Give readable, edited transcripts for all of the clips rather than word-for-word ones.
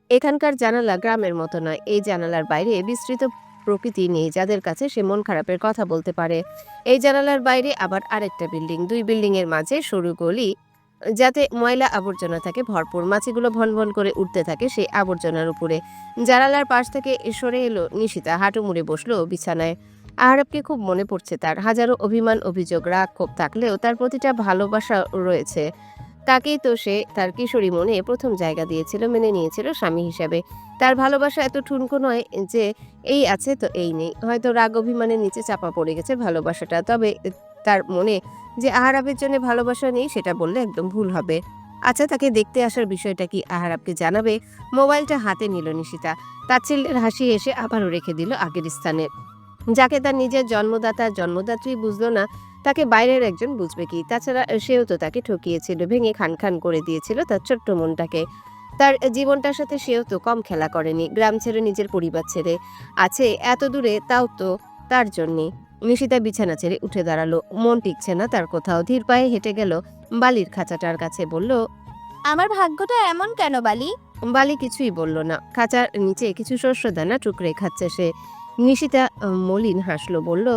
এখানকার জানালা গ্রামের মতো নয়। এই জানালার বাইরে বিস্তৃত প্রকৃতি নেই যাদের কাছে সে মন খারাপের কথা বলতে পারে। এই জানালার বাইরে আবার আরেকটা বিল্ডিং, ২ বিল্ডিং এর মাঝে সরু গলি, যাতে ময়লা আবর্জনা থাকে ভরপুর। মাছিগুলো ভনভন করে উঠতে থাকে সেই আবর্জনার উপরে। জানালার পাশ থেকে সরে এলো নিশিতা, হাঁটু মুড়ে বসলো বিছানায়। আহারাবকে খুব মনে পড়ছে তার। হাজারো অভিমান, অভিযোগ, রাগ, ক্ষোভ থাকলেও তার প্রতিটা ভালোবাসা রয়েছে। তাকেই তো সে তার কিশোরী মনে প্রথম জায়গা দিয়েছিল, মেনে নিয়েছিল স্বামী হিসাবে। তার ভালোবাসা এত ঠুনকো নয় যে এই আছে তো এই নেই। হয়তো রাগ অভিমানের নিচে চাপা পড়ে গেছে ভালোবাসাটা। তবে তার মনে যে আহারাবের জন্য ভালোবাসা নেই সেটা বললে একদম ভুল হবে। আচ্ছা, তাকে দেখতে আসার বিষয়টা কি আহারাবকে জানাবে? মোবাইলটা হাতে নিল নিশিতা। তাচ্ছিল্যের হাসি এসে আবারও রেখে দিল আগের স্থানে। যাকে তার নিজের জন্মদাতা জন্মদাত্রী বুঝলো না, তাকে বাইরের একজন বুঝবে কি? তাছাড়া সেও তো তাকে ঠকিয়েছিল, ভেঙে খান খান করে দিয়েছিল তার ছোট্ট মনটাকে। তার জীবনটার সাথে সেও তো কম খেলা করেনি। গ্রাম ছেড়ে, নিজের পরিবার ছেড়ে আছে এত দূরে, তাও তো তার জন্যে। নিশিতা বিছানা ছেড়ে উঠে দাঁড়ালো। মন টিকছে না তার কোথাও। ধীর পায়ে হেঁটে গেল বালির খাঁচাটার কাছে, বলল, আমার ভাগ্যটা এমন কেন বালি? বালি কিছুই বলল না। খাঁচার নিচে কিছু শস্যদানা টুকরে খাচ্ছে সে। নিশিতা মলিন হাসলো, বলল,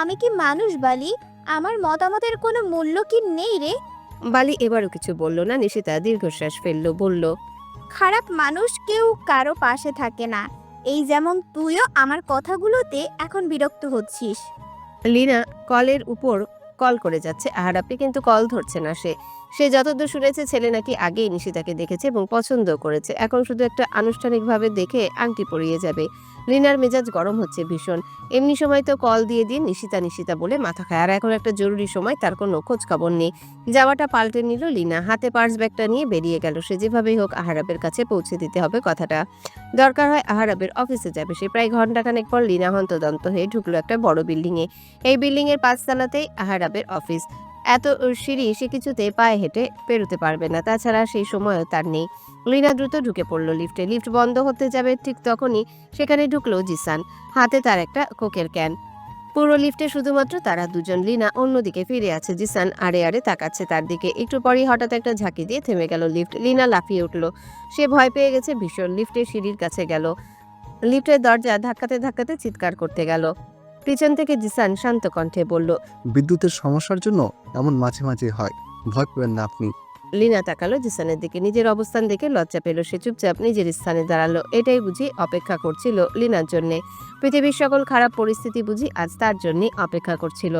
আমি কি মানুষ বালি? আমার মতামতের কোনো মূল্য কি নেই রে? বালি এবারও কিছু বলল না। নিশিতা দীর্ঘশ্বাস ফেলল, বলল, খারাপ মানুষ কেউ কারো পাশে থাকে না। এই যেমন তুইও আমার কথাগুলোতে এখন বিরক্ত হচ্ছিস। লিনা কলের উপর কল করে যাচ্ছে আহারাপকে, কিন্তু কল ধরছে না সে। সে যতদূর শুনেছে ছেলে নাকি আগেই নিশিতাকে দেখেছে এবং পছন্দ করেছে। এখন শুধু একটা আনুষ্ঠানিকভাবে দেখে আংটি পরিয়ে যাবে। লিনার মেজাজ গরম হচ্ছে ভীষণ। এমনি সময় তো কল দিয়ে দিন নিশিতা নিশিতা বলে মাথা খায়, আর এখন একটা জরুরি সময়, তার কোনো খোঁজ খবর নেই। যাওয়াটা পাল্টে নিল লিনা। হাতে পার্স ব্যাগটা নিয়ে বেরিয়ে গেল সে। যেভাবেই হোক আহারাবের কাছে পৌঁছে দিতে হবে কথাটা। দরকার হয় আহারাবের অফিসে যাবে সে। প্রায় ঘন্টাখানেক পর লিনা হন্তদন্ত হয়ে ঢুকলো একটা বড় বিল্ডিং এ। এই বিল্ডিং এর ৫ তলাতেই আহারাবের অফিস। এত সিঁড়ি সে কিছুতে পায়ে হেঁটে পেরোতে পারবে না। তাছাড়া সেই সময়ও তার নেই। লিনা দ্রুত ঢুকে পড়লো লিফটে। লিফট বন্ধ হতে যাবে ঠিক তখনই সেখানে ঢুকলো জিসান। হাতে তার একটা কোকের ক্যান। পুরো লিফটে শুধুমাত্র তারা দুজন। লিনা অন্যদিকে ফিরে আছে। জিসান আড়ে আড়ে তাকাচ্ছে তার দিকে। একটু পরেই হঠাৎ একটা ঝাঁকি দিয়ে থেমে গেল লিফট। লিনা লাফিয়ে উঠল। সে ভয় পেয়ে গেছে ভীষণ। লিফটের সিঁড়ির কাছে গেল। লিফটের দরজা ধাক্কাতে ধাক্কাতে চিৎকার করতে গেল। পিছন থেকে জিসান শান্ত কণ্ঠে বলল, বিদ্যুতের সমস্যার জন্য এমন মাঝে মাঝে হয়, ভয় পেবেন না আপনি। লিনা তাকালো জিসানের দিকে। নিজের অবস্থান দেখে লজ্জা পেল সে। চুপচাপ নিজের স্থানে দাঁড়ালো। এটাই বুঝি অপেক্ষা করছিল লিনার জন্যে? পৃথিবীর সকল খারাপ পরিস্থিতি বুঝি আজ তার জন্যই অপেক্ষা করছিল?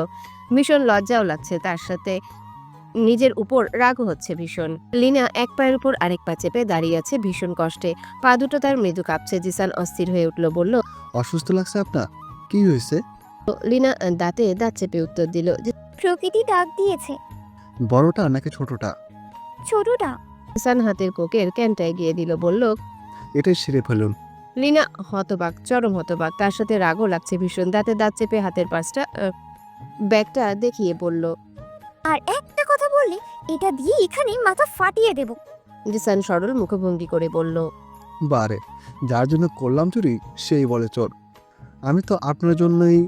ভীষণ লজ্জাও লাগছে তার সাথে, নিজের উপর রাগও হচ্ছে ভীষণ। লিনা এক পায়ের উপর আরেক পা চেপে দাঁড়িয়ে আছে ভীষণ কষ্টে। পা দুটো তার মৃদু কাঁপছে। জিসান অস্থির হয়ে উঠল, বলল, অসুস্থ লাগছে আপনার? কি হয়েছে? লিনা দাঁতে দাঁত চেপে উত্তর দিল, প্রকৃতি ডাক দিয়েছে। বড়টা নাকি ছোটটা? ছোটটা। জিসান হাতের কোকের ক্যানটা এগিয়ে দিল, বলল, এটাই সেরে ফেলুন। লিনা হতবাক, চরম হতবাক। তার সাথে রাগও লাগছে ভীষণ। দাঁতে দাঁত চেপে হাতের পাশটা ব্যাগটা দেখিয়ে বলল, আর একটা কথা বললে এটা দিয়ে এখানে মাথা ফাটিয়ে দেব। জিসান সরল মুখভঙ্গি করে বলল, বারে, যার জন্য করলাম চুরি সেই বলে চোর। আমি তো আপনার জন্যই।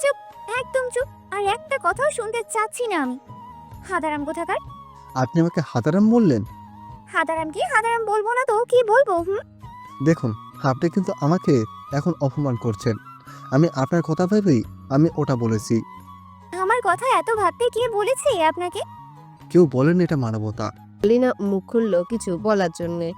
চুপ, একদম চুপ। আর একটা কথাও শুনতে চাচ্ছি না আমি। হাদারাম কোথাকার। আপনি আমাকে হাতারাম বললেন? হাদারাম কি? হাদারাম বলবো না তো কি বলবো? দেখুন, আপনি কিন্তু আমাকে এখন অপমান করছেন। আমি আপনার কথা ভেবেই আমি ওটা বলেছি। আমার কথা এত ভাবতে কে বলেছে আপনাকে? কেউ বলেন এটা মানবতা। লিনা মুখ খুললো কিছু বলার জন্যে।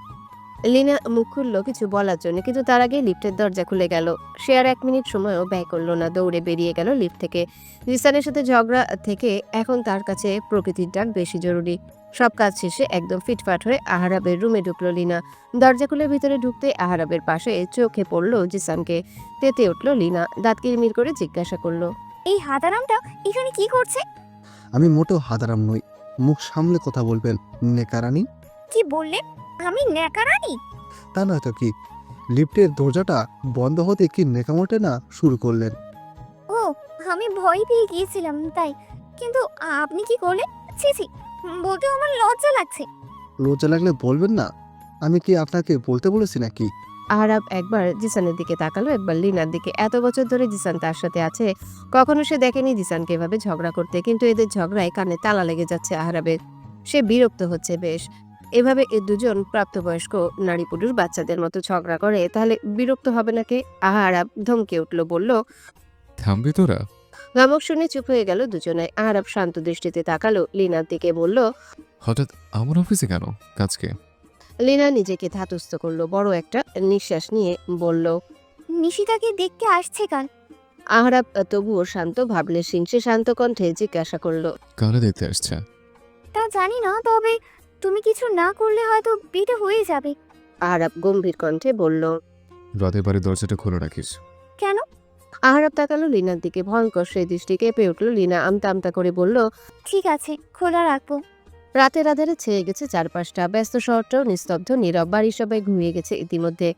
কিন্তু তার আগে লিফটের দরজা খুলে গেল। সে আর ১ মিনিট সময়ও ব্যয় করলো না, দৌড়ে বেরিয়ে গেল লিফট থেকে। জিসানের সাথে ঝগড়া থেকে এখন তার কাছে প্রকৃতির ডাক বেশি জরুরি। সব কাজ শেষে একদম ফিটফাট হয়ে আহারাবের রুমে ঢুকলো লিনা। দরজা খুলে ভিতরে ঢুকতে আহারাবের পাশে চোখে পড়লো জিসানকে। তেতে উঠলো লিনা। দাঁত কিরমির করে জিজ্ঞাসা করলো, এই হাদারামটা এখানে কি করছে? আমি মোটেও হাতারাম নই। মুখ সামলে কথা বলবেন, নেকারানি। কি বললেন? আমি ন্যাকারানি? তা নয়তো কি? লিফটের দরজাটা বন্ধ হতে কি নেকামোটে না শুরু করলেন? ও, আমি ভয় পেয়ে গিয়েছিলাম তাই। কিন্তু আপনি কি করলেন? ছি ছি, বলতেও আমার লজ্জা লাগছে। লজ্জা লাগলে বলবেন না। আমি কি আপনাকে বলতে বলেছি নাকি? আহারাব একবার জিসানের দিকে তাকালো, একবার লিনার দিকে। এত বছর ধরে জিসান তার সাথে আছে, কখনো সে দেখেনি জিসানকে এভাবে ঝগড়া করতে। কিন্তু এদের ঝগড়ায় কানে তালা লেগে যাচ্ছে আহারাবের। সে বিরক্ত হচ্ছে বেশ। এভাবে এ দুজন প্রাপ্তবয়স্ক নারী পুরুষ বাচ্চাদের মতো ঝগড়া করে তাহলে বিরক্ত হবে না কে? আহারাব ধমকে উঠল, বলল। থামবি তোরা? ধমক শুনে চুপ হয়ে গেল দুজনে। আহারাব শান্ত দৃষ্টিতে তাকালো লিনার দিকে, বলল। হঠাৎ আমার অফিসে কেন? কাজকে? লিনা নিজেকে ধাতস্থ করলো, বড় একটা নিঃশ্বাস নিয়ে বলল। নিশিতাকে দেখতে আসছে কাল। আহারাব তবুও শান্ত ভাবলে সিং সে শান্ত কণ্ঠে জিজ্ঞাসা করলো। কারা দেখতে আসছে? তা জানি না, তবে তুমি কিছু না করলে হয়তো বিয়ে হয়ে যাবে। আহারাব গম্ভীর কণ্ঠে বলল। রাতের বাড়ির দরজাটা খোলা রাখিস। কেন? আহারাব তাকালো লিনার দিকে, ভয়ঙ্কর সেই দৃষ্টি কেঁপে উঠল। লিনা আমতা আমতা করে বলল। ঠিক আছে, খোলা রাখবো। রাতের আধারে ছেয়ে গেছে চারপাশটা, ব্যস্ত শহরটাও নিস্তব্ধ নীরব। বাড়ির সবাই ঘুমিয়ে গেছে ইতিমধ্যে,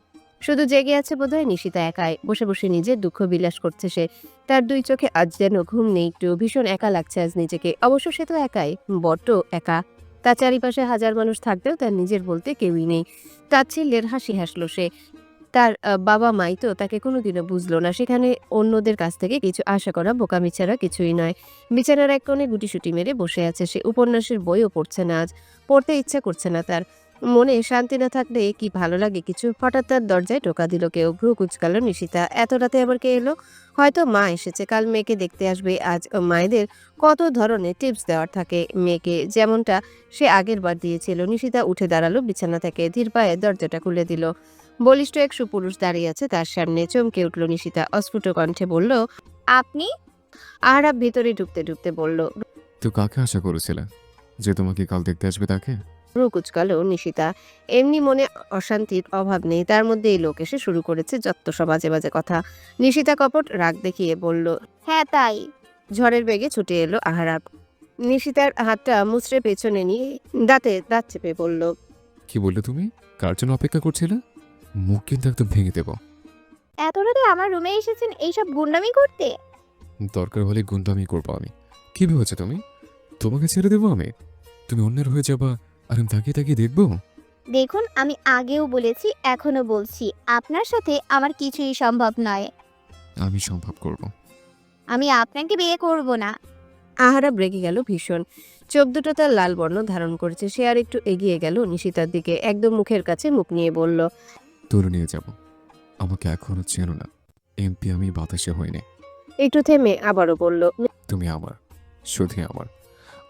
শুধু জেগে আছে বোধহয় নিশিতা একাই। বসে বসে নিজের দুঃখ বিলাস করছে সে। তার দুই চোখে আজ যেন ঘুম নেই একটু, ভীষণ একা লাগছে আজ নিজেকে। অবশ্য সে তো একাই, বড্ড একা। তার চারিপাশে হাজার মানুষ থাকতেও তার নিজের বলতে কেউই নেই। তাচ্ছিল্যের হাসি হাসলো সে। তার বাবা মাই তো তাকে কোনোদিনও বুঝলো না, সেখানে অন্যদের কাছ থেকে কিছু আশা করা বোকামি ছাড়া কিছুই নয়। বিছানার এক কোণে গুটিসুটি মেরে বসে আছে সে। উপন্যাসের বইও পড়ছে না আজ, পড়তে ইচ্ছা করছে না তার। মনে শান্তি না থাকলে কি ভালো লাগে কিছু? হঠাৎ তার দরজায় টোকা দিল কেউ। ভ্রু কুচকাল নিশিতা। এত রাতে আবার কে এলো? হয়তো মা এসেছে, কাল মেয়েকে দেখতে আসবে। আজ মায়েদের কত ধরনের টিপস দেওয়ার থাকে মেয়েকে, যেমনটা সে আগের বার দিয়েছিল। নিশিতা উঠে দাঁড়ালো বিছানা থেকে, ধীর পায়ে দরজাটা খুলে দিল। বলিষ্ঠ এক সুপুরুষ দাঁড়িয়ে আছে তার সামনে। চমকে উঠল নিশিতা, অস্ফুট কণ্ঠে বলল। আপনি? আহারাব ভিতরে ঢুকতে ঢুকতে বলল। তুই কাকে আশা করেছিলে যে তোমাকে কাল দেখতে আসবে তাকে? ভ্রু কুচকালো নিশিতা। এমনি মনে অশান্তির অভাব নেই, তার মধ্যে এই লোক এসে শুরু করেছে যত সব বাজে বাজে কথা। নিশিতা কপট রাগ দেখিয়ে বলল। হ্যাঁ তাই। ঝড়ের বেগে ছুটে এলো আহারাব। নিশিতার হাতটা মুচড়ে পেছনে নিয়ে দাঁতে দাঁত চেপে বলল। কি বললে তুমি? কার জন্য অপেক্ষা করছিলে? মুখ কিন্তু একদম ভেঙে দেব। এত রাতে আমার রুমে এসেছেন এইসব গুন্ডামি করতে? দরকার হলে গুন্ডামি করবো আমি। কি ভেবেছো তুমি? তোমাকে ছেড়ে দেবো আমি? তুমি অন্যের হয়ে যাবা আর আমি তাকিয়ে তাকিয়ে দেখবো? দেখুন, আমি আগেও বলেছি, এখনো বলছি, আপনার সাথে আমার কিছুই সম্ভব নয়। আমি সম্ভব করব। আমি আপনাকে বিয়ে করব না। আহারাব রেগে গেল ভীষণ। চোখ দুটো তার লাল বর্ণ ধারণ করেছে। সে আর একটু এগিয়ে গেল নিশিতার দিকে, একদম মুখের কাছে মুখ নিয়ে বলল। তুলে নিয়ে যাব। আমাকে এখনো চেনো না। এমপি আমি বাতাসে হইনি। একটু থেমে আবারও বলল। তুমি আমার, শুধু আমার।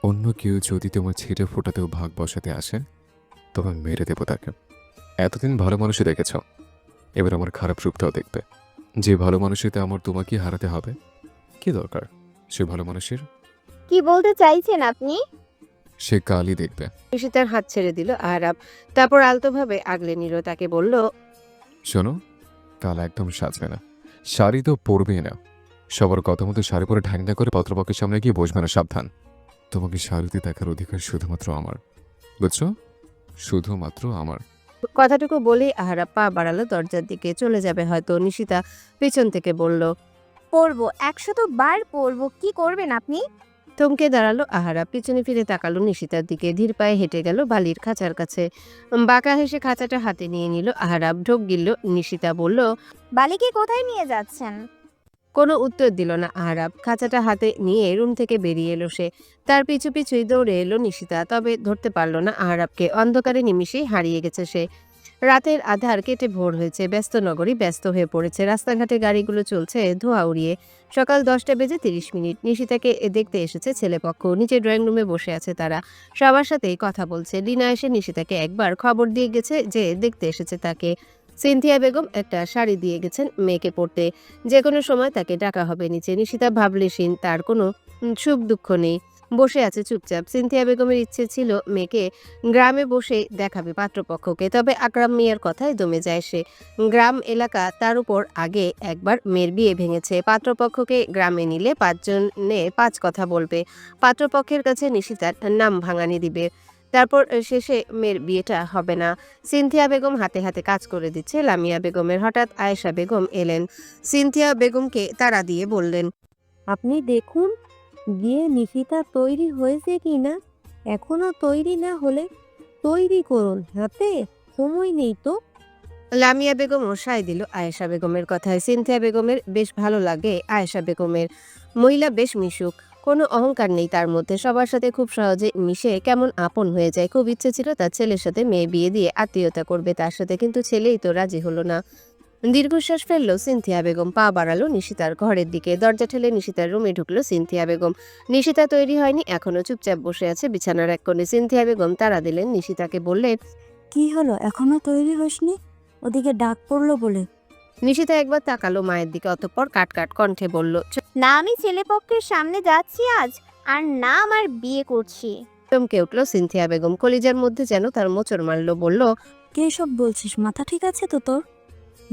অন্য কেউ যদি তোমার ছিটে ফোটাতেও ভাগ বসাতে আসে তবে মেরে দেবো তাকে। এতদিন ভালো মানুষই দেখেছ, এবার আমার খারাপ রূপটাও দেখবে। যে ভালো মানুষেতে আমার তোমাকে হারাতে হবে। কি দরকার সে ভালো মানুষের? কি বলতে চাইছেন আপনি? সে কালই দেখবে। নিশিতার হাত ছেড়ে দিল আহারাব, তারপর আলতোভাবে আগলে নিল তাকে, বলল। শোনো, কাল একদম সাজবে না। শাড়ি তো পরবেই না। সবার কথা মতো শাড়ি পরে ঢ্যাংনা করে পাত্রপক্ষের সামনে গিয়ে বসবে না, সাবধান। তোমাকে শাড়িতে দেখার অধিকার শুধুমাত্র আমার, বুঝছো? শুধুমাত্র আমার। কথাটুকু বলেই আহারাব পা বাড়ালো দরজার দিকে, চলে যাবে হয়তো। নিশিতা পেছন থেকে বলল। পড়বো, 100 বার পড়বো। কি করবেন আপনি? থমকে দাঁড়ালো আহারাব, পিছনে ফিরে তাকালো নিশিতার দিকে, ধীর পায়ে হেঁটে গেল বালির খাঁচার কাছে। বাঁকা হেসে খাঁচাটা হাতে নিয়ে নিল আহারাব। ঢোক গিলল নিশিতা, বলল। বালিকে কোথায় নিয়ে যাচ্ছেন? কোনো উত্তর দিল না আহারাব। খাঁচাটা হাতে নিয়ে রুম থেকে বেরিয়ে এলো সে। তার পিছু পিছুই দৌড়ে এলো নিশিতা, তবে ধরতে পারল না আহারাবকে। অন্ধকারে নিমিষেই হারিয়ে গেছে সে। রাতের আধার কেটে ভোর হয়েছে, ব্যস্ত নগরী ব্যস্ত হয়ে পড়েছে। রাস্তাঘাটে গাড়িগুলো চলছে ধোঁয়া উড়িয়ে। সকাল 10:30 নিশিতাকে দেখতে এসেছে ছেলেপক্ষ। নিচে ড্রয়িং রুমে বসে আছে তারা, সবার সাথেই কথা বলছে। লিনা এসে নিশিতাকে একবার খবর দিয়ে গেছে যে দেখতে এসেছে তাকে। সিনথিয়া বেগম একটা শাড়ি দিয়ে গেছেন মেয়েকে পরতে, যে কোনো সময় তাকে ডাকা হবে নিচে। নিশিতা ভাবলেশীন, তার কোনো সুখ দুঃখ নেই, বসে আছে চুপচাপ। সিনথিয়া বেগমের ইচ্ছে ছিল মেয়েকে গ্রামে বসে দেখাবে পাত্রপক্ষকে, তবে আকরাম মিয়ার কথায় দমে যায় সে। গ্রাম এলাকা, তার উপর আগে একবার মেয়ের বিয়ে ভেঙেছে। পাত্রপক্ষকে গ্রামে নিলে 5 জনে 5 কথা বলবে। পাত্রপক্ষের কাছে নিশিতার নাম ভাঙানি দিবে, তারপর শেষে মেয়ের বিয়েটা হবে না। সিনথিয়া বেগম হাতে হাতে কাজ করে দিচ্ছে লামিয়া বেগমের। হঠাৎ আয়েশা বেগম এলেন, সিনথিয়া বেগমকে তাড়া দিয়ে বললেন। আপনি দেখুন গিয়ে নিশিতা তৈরি হয়েছে কি না। এখনো তৈরি না হলে তৈরি করুন, হাতে সময় নেই তো। লামিয়া বেগমও সায় দিল আয়েশা বেগমের কথায়। সিনথিয়া বেগমের বেশ ভালো লাগে আয়েশা বেগমের। মহিলা বেশ মিশুক, কোনো অহংকার নেই তার মধ্যে, সবার সাথে খুব সহজে মিশে কেমন আপন হয়ে যায়। খুব ইচ্ছে ছিল তার ছেলের সাথে মেয়ে বিয়ে দিয়ে আত্মীয়তা করবে তার সাথে, কিন্তু ছেলেই তো রাজি হলো না। দীর্ঘশ্বাস ফেললো সিনথিয়া বেগম, পা বাড়ালো নিশিতার ঘরের দিকে। দরজা ঠেলে নিশিতার রুমে ঢুকলো সিনথিয়া বেগম। নিশিতা তৈরি হয়নি এখনো, চুপচাপ বসে আছে বিছানার এক কোণে। সিনথিয়া বেগম তাড়া দিলেন নিশিতাকে, বললেন, কি হলো, এখনো তৈরি হসনি? ওদিকে ডাক পড়লো বলে। নিশিতা একবার তাকালো মায়ের দিকে, অতঃপর কাট কাট কণ্ঠে বলল, না আমি ছেলেপক্ষের সামনে যাচ্ছি আজ, আর না আমার বিয়ে করছি। চমকে উঠলো সিনথিয়া বেগম, কলিজার মধ্যে যেন তার মোচড় মারলো। বলল, কে সব বলছিস? মাথা ঠিক আছে তো তোর?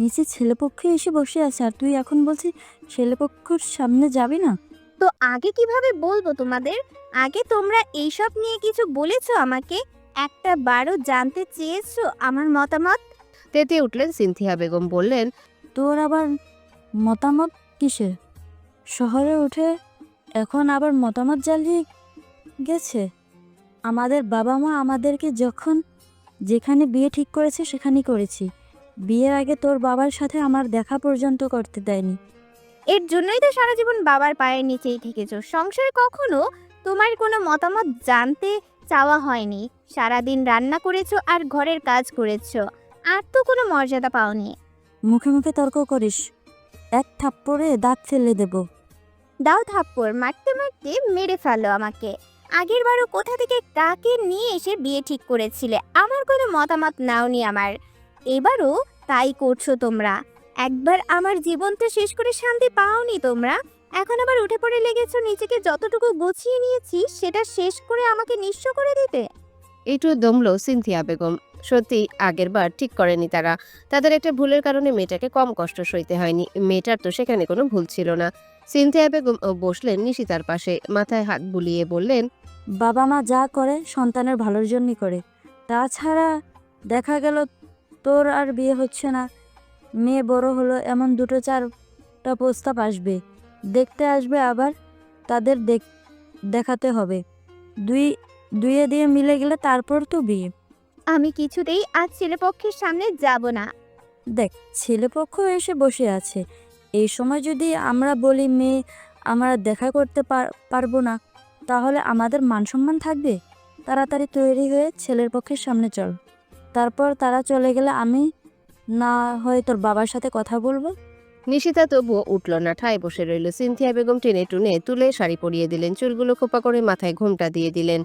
নিচে ছেলেপক্ষে এসে বসে আছে আর তুই এখন বলছিস ছেলেপক্ষের সামনে যাবি না? তো আগে কিভাবে বলবো তোমাদের? আগে তোমরা এইসব নিয়ে কিছু বলেছো আমাকে? একটা বারও জানতে চেয়েছো আমার মতামত? তেতে উঠলেন সিনথিয়া বেগম, বললেন, তোর আবার মতামত কিসের? শহরে উঠে এখন আবার মতামত জ্বালিয়ে গেছে। আমাদের বাবা মা আমাদেরকে যখন যেখানে বিয়ে ঠিক করেছে সেখানেই করেছি। বিয়ের আগে তোর বাবার সাথে আমার দেখা পর্যন্ত করতে দেয়নি। এর জন্যই তো সারা জীবন বাবার পায়ের নিচেই থেকেছো। সংসারে কখনো তোমার কোনো মতামত জানতে চাওয়া হয়নি। সারাদিন রান্না করেছো আর ঘরের কাজ করেছো, আর তো কোনো মর্যাদা পাওনি। মুখে মুখে তর্ক করিস, এক থাপ্পড়ে দাঁত ফেলে দেব। দাও থাপ্পড়, মারতে মারতে মেরে ফেলো আমাকে। আগের বারও কোথা থেকে কাকে নিয়ে এসে বিয়ে ঠিক করেছিলে, আমার কোনো মতামত নাওনি আমার। এবারও তাই করছো তোমরা। একবার আমার জীবনটা শেষ করে শান্তি পাওনি তোমরা, এখন আবার উঠে পড়ে লেগেছো নিজেকে যতটুকু গুছিয়ে নিয়েছি সেটা শেষ করে আমাকে নিঃস্ব করে দিতে। একটু দমলো সিনথিয়া বেগম। সত্যি আগের বার ঠিক করেনি তারা। তাদের একটা ভুলের কারণে মেয়েটাকে কম কষ্ট সইতে হয়নি। মেয়েটার তো সেখানে কোনো ভুল ছিল না। সিনথিয়া বেগম বসলেন নিশিতার পাশে, মাথায় হাত বুলিয়ে বললেন, বাবা মা যা করে সন্তানের ভালোর জন্যই করে। তাছাড়া দেখা গেল তোর আর বিয়ে হচ্ছে না, মেয়ে বড় হলো, এমন দুটো চারটা প্রস্তাব আসবে, দেখতে আসবে, আবার তাদের দেখাতে হবে। দুইয়ে দিয়ে মিলে গেলে তারপর তো বিয়ে। আমি কিছুতেই আজ ছেলেপক্ষের সামনে যাব না। দেখ, ছেলেপক্ষ এসে বসে আছে, এই সময় যদি আমরা বলি মেয়ে আমরা দেখা করতে পারবো না, তাহলে আমাদের মান সম্মান থাকবে? তাড়াতাড়ি তৈরি হয়ে ছেলের পক্ষের সামনে চল, তারপর তারা চলে গেলে আমি না হয় তোর বাবার সাথে কথা বলবো। নিশিতা তবুও উঠল না, ঠায় বসে রইল। সিনথিয়া বেগম টেনে টুনে তুলে শাড়ি পরিয়ে দিলেন, চুলগুলো খোপা করে মাথায় ঘোমটা দিয়ে দিলেন।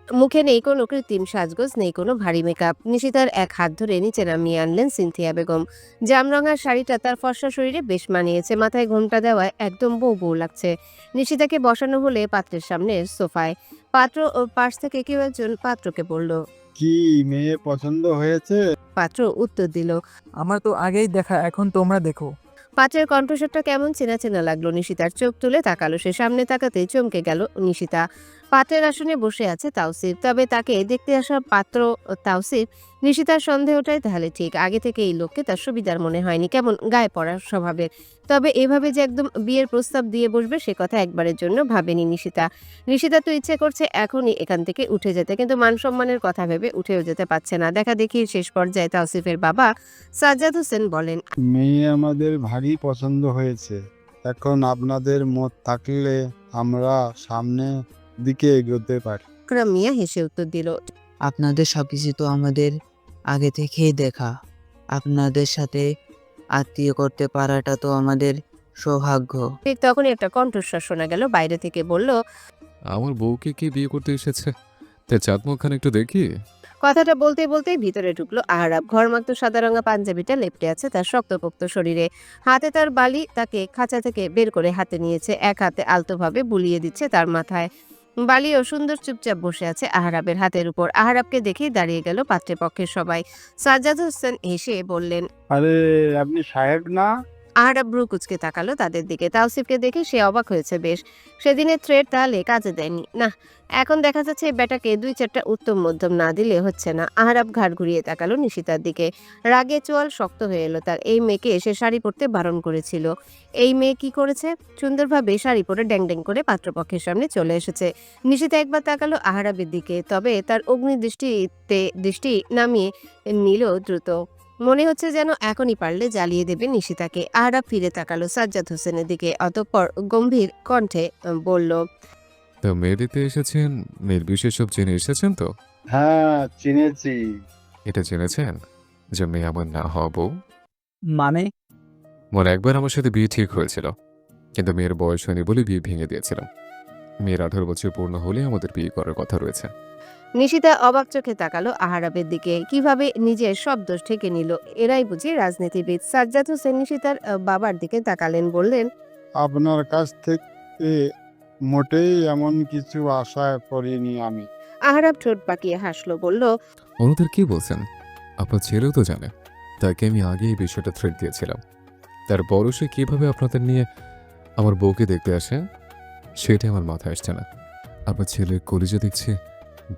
মুখে নেই কোনো কৃত্রিম সাজগোজ, নেই কোনো ভারী মেকআপ। নিশিতার এক হাত ধরে নিচে নামিয়ে আনলেন সিনথিয়া বেগম। জামরঙার শাড়িটা তার ফর্সা শরীরে বেশ মানিয়েছে, মাথায় ঘোমটা দেওয়ায় একদম বউ বউ লাগছে। নিশিতাকে বসানো হলে পাত্রের সামনে সোফায়। পাত্র ও পাশ থেকে কেউ একজন পাত্রকে বলল, কি মেয়ে পছন্দ হয়েছে? পাত্র উত্তর দিল। আমার তো আগেই দেখা, এখন তোমরা দেখো। পাত্রের কণ্ঠস্বরটা কেমন চেনা চেনা লাগলো নিশিতার। চোখ তুলে তাকালো সে, সামনে তাকাতেই চমকে গেল নিশিতা। পাত্রের আসনে বসে আছে তাওসিফ, তবে তাকে দেখতে আসা পাত্র তাওসিফ। নিশিতার সন্দেহটাই তাহলে ঠিক। আগে থেকে এই লোককে তার সুবিধার মনে হয়নি, কেমন গায়ে পড়ার স্বভাবের। তবে এভাবে যে একদম বিয়ের প্রস্তাব দিয়ে বসবে সে কথা একবারের জন্য ভাবেনি নিশিতা। নিশিতা তো ইচ্ছে করছে এখনই এখান থেকে উঠে যেতে, কিন্তু মান সম্মানের কথা ভেবে উঠেও যেতে পারছে না। দেখা দেখি শেষ পর্যায়ে তাওসিফের বাবা সাজ্জাদ হোসেন বলেন, মেয়ে আমাদের ভারী পছন্দ হয়েছে। এখন আপনাদের মত থাকলে আমরা সামনে দিকে এগোতে পারি। আকরাম মিয়া হেসে উত্তর দিল, আপনাদের সবকিছু তো আমাদের আগে থেকেই দেখা। আপনাদের সাথে আত্মীয় করতে পারাটা তো আমাদের সৌভাগ্য। ঠিক তখনই একটা কণ্ঠস্বর শোনা গেল বাইরে থেকে, বলল, আমার বউকে কে বিয়ে করতে এসেছে? তার চাঁদ মুখখানে একটু দেখি। কথাটা বলতে বলতেই ভিতরে ঢুকলো আহরাব। ঘরমাক্ত সাদা রঙা পাঞ্জাবিটা লেপটে আছে তার শক্তপোক্ত শরীরে। হাতে তার বালি তাকে খাঁচা থেকে বের করে হাতে নিয়েছে, এক হাতে আলতোভাবে বুলিয়ে দিচ্ছে তার মাথায়। বালিও সুন্দর চুপচাপ বসে আছে আহরাবের হাতের উপর। আহরাবকে দেখেই দাঁড়িয়ে গেল পাত্রপক্ষের সবাই। সাজ্জাদ হোসেন হেসে বললেন, আরে আপনি সাহেব না? আহরাব ভ্রু কুচকে তাকালো তাদের দিকে। তাওসিফকে দেখে সে অবাক হয়েছে বেশ। সেদিনের থ্রেড তাহলে কাজে দেয়নি না। এখন দেখা যাচ্ছে বেটাকে দুই চারটা উত্তম মধ্যম না দিলে হচ্ছে না। আহরাব ঘাড় ঘুরিয়ে তাকালো নিশিতার দিকে। রাগে চোয়াল শক্ত হয়ে এলো তার। এই মেয়েকে এসে শাড়ি পরতে বারণ করেছিল। এই মেয়ে কি করেছে? সুন্দরভাবে শাড়ি পরে ড্যাং ড্যাং করে পাত্রপক্ষের সামনে চলে এসেছে। নিশিতা একবার তাকালো আহরাবের দিকে, তবে তার অগ্নি দৃষ্টি নামিয়ে নিল দ্রুত। মনে হচ্ছে যেন এখনই পারলে জ্বালিয়ে দেবে নিশিতাকে। আহরাব ফিরে তাকালো সাজ্জাদ হোসেনের দিকে, অতঃপর গম্ভীর কণ্ঠে বলল, তো মেয়ে দিতে এসেছেন, মেয়ের বিষয় সব জেনে এসেছেন তো? হ্যাঁ, চিনেছি। এটা জেনেছেন যে মেয়ে আমার না হওয়া বউ? মানে একবার আমার সাথে বিয়ে ঠিক হয়েছিল, কিন্তু মেয়ের বয়স হয়নি বলে বিয়ে ভেঙে দিয়েছিলাম। মেয়ের 18 বছর পূর্ণ হলে আমাদের বিয়ে করার কথা রয়েছে। নিশিতা অবাক চোখে তাকালো আহারাবের দিকে। কিভাবে নিজের সব দোষ ঢেকে নিল? এরাই বুঝি রাজনীতিবিদ। সাজ্জাদ হোসেন নিশিতার বাবার দিকে তাকালেন, বললেন, আপনার কাছ থেকে মোটেই এমন কিছু আশা করিনি আমি। আহারাব ঠোঁট পাকিয়ে হাসলো, বলল, অনুদের কি বলছেন? আপনার ছেলেও তো জানে। তাকে আমি আগে এই বিষয়টা থ্রেট দিয়েছিলাম। তার বড় সে কিভাবে আপনাদের নিয়ে আমার বউকে দেখতে আসে সেটাই আমার মাথায় আসছে না। আপনার ছেলের কলিজা দেখছে,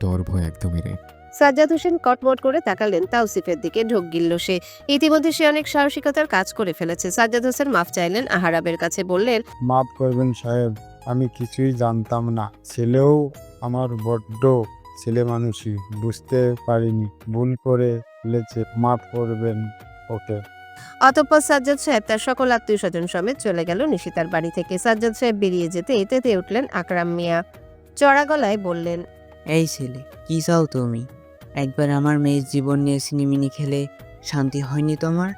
ডর ভয় একদমই নেই। সাজ্জাদ হোসেন কটমট করে তাকালেন তাওসিফের দিকে। ঢোক গিলল সে। ইতিমধ্যে সে অনেক সাহসিকতার কাজ করে ফেলেছে। সাজ্জাদ হোসেন মাফ চাইলেন আহারাবের কাছে, বললেন, মাফ করবেন সাহেব, আমি কিছুই জানতাম না। ছেলেও আমার বড্ড ছেলে মানুষই, বুঝতে পারিনি, ভুল করে ফেলেছে, মাফ করবেন ওকে। অতঃপর সাজ্জাদ সাহেব তার সকল আত্মীয় স্বজন সমেত চলে গেল নিশিতার বাড়ি থেকে। সাজ্জাদ সাহেব বেরিয়ে যেতে তেতে উঠলেন আকরাম মিয়া। চড়া গলায় বললেন, এই ছেলে, কি চাও তুমি? একবার আমার মেয়ের জীবন নিয়ে সিনেমিনি খেলে শান্তি হয়নি তোমার?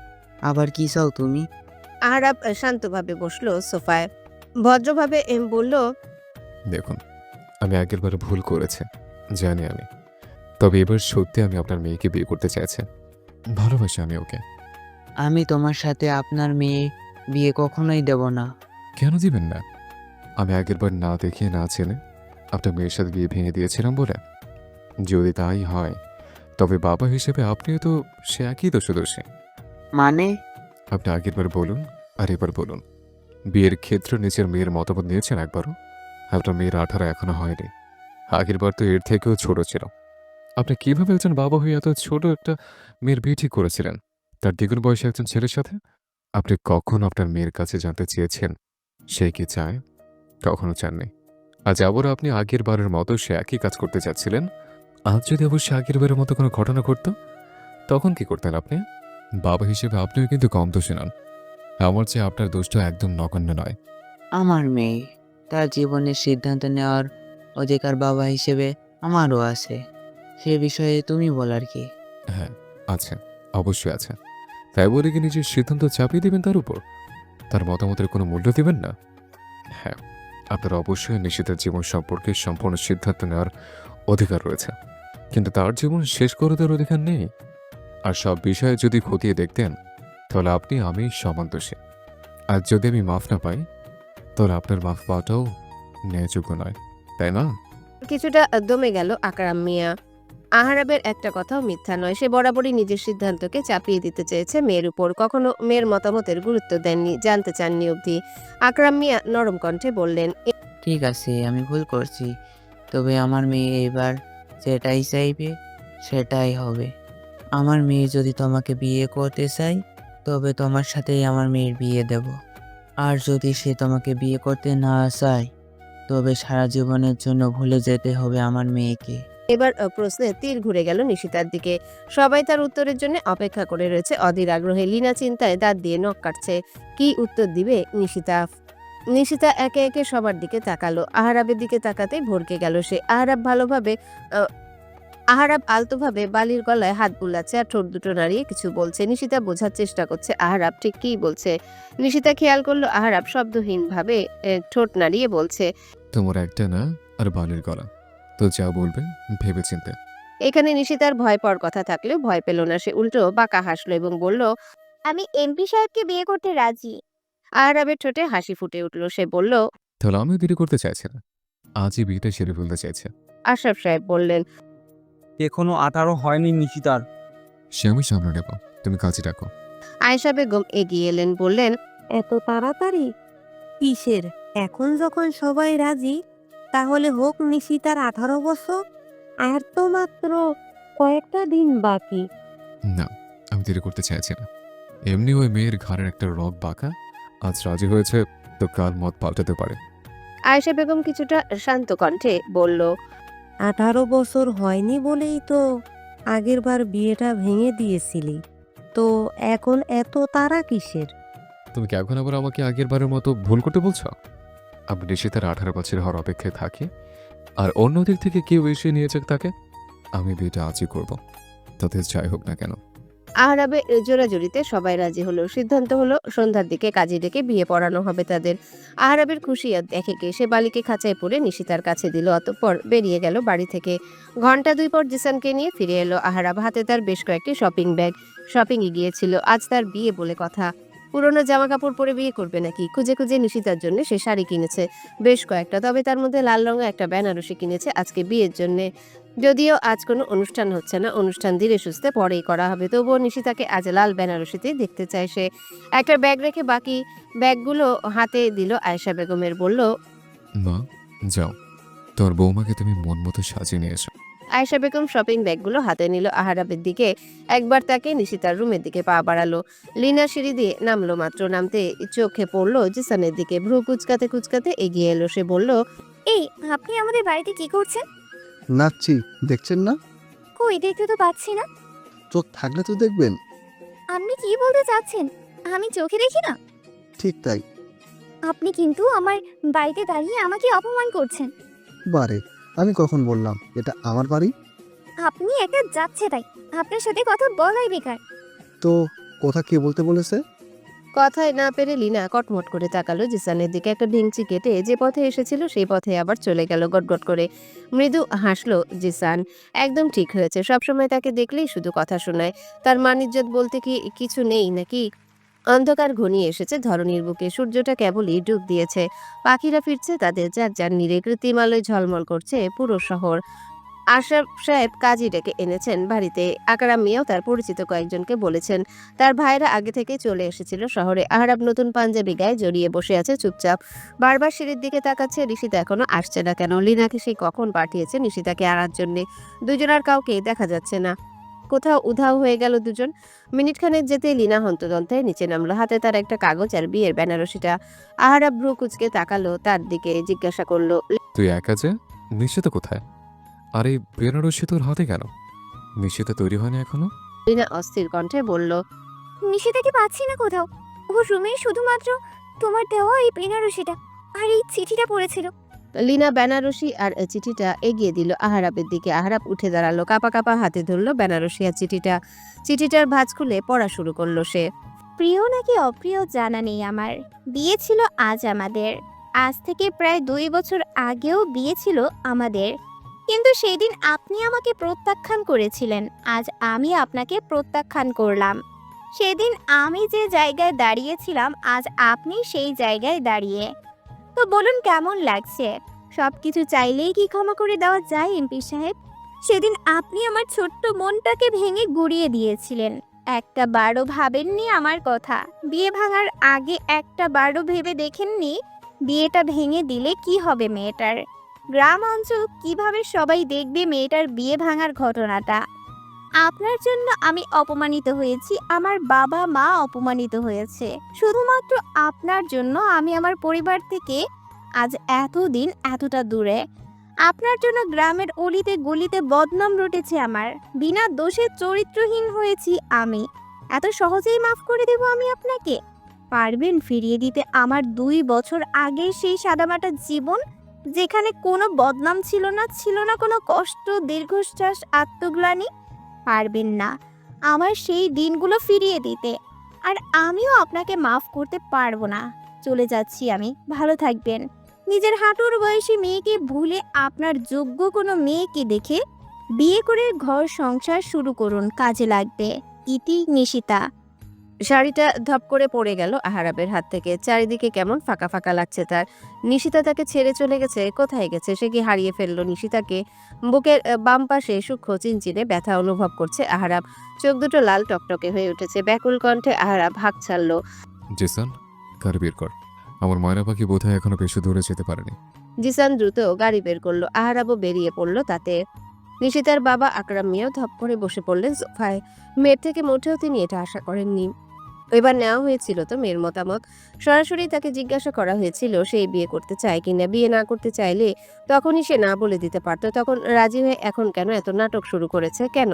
আবার কি চাও তুমি? আহারাব শান্তভাবে বসলো সোফায়। ভদ্রভাবে বলল, দেখুন, আমি আগের বার ভুল করেছি, জানি আমি। তবে এবার সত্যি আমি আপনার মেয়েকে বিয়ে করতে চাইছি। ভালোবাসি আমি ওকে। আমি তোমার সাথে আপনার মেয়ে বিয়ে কখনোই দেব না। কেন দিবেন না? আমি আগের বার না দেখে না চেনে আপনার মেয়ের সাথে বিয়ে ভেঙে দিয়েছিলাম বলে? যদি তাই হয়, তবে বাবা হিসেবে আপনিও তো সে একই দোষদোষী। মানে? আপনি আগের বার বলুন আর এবার বলুন, বিয়ের ক্ষেত্রে নিজের মেয়ের মতামত নিয়েছেন একবারও? আপনার মেয়ের 18 এখনো হয়নি। আগের বার তো এর থেকেও ছোট ছিল। আপনি কিভাবে একজন বাবা হয়ে এত ছোট একটা মেয়ের বিয়ে ঠিক করেছিলেন, তার দ্বিগুণ বয়সে একজন ছেলের সাথে? আপনি কখন আপনার মেয়ের কাছে জানতে চেয়েছেন সে কি চায়? কখনো চাননি। আজ আবারও আপনি আগের বারের মতো সে একই কাজ করতে চাচ্ছিলেন। আজ যদি অবশ্যই আগের বারের মতো কোনো ঘটনা ঘটতো, তখন কি করতেন আপনি? বাবা হিসেবে আপনিও কিন্তু কম দোষী নন। আমার চেয়ে আপনার দোষটা একদম নগণ্য নয়। আমার মেয়ে, তার জীবনের সিদ্ধান্ত নেওয়ার অধিকার বাবা হিসেবে আমারও আছে। সে বিষয়ে তুমি বলার কি? হ্যাঁ, আছে, অবশ্যই আছে। তাই বলে কি নিজের সিদ্ধান্ত চাপিয়ে দিবেন তার উপর? তার মতামতের কোনো মূল্য দিবেন না? হ্যাঁ, আপনার অবশ্যই নিশিতার জীবন সম্পর্কে সম্পূর্ণ সিদ্ধান্ত নেওয়ার অধিকার রয়েছে, কিন্তু তার জীবন শেষ করে দেওয়ার অধিকার নেই। আর সব বিষয়ে যদি খতিয়ে দেখতেন, তাহলে আপনি আমি সমান দোষী। আর যদি আমি মাফ না পাই, তাহলে আপনার মাফ পাওয়াটাও ন্যায়যোগ্য নয়, তাই না? কিছুটা দমে গেল আকরাম মিয়া। আহারাবের একটা কথাও মিথ্যা নয়। সে বরাবরই নিজের সিদ্ধান্তকে চাপিয়ে দিতে চেয়েছে মেয়ের উপর। কখনো মেয়ের মতামতের গুরুত্ব দেননি, জানতে চাননি অবধি। আকরাম মিয়া নরম কণ্ঠে বললেন, ঠিক আছে, আমি ভুল করছি। তবে আমার মেয়ে এবার যেটাই চাইবে সেটাই হবে। আমার মেয়ে যদি তোমাকে বিয়ে করতে চায়, তবে তোমার সাথেই আমার মেয়ের বিয়ে দেব। আর যদি সে তোমাকে বিয়ে করতে না চায়, তবে সারা জীবনের জন্য ভুলে যেতে হবে আমার মেয়েকে। এবার প্রশ্নে তীর ঘুরে গেল নিশিতার দিকে। সবাই তার উত্তরের জন্য অপেক্ষা করে রয়েছে অধীর আগ্রহে। লীনা চিন্তায় দাঁত দিয়ে নখ কাটছে। কি উত্তর দিবে নিশিতা? নিশিতা একে একে সবার দিকে তাকালো। আহারাবের দিকে তাকাতেই ভরকে গেল সে। আহারাব আলতোভাবে বালির গলায় হাত বুলাচ্ছে আর ঠোঁট দুটো নাড়িয়ে কিছু বলছে। নিশিতা বোঝার চেষ্টা করছে আহারাব ঠিক কী বলছে। নিশিতা খেয়াল করলো আহারাব শব্দহীনভাবে ঠোঁট নাড়িয়ে বলছে, তোমার একটা না আর বালির গলা, তো যা বলবে ভেবে চিনতে। এখানে নিশিতার ভয় পাওয়ার কথা থাকলেও ভয় পেল না। সে উল্টো বাঁকা হাসলো এবং বলল, আমি এমপি সাহেবকে বিয়ে করতে রাজি। আহারাবের ঠোঁটে হাসি ফুটে উঠল। সে বলল, তাহলে আমিও দেরি করতে চাইছি না, আজই বিয়েটা সেরে ফেলতে চাইছে। আশরাফ সাহেব বললেন, এখনো 18 হয়নি নিশিতার। সে আমি সামনে নেব, তুমি কাজে ডাকো। আয়েশা বেগম এগিয়ে এলেন, বললেন, এত তাড়াতাড়ি কিসের? এখন যখন সবাই রাজি, তাহলে হোক নিশিতার 18 বছর। আর তো মাত্র কয়েকটা দিন বাকি। না, আমি দেরি করতে চাইছি না। এমনি ওই মেয়ের ঘাড়ের একটা রক বাঁকা, আজ রাজি হয়েছে তো কাল মত পাল্টাতে পারে। আয়েশা বেগম কিছুটা শান্ত কণ্ঠে বলল, 18 বছর হয়নি বলেই তো আগেরবার বিয়েটা ভেঙে দিয়েছিলি। তো এখন এত তাড়া কিসের? তুমি কি এখন আবার আমাকে আগের বারের মতো ভুল করতে বলছো? আমি নিশিতার 18 বছর হওয়ার অপেক্ষায় থাকি, আর অন্য দিক থেকে কেউ এসে নিয়ে যাক তাকে। আমি বিয়েটা আজই করব, তাতে যাই হোক না কেন। আহরাবের জোরাজুরিতে সবাই রাজি হলো। সিদ্ধান্ত হলো সন্ধ্যার দিকে কাজী ডেকে বিয়ে পড়ানো হবে তাদের। আহরাবের খুশি দেখে কে সে বালিকে খাঁচায় পরে নিশিতার কাছে দিল, অতঃপর বেরিয়ে গেল বাড়ি থেকে। ঘন্টা 2 পর জিসানকে নিয়ে ফিরে এলো আহরাব। হাতে তার বেশ কয়েকটি শপিং ব্যাগ। শপিংয়ে গিয়েছিল, আজ তার বিয়ে বলে কথা। পুরনো জামা কাপড় পরে বিয়ে করবে নাকি? খুঁজে খুঁজে নিশিতার জন্য সে শাড়ি কিনেছে বেশ কয়েকটা, তবে তার মধ্যে লাল রঙের একটা বেনারসি কিনেছে আজকে বিয়ের জন্য। যদিও আজ কোনো অনুষ্ঠান হচ্ছে না, অনুষ্ঠান ধীরে সুস্থে পরেই করা হবে, তবুও নিশিতাকে আজ লাল বেনারসিতেই দেখতে চায় সে। একটা ব্যাগ রেখে বাকি ব্যাগগুলো হাতে দিল আয়েশা বেগমের, বলল, মা যাও, তোর বৌমাকে তুমি মন মতো সাজিয়ে নিয়ে এসো। আয়েশা বেগম শপিং ব্যাগগুলো হাতে নিল। আহারাবের দিকে একবার তাকে নিশিতার রুমের দিকে পা বাড়ালো। লিনা সিঁড়ি দিয়ে নামলো, মাত্র নামতে চোখে পড়লো জিসানের দিকে। ভ্রু কুচকাতে কুচকাতে এগিয়ে এলো সে, বলল, এই, আপনি আমাদের বাড়িতে কি করছেন? নাচছি, দেখছেন না? কই, দেখতে তো পাচ্ছি না। চোখ থাকলে তো দেখবেন। আপনি কি বলতে চাচ্ছেন? আমি চোখে দেখি না? ঠিক তাই। আপনি কিন্তু আমার বাড়িতে দাঁড়িয়ে আমাকে অপমান করছেন। বারে, আমি কখন বললাম এটা আমার বাড়ি? আপনি একটা যাচ্ছে তাই, আপনার সাথে কথা বলাই বেকার। তো কথা কে বলতে বলেছে? কথায় না পেরে লিনা কটমট করে তাকালো জিসানের দিকে। একটা ঢিংচি কেটে যে পথে এসেছিল সেই পথে আবার চলে গেল গটগট করে। মৃদু হাসলো জিসান। একদম ঠিক হয়েছে, সবসময় তাকে দেখলেই শুধু কথা শোনায়। তার মান-ইজ্জত বলতে কি কিছু নেই নাকি? অন্ধকার ঘনিয়ে এসেছে ধরনীর বুকে, সূর্যটা কেবলই ডুব দিয়েছে। পাখিরা ফিরছে তাদের যার যার নীড়ে, কৃত্রিম আলোয় ঝলমল করছে পুরো শহর। আশরাফ সাহেব কাজী ডেকে এনেছেন বাড়িতে। আকরাম মিয়াও তার পরিচিত কয়েকজনকে বলেছেন। তার ভাইরা আগে থেকে চলে এসেছিল শহরে। আহরাব নতুন পাঞ্জাবি গায়ে জড়িয়ে বসে আছে চুপচাপ। বারবার সিঁড়ির দিকে তাকাচ্ছে, নিশিতা এখনো আসছে না কেন? লিনাকে সেই কখন পাঠিয়েছে নিশিতাকে আনার জন্যে। দুজন আর কাউকে দেখা যাচ্ছে না, কোথাও উধাও হয়ে গেল দুজন। মিনিটখানেক যেতেই লিনা হন্তদন্তায় নিচে নামলো, হাতে তার একটা কাগজ আর বিয়ের বেনারসিটা। আহরাব ভ্রু কুচকে তাকালো তার দিকে, জিজ্ঞাসা করলো, তুই একা যে, নিশিতা কোথায়? আর এই বেনারসি তোর হাতে কেন? নিশিতা তৈরি হয়নি এখনো? লিনা অস্থির কণ্ঠে বলল, নিশিতাকে পাচ্ছি না কোথাও। ওর রুমে শুধুমাত্র তোমার দেওয়া এই বেনারসিটা আর এই চিঠিটা পড়েছিল। লিনা বেনারসি আর চিঠিটা এগিয়ে দিল আহরাবের দিকে। আহরাব উঠে দাঁড়ালো, কাপা কাপা হাতে ধরলো বেনারসি আর চিঠিটা। চিঠিটার ভাঁজ খুলে পড়া শুরু করলো সে। প্রিয় নাকি অপ্রিয় জানা নেই আমার, বিয়ে ছিল আজ আমাদের। আজ থেকে প্রায় 2 বছর আগেও বিয়ে ছিল আমাদের, কিন্তু সেদিন আপনি আমাকে প্রত্যাখ্যান করেছিলেন। আজ আমি আপনাকে প্রত্যাখ্যান করলাম। সেদিন আমি যে জায়গায় দাঁড়িয়েছিলাম আজ আপনি সেই জায়গায় দাঁড়িয়ে। তো বলুন কেমন লাগছে? সবকিছু চাইলেই কি ক্ষমা করে দেওয়া যায় এমপি সাহেব? সেদিন আপনি আমার ছোট্ট মনটাকে ভেঙে গুঁড়িয়ে দিয়েছিলেন। একটা বারও ভাবেননি আমার কথা। বিয়ে ভাঙার আগে একটা বারও ভেবে দেখেননি বিয়েটা ভেঙে দিলে কি হবে মেয়েটার? গ্রাম অঞ্চল কিভাবে সবাই দেখবে মেয়েটার বিয়ে ভাঙার ঘটনাটা? আপনার জন্য আমি অপমানিত হয়েছি, আমার বাবা মা অপমানিত হয়েছে। শুধুমাত্র আপনার জন্য আমি আমার পরিবার থেকে আজ এতদিন এতটা দূরে। আপনার জন্য গ্রামের অলিতে গলিতে বদনাম রটেছে আমার। বিনা দোষে চরিত্রহীন হয়েছি আমি। এত সহজেই মাফ করে দেব আমি আপনাকে? পারবেন ফিরিয়ে দিতে আমার 2 বছর আগের সেই সাদামাটা জীবন, যেখানে কোনো বদনাম ছিল না, ছিল না কোনো কষ্ট, দীর্ঘশ্বাস, আত্মগ্লানি? পারবেন না আমার সেই দিনগুলো ফিরিয়ে দিতে। আর আমিও আপনাকে মাফ করতে পারবো না। চলে যাচ্ছি আমি, ভালো থাকবেন। নিজের হাঁটুর বয়সী মেয়েকে ভুলে আপনার যোগ্য কোনো মেয়েকে দেখে বিয়ে করে ঘর সংসার শুরু করুন, কাজে লাগবে। ইতি নিশিতা। শাড়িটা ধপ করে পড়ে গেল আহরাবের হাত থেকে। চারিদিকে কেমন ফাঁকা ফাঁকা লাগছে তার। নিশিতা তাকে ছেড়ে চলে গেছে, কোথায় গেছে? সে কি হারিয়ে ফেললো নিশিতাকে? বুকের বাম পাশে সূক্ষ্ম চিনচিনে ব্যথা অনুভব করছে আহরাব। চোখ দুটো লাল টকটকে হয়ে উঠেছে। ব্যাকুল কণ্ঠে আহরাব হাঁক ছাড়ল, জিসান, গাড়ি বের কর। আমার ময়না পাখি বোধহয় এখনো বেশি দূরে যেতে পারেনি। জিসান দ্রুত গাড়ি বের করলো। আহরাবও বেরিয়ে পড়লো তাতে। নিশিতার বাবা আকরাম মিয়াও ধপ করে বসে পড়লেন সোফায়। মেয়ের থেকে মোটেও তিনি এটা আশা করেননি। এবার নেওয়া হয়েছিল তো মেয়ের মতামত। সরাসরি তাকে জিজ্ঞাসা করা হয়েছিল সে বিয়ে করতে চায় কিনা। বিয়ে না করতে চাইলে তখনই সে না বলে দিতে পারত। তখন রাজি হয়ে এখন কেন এত নাটক শুরু করেছে কেন?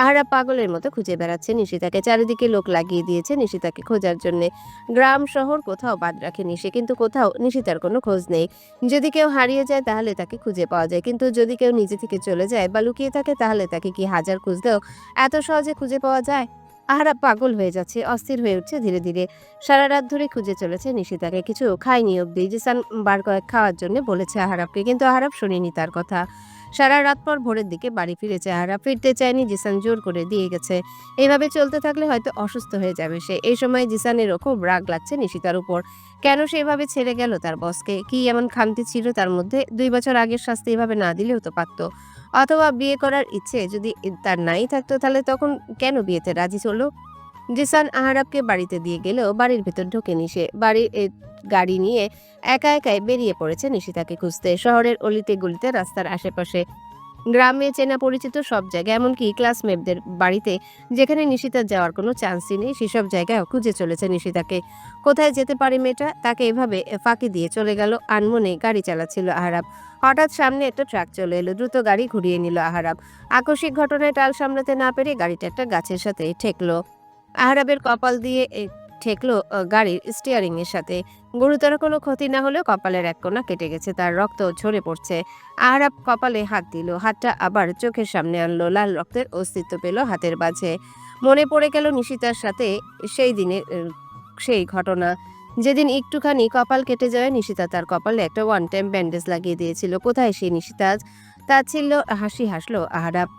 আহারা পাগলের মতো খুঁজে বেড়াচ্ছে নিশিতাকে। চারিদিকে লোক লাগিয়ে দিয়েছে নিশিতাকে খোঁজার জন্যে। গ্রাম শহর কোথাও বাদ রাখেনি সে, কিন্তু কোথাও নিশিতার কোনো খোঁজ নেই। যদি কেউ হারিয়ে যায় তাহলে তাকে খুঁজে পাওয়া যায়, কিন্তু যদি কেউ নিজে থেকে চলে যায় বা লুকিয়ে থাকে তাহলে তাকে কি হাজার খুঁজলেও এত সহজে খুঁজে পাওয়া যায়? আহারা পাগল হয়ে যাচ্ছে, অস্থির হয়ে উঠছে ধীরে ধীরে। সারা রাত ধরে খুঁজে চলেছে নিশিতাকে, কিছু খায়নি অব্দি। জিসান বার কয়েক খাওয়ার জন্য বলেছে আহারাবকে, কিন্তু আহারাব শোনেনি তার কথা। সারা রাত পর ভোরের দিকে বাড়ি ফিরেছে আহারাব। ফিরতে চায়নি, জিসান জোর করে দিয়ে গেছে। এইভাবে চলতে থাকলে হয়তো অসুস্থ হয়ে যাবে সে। এই সময় জিসানেরও খুব রাগ লাগছে নিশিতার উপর। কেন সে এভাবে ছেড়ে গেল তার বসকে? কি এমন খামতি ছিল তার মধ্যে? 2 বছর আগের শাস্তি এভাবে না দিলেও তো পারত। অথবা বিয়ে করার ইচ্ছে যদি তার নাই থাকতো তাহলে তখন কেন বিয়েতে রাজি হলো? জিসান আহারাবকে বাড়িতে দিয়ে গেলেও বাড়ির ভেতর ঢোকেনি সে। বাড়ির গাড়ি নিয়ে একা একাই বেরিয়ে পড়েছে নিশিতাকে খুঁজতে। শহরের অলিতে গলিতে, রাস্তার আশেপাশে, গ্রামে চেনা পরিচিত সব জায়গায়, এমনকি ক্লাসমেটদের বাড়িতে যেখানে নিশিতার যাওয়ার কোনো চান্সই নেই সেসব জায়গায় খুঁজে চলেছে নিশিতাকে। কোথায় যেতে পারে মেয়েটা? তাকে এভাবে ফাঁকি দিয়ে চলে গেল আনমনে গাড়ি চালাচ্ছিল আহারাব। হঠাৎ সামনে একটা ট্রাক চলে এলো, দ্রুত গাড়ি ঘুরিয়ে নিল আহারাব। আকস্মিক ঘটনায় টাল সামলাতে না পেরে গাড়িটা একটা গাছের সাথে ঠেকলো। আহারাবের কপাল দিয়ে ঠেকলো গাড়ির স্টিয়ারিং এর সাথে। গুরুতর কোনো ক্ষতি না হলেও কপালের এক কোণা কেটে গেছে, তার রক্ত ঝরে পড়ছে। আহারাব কপালে হাত দিল, হাতটা আবার চোখের সামনে আনলো। লাল রক্তের অস্তিত্ব পেল হাতের মাঝে। মনে পড়ে গেল নিশিতার সাথে সেই দিনের সেই ঘটনা, যেদিন একটুখানি কপাল কেটে যায় নিশিতা তার কপালে একটা ওয়ান টাইম ব্যান্ডেজ লাগিয়ে দিয়েছিল। কোথায় সেই নিশিতা? তাচ্ছিল্য হাসি হাসলো আহারাব।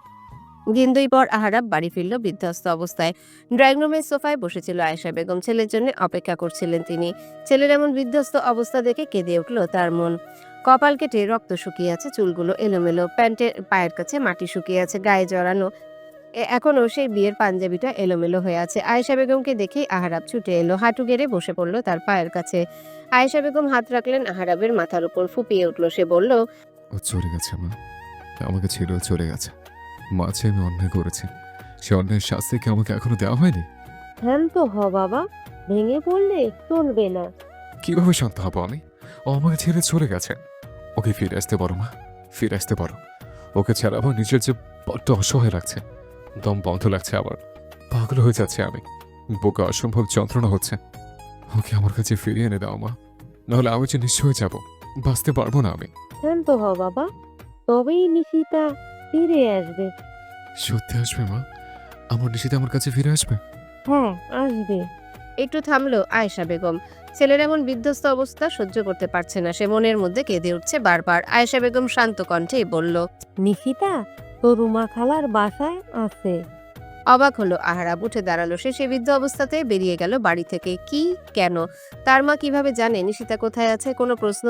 দিন 2 পর আহারাব বাড়ি ফিরল বিধ্বস্ত অবস্থায়। ড্রয়িং রুমের সোফায় বসেছিল আয়েশা বেগম। ছেলের জন্য অপেক্ষা করছিলেন তিনি। ছেলের এমন বিধ্বস্ত অবস্থা দেখে কেঁদে উঠল তার মন। কপাল কেটে রক্ত শুকিয়ে আছে, চুলগুলো এলোমেলো, প্যান্টের পায়ের কাছে মাটি শুকিয়ে আছে, গায়ে জড়ানো এখনো সেই বিয়ের পাঞ্জাবিটা এলোমেলো হয়ে আছে। আয়েশা বেগমকে দেখেই আহারাব ছুটে এলো, হাঁটু গেড়ে বসে পড়ল তার পায়ের কাছে। আয়েশা বেগম হাত রাখলেন আহারাবের মাথার উপর, ফুপিয়ে উঠল সে, বলল, ও চলে গেছে মা, আমাকে ছেড়েও চলে গেছে। মাঝে আমি অন্যায় করেছি, সে অন্যায়ের শাস্তি কি আমাকে এখনো দেওয়া হয়নি? শান্ত হ বাবা, ভেঙে পড়লে চলবে না। কিভাবে শান্ত হবো আমি? ও আমাকে ছেড়ে চলে গেছে। ওকে ফিরে আসতে পারো মা, ফিরে আসতে পারো। ওকে ছাড়া আমার নিজের যে বড্ড অসহায় লাগছে, দম বন্ধ লাগছে, আবার পাগল হয়ে যাচ্ছে আমি। বুকে অসম্ভব যন্ত্রণা হচ্ছে। ওকে আমার কাছে ফিরিয়ে এনে দাও মা, নাহলে আমি যে নিশ্চয় হয়ে যাবো, বাঁচতে পারবো না আমি। শান্ত হ বাবা, তবেই নিশিতা ফিরে আসবে। সত্যি আসবে মা? আমার নিশিতা আমার কাছে ফিরে আসবে? হ্যাঁ, আসবে। একটু থামলো আয়েশা বেগম। ছেলের এমন বিধ্বস্ত অবস্থা সহ্য করতে পারছে না সে, মনের মধ্যে কেঁদে উঠছে বারবার। আয়েশা বেগম শান্ত কণ্ঠেই বলল, নিশিতা তো রুমা খালার বাসায় আছে। অবাক হলো আহারাব। উঠে দাঁড়ালো সে বিদ্ধ অবস্থাতে বেরিয়ে গেল বাড়ি থেকে। কি, কেন? তার মা কিভাবে জানে নিশিতা কোথায় আছে? কোনো প্রশ্ন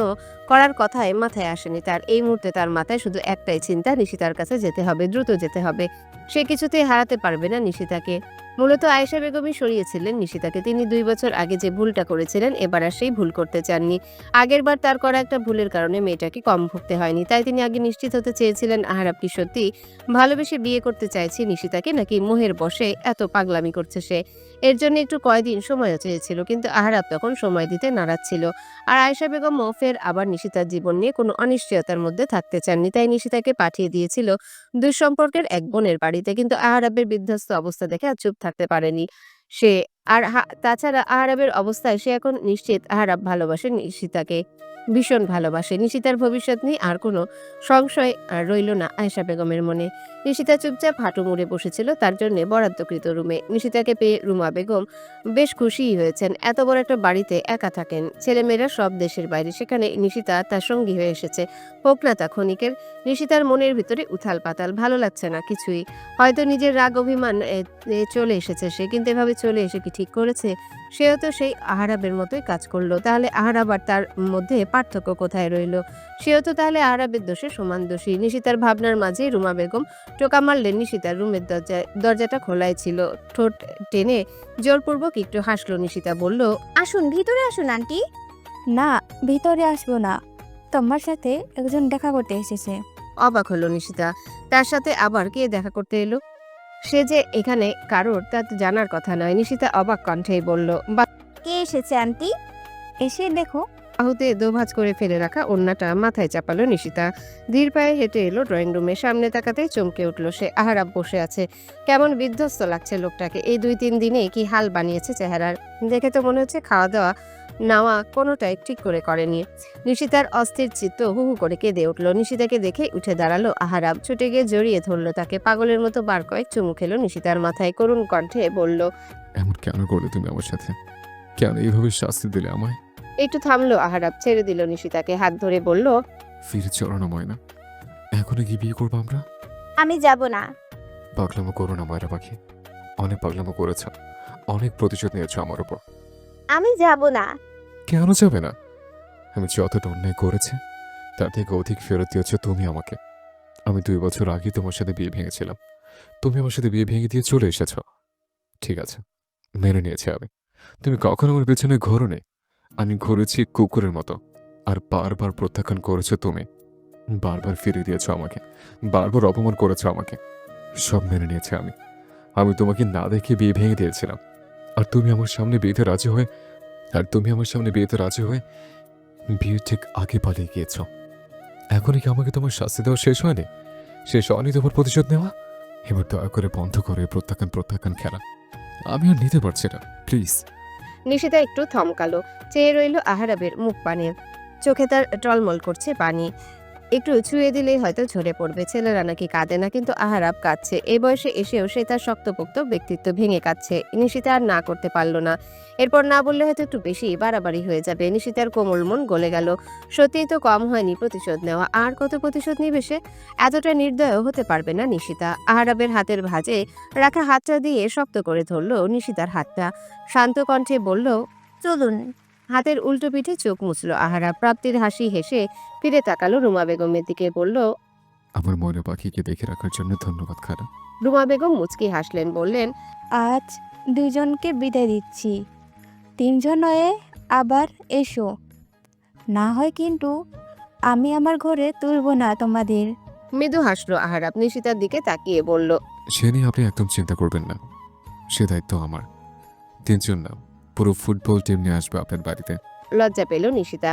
করার কথাই মাথায় আসেনি তার। এই মুহূর্তে তার মাথায় শুধু একটাই চিন্তা, নিশিতার কাছে যেতে হবে, দ্রুত যেতে হবে। সে কিছুতেই হারাতে পারবে না নিশিতাকে। মূলত আয়েশা বেগমই সরিয়েছিলেন নিশিতাকে। তিনি 2 বছর আগে যে ভুলটা করেছিলেন এবার আর সেই ভুল করতে চাননি। আগেরবার তার করা একটা ভুলের কারণে মেয়েটাকে কম ভুগতে হয়নি, তাই তিনি আগে নিশ্চিত হতে চেয়েছিলেন আহারাব কি সত্যি ভালোবেসে বিয়ে করতে চাইছে নিশিতাকে, নাকি মোহের বশে এত পাগলামি করছে সে। এর জন্য একটু কয়দিন সময়ও চেয়েছিল, কিন্তু আহারাব তখন সময় দিতে নারাজ ছিল। আর আয়েশা বেগমও ফের আবার নিশিতার জীবন নিয়ে কোনো অনিশ্চয়তার মধ্যে থাকতে চাননি, তাই নিশিতাকে পাঠিয়ে দিয়েছিল দুঃসম্পর্কের এক বোনের বাড়িতে। কিন্তু আহারাবের বিধ্বস্ত অবস্থা দেখে আর চুপ থাকতে পারেনি সে। আর তাছাড়া আহারাবের অবস্থায় সে এখন নিশ্চিত আহারাব ভালোবাসে নিশিতাকে, ভীষণ ভালোবাসে। নিশিতার ভবিষ্যৎ নিয়ে আর কোনো সংশয় রইল না আয়েশা বেগমের মনে। নিশিতা চুপচাপ হাঁটু মুড়ে বসেছিল তার জন্য বরাদ্দকৃত রুমে। নিশিতাকে পেয়ে রুমা বেগম বেশ খুশিই হয়েছেন। এত বড় একটা বাড়িতে একা থাকেন, ছেলেমেয়েরা সব দেশের বাইরে, সেখানে নিশিতা তার সঙ্গী হয়ে এসেছে। হোক না তা ক্ষণিকের। নিশিতার মনের ভিতরে উথাল পাতাল, ভালো লাগছে না কিছুই। হয়তো নিজের রাগ অভিমান চলে এসেছে সে, কিন্তু এভাবে চলে এসে কি ঠিক করেছে? সেও তো সেই আহারাবের মতোই কাজ করলো, তাহলে আহারাব আর তার মধ্যে পার্থক্য কোথায় রইল? সেও তো তাহলে আহারাবের দোষে সমান দোষী। নিশিতার ভাবনার মাঝে রুমা বেগম টোকা মারলেন নিশিতার রুমের দরজায়। দরজাটা খোলাই ছিল। ঠোঁট টেনে জোরপূর্বক একটু হাসলো নিশিতা, বলল, আসুন, ভিতরে আসুন আন্টি। না, ভিতরে আসবো না, তোমার সাথে একজন দেখা করতে এসেছে। অবাক হলো নিশিতা। তার সাথে আবার কে দেখা করতে এলো? সে যে এখানে কারোর তা তো জানার কথা নয়। নিশিতা অবাক কণ্ঠেই বলল, কে এসেছে আন্টি? এসে দেখো। বাহুতে দোভাঁজ করে ফেলে রাখা ওড়নাটা মাথায় চাপালো নিশিতা। ধীর পায়ে হেঁটে এলো ড্রয়িং রুমে। সামনে তাকাতেই চমকে উঠল সে। আহারাব বসে আছে। কেমন বিধ্বস্ত লাগছে লোকটাকে। এই 2-3 দিনে কি হাল বানিয়েছে চেহারার। দেখে তো মনে হচ্ছে খাওয়া দাওয়া নাওয়া কোনোটাই ঠিক করে করেনি। নিশিতার অস্থির চিত্ত হু হু করে কেঁদে উঠল। নিশিতাকে দেখে উঠে দাঁড়ালো আহারাব। ছুটে গিয়ে জড়িয়ে ধরল তাকে। পাগলের মতো বার কয়েক চুমু খেলো নিশিতার মাথায়। করুণ কণ্ঠে বলল, এমন কেন করলে তুমি আমার সাথে? কেন এইভাবে শাস্তি দিলে আমায়? একটু থামলো আহারাব, ছেড়ে দিল নিশিতাকে। হাত ধরে বলল, ফিরে চলো না ময়না, এখনই কি বিয়ে করবো আমরা? আমি যাব না। পাগলামো করো না ময়না পাখি, অনেক পাগলামো করেছ, অনেক প্রতিশোধ নিয়েছ আমার উপর। আমি যাব না। কেন যাবে না? আমি যতটা অন্যায় করেছে তার থেকে অধিক ফেরত দিয়েছ তুমি আমাকে। আমি 2 বছর আগে তোমার সাথে বিয়ে ভেঙেছিলাম, তুমি আমার সাথে বিয়ে ভেঙে দিয়ে চলে এসেছ। ঠিক আছে, মেনে নিয়েছি আমি। তুমি কখনো আমার পেছনে ঘোরোনি, আমি ঘুরেছি কুকুরের মতো। আর বারবার প্রত্যাখ্যান করেছো তুমি, বারবার ফিরিয়ে দিয়েছ আমাকে, বারবার অপমান করেছো আমাকে। সব মেনে নিয়েছি আমি। আমি তোমাকে না দেখে বিয়ে ভেঙে দিয়েছিলাম, আর তুমি আমার সামনে বিয়েতে রাজি হয়ে বিয়ে ঠিক আগে পালিয়ে গিয়েছ। এখনই কি আমাকে তোমার শাস্তি দেওয়া শেষ হয়নি? শেষ হয়নি তোমার প্রতিশোধ নেওয়া? এবার দয়া করে বন্ধ করে প্রত্যাখ্যান খেলা। আমি আর নিতে পারছি না, প্লিজ। নিশিতা একটু থমকালো। চেয়ে রইল আহারাবের মুখ পানে। চোখে তার টলমল করছে পানি। একটু ছুঁয়ে দিলেই হয়তো ঝরে পড়বে। ছেলেরা নাকি কাঁদে না, কিন্তু আহারাব কাঁদছে। এই বয়সে এসেও সে তার শক্তপোক্ত ব্যক্তিত্ব ভেঙে কাঁদছে। নিশিতা আর না করতে পারল না। এরপর না বললে হয়তো একটু বেশি বাড়াবাড়ি হয়ে যাবে। নিশিতার কোমল মন গলে গেল। সত্যিই তো কম হয়নি প্রতিশোধ নেওয়া। আর কত প্রতিশোধ নিবে সে? এতটা নির্দয় হতে পারবে না নিশিতা। আহারাবের হাতের ভাঁজে রাখা হাতটা দিয়ে শক্ত করে ধরলো নিশিতার হাতটা। শান্ত কণ্ঠে বলল, চলুন। হাতের উল্টো পিঠে চোখ মুছল আহারা। প্রাপ্তির হাসি হেসে ফিরে তাকালো রুমা বেগমের দিকে। বলল, আমার ময়না পাখিকে দেখে রাখার জন্য ধন্যবাদ খালা। রুমা বেগম মুচকি হাসলেন, বললেন, আজ 2 জনকে বিদায় দিচ্ছি, 3 জন হয়ে আবার এসো। না হয় কিন্তু আমি আমার ঘরে তুলব না তোমাদের। মৃদু হাসলো আহারাব। নিশিতার দিকে তাকিয়ে বলল, সে নিয়ে আপনি একদম চিন্তা করবেন না, সে দায়িত্ব আমার। 3 জন না, পুরো ফুটবল টিম নিয়ে আসবে আপনার বাড়িতে। লজ্জা পেল নিশিতা।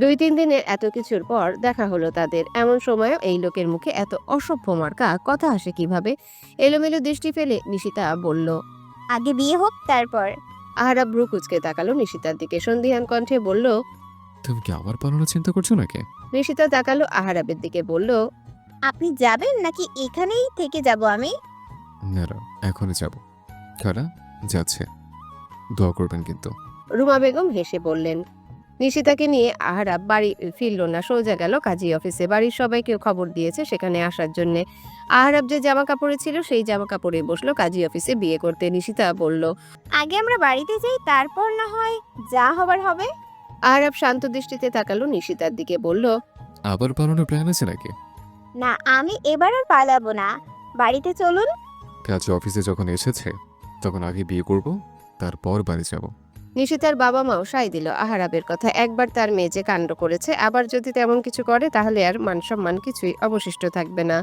2-3 দিনের এত কিছুর পর দেখা হলো তাদের। এমন সময়ও এই লোকের মুখে এত অসভ্য মার্কা কথা আসে কিভাবে? এলোমেলো দৃষ্টি ফেলে নিশিতা বলল। আগে বিয়ে হোক তারপর। আহারাব ভ্রু কুচকে তাকালো নিশিতার দিকে। সন্দিহান কণ্ঠে বলল, তুমি কি আমার পালানোর চিন্তা করছো নাকি? নিশিতা তাকালো আহারাবের দিকে। বলল, আপনি যাবেন নাকি এখানেই থেকে যাব আমি? না না, এখনই যাব। খালা যাচ্ছে, দোয়া করবেন কিন্তু। রুমা বেগম হেসে বললেন। নিশিতাকে নিয়ে আহারাব বাড়ি ফিরল না। সোজা গেল কাজী অফিসে। বাড়ির সবাইকে খবর দিয়েছে সেখানে আসার জন্য। আহারাব যে জামা কাপড়ে ছিল সেই জামা কাপড়ে বসলো কাজী অফিসে বিয়ে করতে। নিশিতা বলল, আগে আমরা বাড়িতে যাই, তারপর না হয় যা হবার হবে। আহারাব শান্ত দৃষ্টিতে তাকালো নিশিতার দিকে। বলল, আবার পালানোর প্ল্যান আছে নাকি? না, আমি এবার আর পালাবো না। বাড়িতে চলুন। কাজ অফিসে যখন এসেছে তখন আগে বিয়ে করব, তারপর বাড়ি যাব। নিশিতার বাবা মাও সায় দিল আহারাবের কথা। একবার তার মেয়ে যে কাণ্ড করেছে, আবার যদি তেমন কিছু করে তাহলে আর মান সম্মান কিছুই অবশিষ্ট থাকবে না।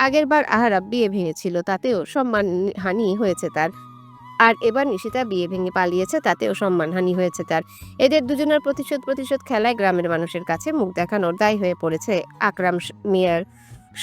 আগের বার আহারাব বিয়ে ভেঙেছিল, তাতেও সম্মান হানি হয়েছে তার। আর এবার নিশিতা বিয়ে ভেঙে পালিয়েছে, তাতেও সম্মানহানি হয়েছে তার। এদের দুজনের প্রতিশোধ খেলায় গ্রামের মানুষের কাছে মুখ দেখানোর দায় হয়ে পড়েছে আকরাম মিয়ার।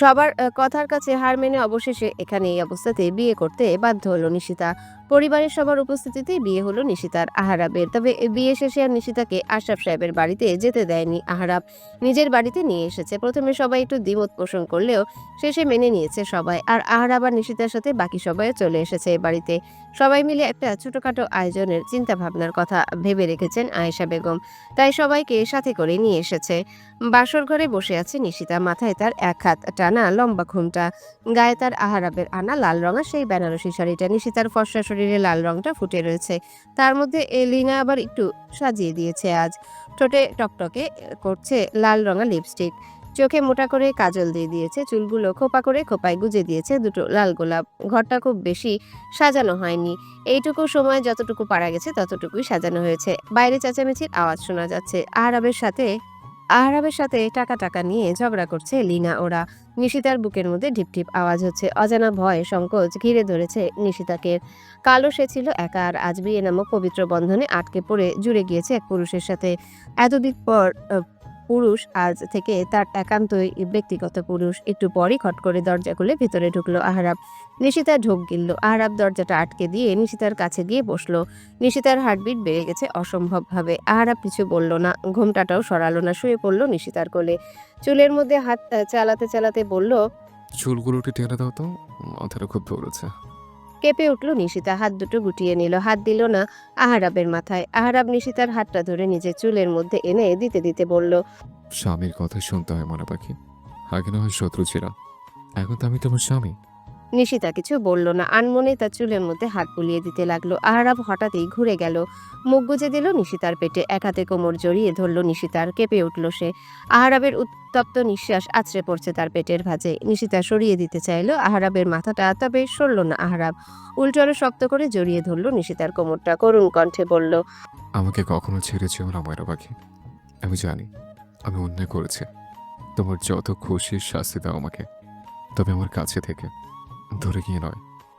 সবার কথার কাছে হার মেনে অবশেষে এখানে এই অবস্থাতে বিয়ে করতে বাধ্য হলো নিশিতা। পরিবারের সবার উপস্থিতিতেই বিয়ে হলো নিশিতার আহারাবের। তবে বিয়ে শেষে আর নিশিতাকে আশরাফ সাহেবের বাড়িতে যেতে দেয়নি আহারাব, নিজের বাড়িতে নিয়ে এসেছে। প্রথমে সবাই একটু দ্বিমত পোষণ করলেও শেষে মেনে নিয়েছে সবাই। আর আহারাব আর নিশিতার সাথে বাকি সবাইও চলে এসেছে এ বাড়িতে। সবাই মিলে একটা ছোটখাটো আয়োজনের চিন্তা ভাবনার কথা ভেবে রেখেছেন আয়েশা বেগম, তাই সবাইকে সাথে করে নিয়ে এসেছে। বাসর ঘরে বসে আছে নিশিতা। মাথায় তার এক হাত টানা লম্বা ঘুমটা, গায়ে তার আহারাবের আনা লাল রঙা সেই বেনারসি শাড়িটা। নিশিতার ফর্সা শরীরে লাল রংটা ফুটে রয়েছে, তার মধ্যে এলিনা আবার একটু সাজিয়ে দিয়েছে আজ। ঠোঁটে টকটকে করছে লাল রঙা লিপস্টিক, চোখে মোটা করে কাজল দিয়ে দিয়েছে, চুলগুলো খোপা করে খোপায় গুজে দিয়েছে দুটো লাল গোলাপ। ঘরটা খুব বেশি সাজানো হয়নি, এইটুকু সময় যতটুকু পারা গেছে ততটুকুই সাজানো হয়েছে। বাইরে চেঁচামেচির আওয়াজ শোনা যাচ্ছে। আহারাবের সাথে আহরাবের সাথে টাকা টাকা নিয়ে ঝগড়া করছে লিনা ওরা। নিশিতার বুকের মধ্যে ঢিপঢিপ আওয়াজ হচ্ছে। অজানা ভয় সংকোচ ঘিরে ধরেছে নিশিতাকে। কালো সে ছিল একা, আর আজ বিয়ে নামক পবিত্র বন্ধনে আটকে পড়ে জুড়ে গিয়েছে এক পুরুষের সাথে। এতদিন পর পুরুষ আজ থেকে তার একান্তই ব্যক্তিগত পুরুষ। একটু পরই খট করে দরজা খুলে ভিতরে ঢুকলো আহরাব। নিশিতা ঢোক গিলল। আহরাব দরজাটা আটকে দিয়ে নিশিতার কাছে গিয়ে বসলো। নিশিতার হার্টবিট বেড়ে গেছে অসম্ভবভাবে। আহরাব কিছু বলল না, ঘোমটাটাও সরালো না, শুয়ে পড়লো নিশিতার কোলে। চুলের মধ্যে হাত চালাতে চালাতে বলল, চুলগুলো একটু টেনে দাও তো, মাথাটা খুব ধরেছে। কেঁপে উঠল নিশিতা। হাত দুটো গুটিয়ে নিল, হাত দিল না আহরাবের মাথায়। আহরাব নিশিতার হাতটা ধরে নিজের চুলের মধ্যে এনে দিতে দিতে বলল, স্বামীর কথা শুনতে হয় ময়না পাখি। আগে না হয় শত্রু ছিলাম, এখন তো আমি তোমার স্বামী। নিশিতা কিছু বলল না, আনমনে তার চুলের মধ্যে হাত বুলিয়ে দিতে লাগলো। আহরাব হঠাৎই ঘুরে গেল, মুখ গুজে দিল নিশিতার পেটে, এক হাতে কোমর জড়িয়ে ধরল নিশিতার। কেঁপে উঠল সে। আহরাবের উত্তপ্ত নিঃশ্বাস আছড়ে পড়ছে তার পেটের ভাঁজে। নিশিতা সরিয়ে দিতে চাইলো আহরাবের মাথাটা, তবে সরল না আহরাব। উল্টো আরো শক্ত করে জড়িয়ে ধরল নিশিতার কোমরটা, করুণ কণ্ঠে বলল, আমাকে কখনো ছেড়ে যেও না ময়না পাখি। আমি জানি আমি অন্যায় করেছি। তোমার যত খুশি শাস্তি দাও আমাকে, তবে আমার কাছে থেকে, ধরে গিয়ে নয়।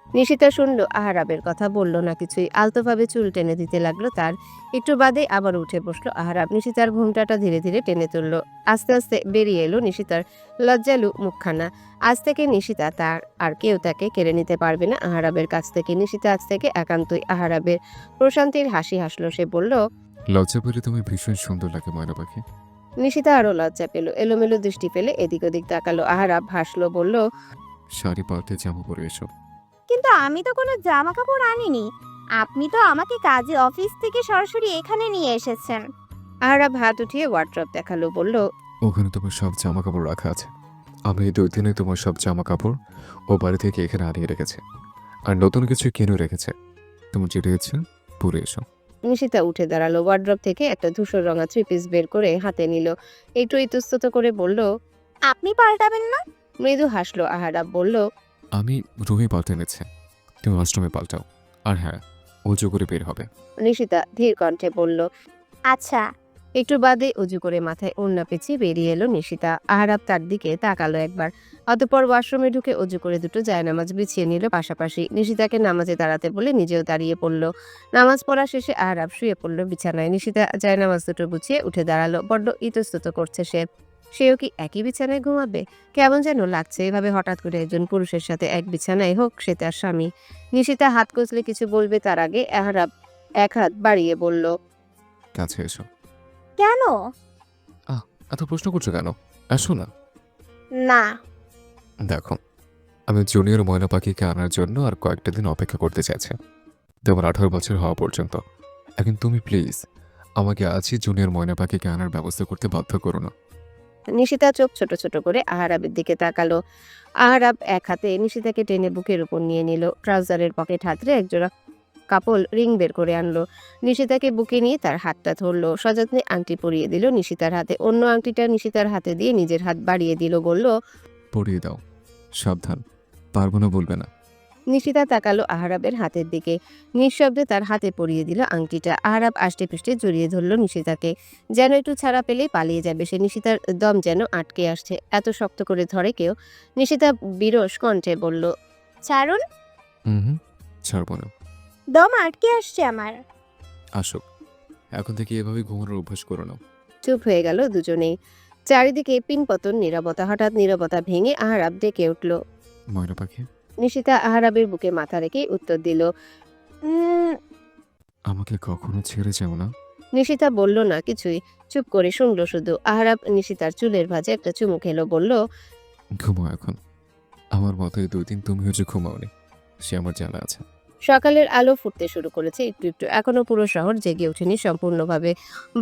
নিশিতা শুনল আহরাবের কথা, বলল না কিছুই। আলতোভাবে চুল টেনে দিতে লাগলো তার। একটু বাদে আবার উঠে বসলো আহরাব। নিশিতার ঘোমটাটা ধীরে ধীরে টেনে তুললো। আস্তে আস্তে বেরিয়ে এলো নিশিতার লজ্জালু মুখখানা। আজ থেকে নিশিতা তার, আর কেউ তাকে কেড়ে নিতে পারবে না আহরাবের কাছ থেকে। নিশিতা আজ থেকে একান্তই আহরাবের। প্রশান্তির হাসি হাসলো সে, বলল, লজ্জা পেলে তুমি ভীষণ সুন্দর লাগে ময়না পাখি। নিশিতা আরো লজ্জা পেল, এলোমেলো দৃষ্টি ফেলে এদিক ওদিক তাকালো। আহরাব হাসলো, বলল, শাড়ি পাল্টে জামা পরে এসো। কিন্তু আমি তো কোনো জামা কাপড় আনিনি। আপনি তো আমাকে কাজে অফিস থেকে সরাসরি এখানে নিয়ে এসেছেন। আহরাব হাত উঠিয়ে ওয়ার্ড্রপ দেখালো, বলল, ওখানে তোমার সব জামা কাপড় রাখা আছে। আমি এই 2 দিনে তোমার সব জামা কাপড় ও বাড়ি থেকে এখানে আনিয়ে রেখেছে, আর নতুন কিছু কিনে রেখেছে। তোমার যেটা ইচ্ছে পরে এসো। নিশিতা উঠে দাঁড়ালো, ওয়ার্ড্রপ থেকে একটা ধূসর রঙা 3 পিস বের করে হাতে নিল। একটু ইতস্তত করে বলল, আপনি পাল্টাবেন না? মৃদু হাসলো আহরাব, বলল, আমি রুমে পাল্টে নিচ্ছে, তুমি ওয়াশরুমে পাল্টাও। আর হ্যাঁ, উঁচু করে বের হবে। নিশিতা ধীর কণ্ঠে বলল। আচ্ছা। একটু বাদে উজু করে মাথায় ওড়না পেঁচিয়ে বেরিয়ে এলো নিশিতা। আহরাব তার দিকে তাকালো একবার, অতঃপর ওয়াশরুমে ঢুকে উজু করে দুটো জায়নামাজ বিছিয়ে নিল পাশাপাশি। নিশিতাকে নামাজে দাঁড়াতে বলে নিজেও দাঁড়িয়ে পড়ল। নামাজ পড়া শেষে আহরাব শুয়ে পড়ল বিছানায়। নিশিতা জায়নামাজ দুটো গুছিয়ে উঠে দাঁড়ালো। বড্ড ইতস্তত করছে সে। সেও কি একই বিছানায় ঘুমাবে? কেমন যেন লাগছে এভাবে হঠাৎ করে একজন পুরুষের সাথে এক বিছানায়, হোক সে তার স্বামী। নিশিতা হাত কচলে কিছু বলবে, তার আগে আহরাব এক হাত বাড়িয়ে বলল, কাছে এসো। কেন? এত প্রশ্ন করছো কেন? আসো না। না। দেখো, আমি জুনিয়র ময়না পাখিকে আনার জন্য আর কয়েকটা দিন অপেক্ষা করতে চাইছি, তোমার 18 বছর হওয়া পর্যন্ত। এখন তুমি প্লিজ আমাকে আজই জুনিয়র ময়না পাখিকে আনার ব্যবস্থা করতে বাধ্য করো না। নিশিতা চোখ ছোট ছোট করে আহরাবের দিকে তাকালো। আহরাব এক হাতে নিশিতাকে টেনে বুকের উপর নিয়ে নিল। ট্রাউজারের পকেট হাতড়ে একজোড়া কাপল রিং বের করে আনলো। নিশিতাকে বুকে নিয়ে তার হাতটা ধরলো, সযত্নে আংটি পরিয়ে দিল নিশিতার হাতে। অন্য আংটিটা নিশিতার হাতে দিয়ে নিজের হাত বাড়িয়ে দিল, বলল, পরিয়ে দাও, সাবধান, পারবো না বলবে না। নিশিতা তাকালো আহরাবের হাতের দিকে। নিঃশব্দে তার হাতে পরিয়ে দিল আংটিটা। আহরাব আষ্টে পৃষ্ঠে জড়িয়ে ধরলো নিশিতাকে, যেন একটু ছাড়া পেলেই পালিয়ে যাবে সে। নিশিতার দম যেন আটকে আসছে, এত শক্ত করে ধরে কেউ। নিশিতা বিরস কণ্ঠে বলল, ছাড়ুন। হুম, ছাড়বো না। দম আটকে আসছে আমার। আসুক, এখন থেকে এভাবে ঘুমানোর অভ্যাস করো না। চুপ হয়ে গেল দুজনেই। চারিদিকে পিনপতন নীরবতা। হঠাৎ নীরবতা ভেঙে আহরাব ডেকে উঠল। ময়না পাখি। নিশিতা আহরাবের বুকে মাথা রেখে উত্তর দিল, আমাকে কখনো ছেড়ে যাও না। নিশিতা বলল না কিছুই, চুপ করে শুনলো শুধু। আহরাব নিশিতার চুলের ভাঁজে একটা চুমু খেলো, বলল, ঘুমাও এখন। আমার মতো এই 2 দিন তুমিও যে ঘুমাওনি, সে আমার জানা আছে। সকালের আলো ফুটতে শুরু করেছে একটু একটু। এখনো পুরো শহর জেগে ওঠেনি সম্পূর্ণভাবে।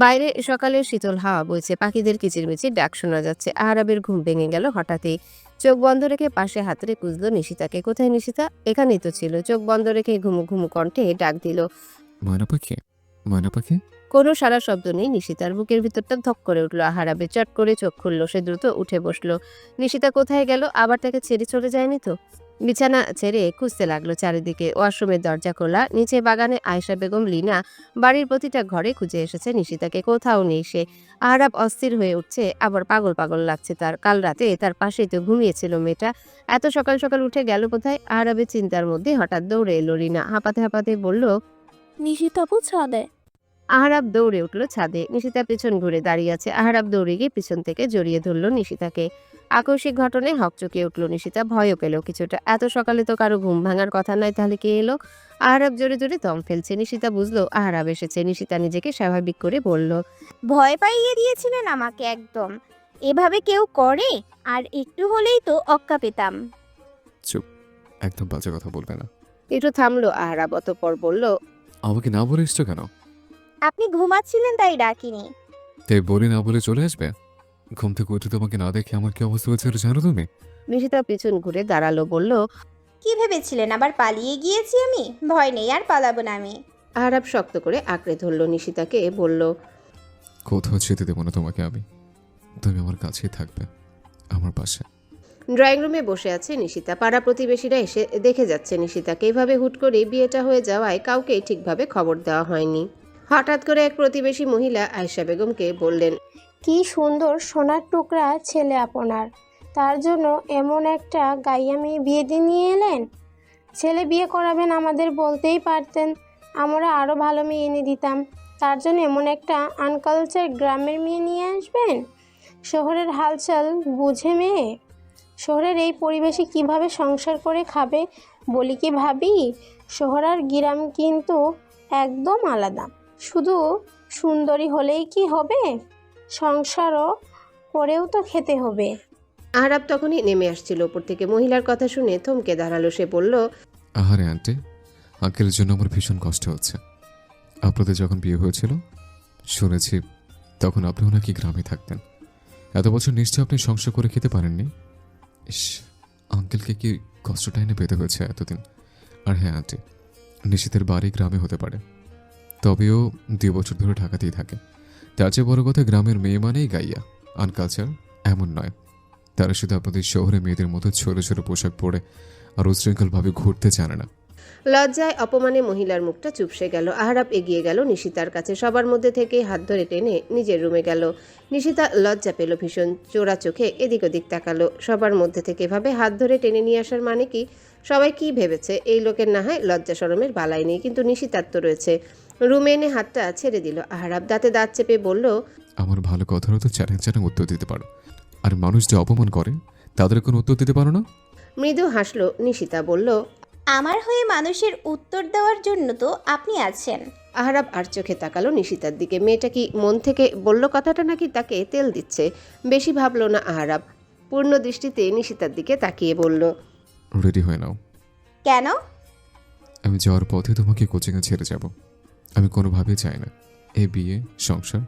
বাইরে সকালের শীতল হাওয়া বইছে, পাখিদের কিচিরমিচির ডাক শোনা যাচ্ছে। আহরাবের ঘুম ভেঙে গেল হঠাৎই। চোখ বন্ধ রেখে পাশে হাতড়ে খুঁজলো নিশিতাকে। কোথায় নিশিতা? এখানেই তো ছিল। চোখ বন্ধ রেখে ঘুমু ঘুমু কণ্ঠে ডাক দিল। ময়না পাখি, ময়না পাখি। কোনো সারা শব্দ নেই। নিশিতার বুকের ভিতরটা ধক করে উঠলো। আহরাবে চট করে চোখ খুললো। সে দ্রুত উঠে বসলো। নিশিতা কোথায় গেল? আবার তাকে ছেড়ে চলে যায়নি তো? বিছানা ছেড়ে খুঁজতে লাগলো চারিদিকে। ওয়াশরুমের দরজা খোলা, নিচে বাগানে আয়েশা বেগম লিনা, বাড়ির প্রতিটা ঘরে খুঁজে এসেছে নিশিতাকে, কোথাও নেই সে। আহরাব অস্থির হয়ে উঠছে, আবার পাগল পাগল লাগছে তার। কাল রাতে তার পাশেই তো ঘুমিয়েছিল মেয়েটা, এত সকাল সকাল উঠে গেল কোথায়? আহরাবের চিন্তার মধ্যে হঠাৎ দৌড়ে এলো রিনা, হাঁপাতে হাঁপাতে বলল। নিশিতা ছাদে। আহরাব দৌড়ে উঠল ছাদে। নিশিতা পেছন ঘুরে দাঁড়িয়ে আছে। আহরাব দৌড়ে গিয়ে পিছন থেকে জড়িয়ে ধরল নিশিতাকে। আকস্মিক ঘটনায় হকচকিয়ে উঠল নিশিতা, ভয়ও পেল কিছুটা। এত সকালে তো কারো ঘুম ভাঙার কথা নয়, তাহলে কে এলো? আহরাব জোরে জোরে দম ফেলছে। নিশিতা বুঝলো আহরাব এসেছে। নিশিতা নিজেকে স্বাভাবিক করে বলল। ভয় পাইয়ে দিয়েছিলেন আমাকে একদম। এভাবে কেউ করে? আর একটু হলেই তো অক্কা পেতাম। চুপ, একদম বাজে কথা বলবে না। একটু থামলো আহরাব, অতঃপর বলল। আমাকে না বলে এসছো কেন? আপনি ঘুমাচ্ছিলেন তাই ডাকিনি। তাই বলে না বলে চলে আসবে? ঘুম থেকে উঠে তোমাকে না দেখে আমার কি অবস্থা হয়েছে জানো তুমি? নিশিতা পিছন ঘুরে দাঁড়ালো, বলল। কি ভেবেছিলেন আবার পালিয়ে গিয়েছি আমি? ভয় নেই, আর পালাবো না আমি। আহরাব শক্ত করে আঁকড়ে ধরল নিশিতাকে, বলল। কোথাও যেতে দেবো না তোমাকে আমি। তুমি আমার কাছেই থাকবে, আমার পাশে। ড্রয়িং রুমে বসে আছে নিশিতা। পাড়া প্রতিবেশীরা এসে দেখে যাচ্ছে নিশিতাকে। এভাবে হুট করে বিয়েটা হয়ে যাওয়ায় কাউকেই ঠিকভাবে খবর দেওয়া হয়নি। হঠাৎ করে এক প্রতিবেশী মহিলা আয়েশা বেগমকে বললেন। কি সুন্দর সোনার টুকরা ছেলে আপনার, তার জন্য এমন একটা গাইয়া মেয়ে বিয়ে দিয়ে নিয়ে এলেন। ছেলে বিয়ে করাবেন আমাদের বলতেই পারতেন, আমরা আরও ভালো মেয়ে এনে দিতাম। তার জন্য এমন একটা আনকালচার গ্রামের মেয়ে নিয়ে আসবেন। শহরের হালচাল বুঝে মেয়ে, শহরের এই পরিবেশে কিভাবে সংসার করে খাবে বলি কি ভাবি। শহর আর গ্রাম কিন্তু একদম আলাদা। শুধু সুন্দরী হলেই কি হবে, সংসারও করেও তো খেতে হবে। আহরাব তখনই নেমে আসছিল উপর থেকে। মহিলার কথা শুনে থমকে দাঁড়ালো। সে বলল। আহারে আন্টি, আঙ্কেলের জন্য আমার ভীষণ কষ্ট হচ্ছে। আপনাদের যখন বিয়ে হয়েছিল শুনেছি তখন আপনিও নাকি গ্রামে থাকতেন। এত বছর নিশ্চয় আপনি সংসার করে খেতে পারেননি। ইস, আঙ্কেলকে কি কষ্টটা এনে পেতে হয়েছে এতদিন। আর হ্যাঁ আন্টি, নিশিতের বাড়ি গ্রামে হতে পারে, তবেও 2 বছর ধরে ঢাকাতেই থাকে। তার চেয়ে বড় কথা, গ্রামের মেয়ে মানেই গাইয়া, আনকালচার এমন নয়। তারা শুধু আপনাদের শহরে মেয়েদের মতো ছোট ছোট পোশাক পরে আর উশৃঙ্খলভাবে ঘুরতে জানে না। লজ্জায় অপমানে মহিলার মুখটা চুপসে গেল। আহরাব এগিয়ে গেল নিশিতার কাছে। সবার মধ্যে থেকে হাত ধরে টেনে নিজের রুমে গেল। নিশিতা লজ্জা পেল ভীষণ, চোরা চোখে এদিক ওদিক তাকালো। সবার মধ্যে থেকে এভাবে হাত ধরে টেনে নিয়ে আসার মানে কি? সবাই কি ভেবেছে এই লোকের না হয় লজ্জা শরমের বালাই নেই, কিন্তু নিশিতার তো রয়েছে। রুমে এনে হাতটা ছেড়ে দিল আহরাব। দাঁতে দাঁত চেপে বলল। আমার ভালো কথারও তো চ্যালেঞ্জ চ্যালেঞ্জ উত্তর দিতে পারো, আর মানুষ যে অপমান করে তাদের কোনো উত্তর দিতে পারো না। মৃদু হাসলো নিশিতা, বলল। আমার হয়ে মানুষের উত্তর দেওয়ার জন্য তো আপনি আছেন। আহরাব আর চোখে তাকালো নিশিতার দিকে। মেয়েটা কি মন থেকে বলল কথাটা, নাকি তাকে তেল দিচ্ছে? বেশি ভাবলো না আহরাব। পূর্ণ দৃষ্টিতে নিশিতার দিকে তাকিয়ে বলল। রেডি হয়ে নাও। কেন? আমি যাওয়ার পথে তোমাকে কোচিংয়ে ছেড়ে যাব। আমি কোনোভাবেই চাই না এই বিয়ে, সংসার,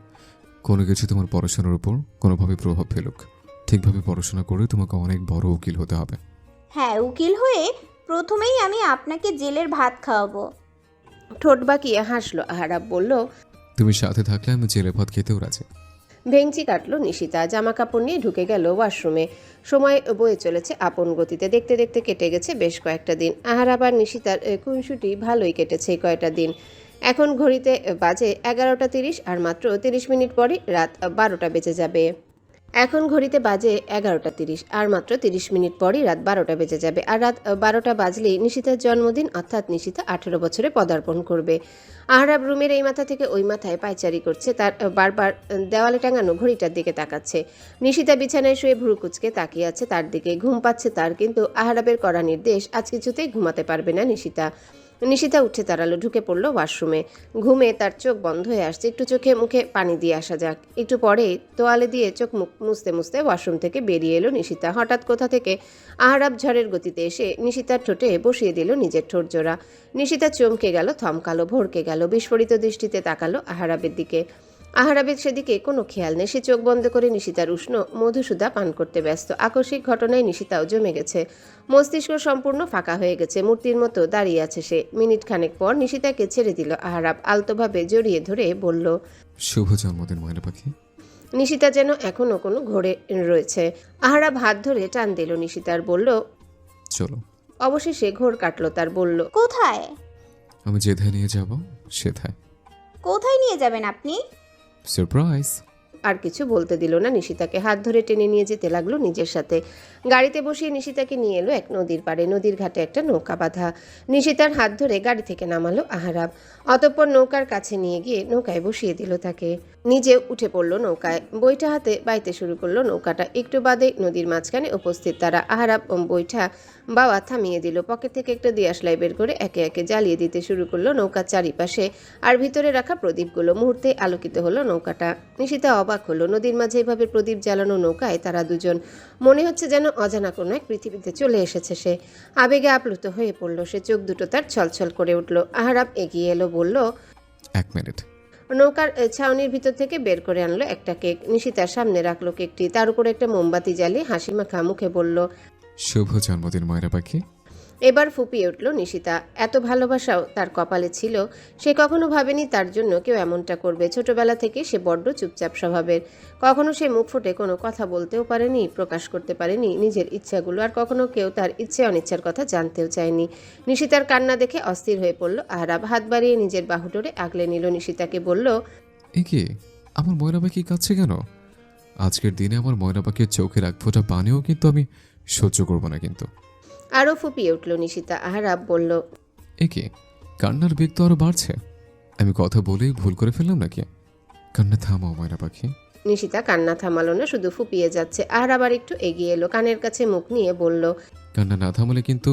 কোনো কিছু তোমার পড়াশোনার উপর কোনোভাবে প্রভাব ফেলুক। ঠিকভাবে পড়াশোনা করে তোমাকে অনেক বড় উকিল হতে হবে। হ্যাঁ, উকিল হয়ে প্রথমেই আমি আপনাকে জেলের ভাত খাওয়াবো। ঠোঁট বাঁকিয়ে হাসলো আহরাব, বলল। তুমি সাথে থাকলে আমি জেলে ভাত খেতেও রাজি। ভেঙচি কাটলো নিশিতা। জামা কাপড় নিয়ে ঢুকে গেল ওয়াশরুমে। সময় বয়ে চলেছে আপন গতিতে। দেখতে দেখতে কেটে গেছে বেশ কয়েকটা দিন। আহরাব আর নিশিতার খুনসুটি ভালোই কেটেছে কয়টা দিন। এখন ঘড়িতে বাজে 11:30, আর মাত্র 30 মিনিট পরই রাত 12টা বেজে যাবে। এখন ঘড়িতে বাজে 11:30, আর মাত্র 30 মিনিট পরই রাত 12টা বেজে যাবে। আর রাত 12টা বাজলেই নিশিতার জন্মদিন, অর্থাৎ নিশিতা 18 বছরে পদার্পণ করবে। আহরাব রুমের এই মাথা থেকে ওই মাথায় পায়চারি করছে। তার বারবার দেওয়ালে টাঙানো ঘড়িটার দিকে তাকাচ্ছে। নিশিতা বিছানায় শুয়ে ভ্রু কুঁচকে তাকিয়ে আছে তার দিকে। ঘুম পাচ্ছে তার, কিন্তু আহরাবের করা নির্দেশ, আজ কিছুতেই ঘুমাতে পারবে না নিশিতা। নিশিতা উঠে দাঁড়ালো, ঢুকে পড়লো ওয়াশরুমে। ঘুমে তার চোখ বন্ধ হয়ে আসছে। একটু চোখে মুখে পানি দিয়ে আসা যাক। একটু পরে তোয়ালে দিয়ে চোখ মুখ মুছতে মুছতে ওয়াশরুম থেকে বেরিয়ে এলো নিশিতা। হঠাৎ কোথা থেকে আহরাব ঝড়ের গতিতে এসে নিশিতার ঠোঁটে বসিয়ে দিল নিজের ঠোঁট জোড়া। নিশিতা চমকে গেল, থমকালো, ভড়কে গেল, বিস্ফোরিত দৃষ্টিতে তাকালো আহরাবের দিকে। আহরাবের সেদিকে কোনো খেয়াল নেই। সে চোখ বন্ধ করে নিশিতার উষ্ণ মধুসূদা পান করতে ব্যস্ত। আকস্মিক ঘটনায় নিশিতাও জমে গেছে। মস্তিষ্ক সম্পূর্ণ ফাঁকা হয়ে গেছে। মূর্তির মতো দাঁড়িয়ে আছে সে। মিনিট খানেক পর নিশিতাকে ছেড়ে দিল আহরাব। আলতোভাবে জড়িয়ে ধরে বলল। শুভ জন্মদিন ময়না পাখি। নিশিতা যেন এখনো কোনো ঘোরে রয়েছে। আহরাব হাত ধরে টান দিল নিশিতার, বলল। চলো অবশেষে ঘোর কাটলো তার, বলল, কোথায়? আমি যেথায় নিয়ে যাব সেথায়। কোথায় নিয়ে যাবেন আপনি? সারপ্রাইজ। আর কিছু বলতে দিল না নিশিতাকে, হাত ধরে টেনে নিয়ে যেতে লাগলো নিজের সাথে। গাড়িতে বসিয়ে নিশিতাকে নিয়ে এলো এক নদীর পাড়ে। নদীর ঘাটে একটা নৌকা বাঁধা। নিশিতার হাত ধরে গাড়ি থেকে নামালো আহারাব। অতঃপর নৌকার কাছে নিয়ে গিয়ে নৌকায় বসিয়ে দিল তাকে। নিজে উঠে পড়লো নৌকায়, বইটা হাতে বাইতে শুরু করলো নৌকাটা। একটু বাদে নদীর মাঝখানে উপস্থিত তারা। আহারাব বইটা বাবা থামিয়ে দিল। পকেট থেকে একটা দিয়াশলাই বের করে একে একে জ্বালিয়ে দিতে শুরু করলো নৌকার চারিপাশে আর ভিতরে রাখা প্রদীপগুলো। মুহূর্তে আলোকিত হলো নৌকাটা। নিশিতা অবাক হলো, নদীর মাঝে এভাবে প্রদীপ জ্বালানো নৌকায় তারা দুজন। মনে হচ্ছে যেন অজানা কোনো এক পৃথিবীতে চলে এসেছে সে। আবেগে আপ্লুত হয়ে পড়ল সে, চোখ দুটো তার ছলছল করে উঠল। আহারাব এগিয়ে এলো, বলল, 1 মিনিট। নৌকার ছাউনির ভিতর থেকে বের করে আনলো একটা কেক। নিশিতার সামনে রাখলো কেকটি, তার উপরে একটা মোমবাতি জ্বালিয়ে হাসি মাখা মুখে বলল, শুভ জন্মদিন ময়রা পাখি। এবার ফুপিয়ে উঠল নিশিতা। এত ভালোবাসাও তার কপালে ছিল। সে কখনো ভাবেনি তার জন্য কেউ এমনটা করবে। ছোটবেলা থেকে সে বড্ড চুপচাপ স্বভাবের। কখনো সে মুখ ফুটে কোনো কথা বলতেও পারেনি, প্রকাশ করতে পারেনি নিজের ইচ্ছাগুলো। আর কখনো কেউ তার ইচ্ছে অনিচ্ছার কথা জানতেও চায়নি। নিশিতার কান্না দেখে অস্থির হয়ে পড়ল আহারাব। হাত বাড়িয়ে নিজের বাহু ধরে আগলে নিল নিশিতাকে, বলল, এ কি, আমার ময়রা পাখি কাঁদছে কেন? আজকের দিনে আমার ময়রা পাখির চোখের এক ফোঁটা পানিও কিন্তু আমি সহ্য করব না কিন্তু। আরও ফুপিয়ে উঠল নিশিতা। আহারাব বলল, এ কি, কান্নার বেগ তো আরো বাড়ছে। আমি কথা বলেই ভুল করে ফেললাম নাকি? কান্না থামাও ময়রা পাখি। নিশিতা কান্না থামালো না, শুধু ফুপিয়ে যাচ্ছে। আহারাব আর একটু এগিয়ে এলো, কানের কাছে মুখ নিয়ে বলল, কান্না না থামালে কিন্তু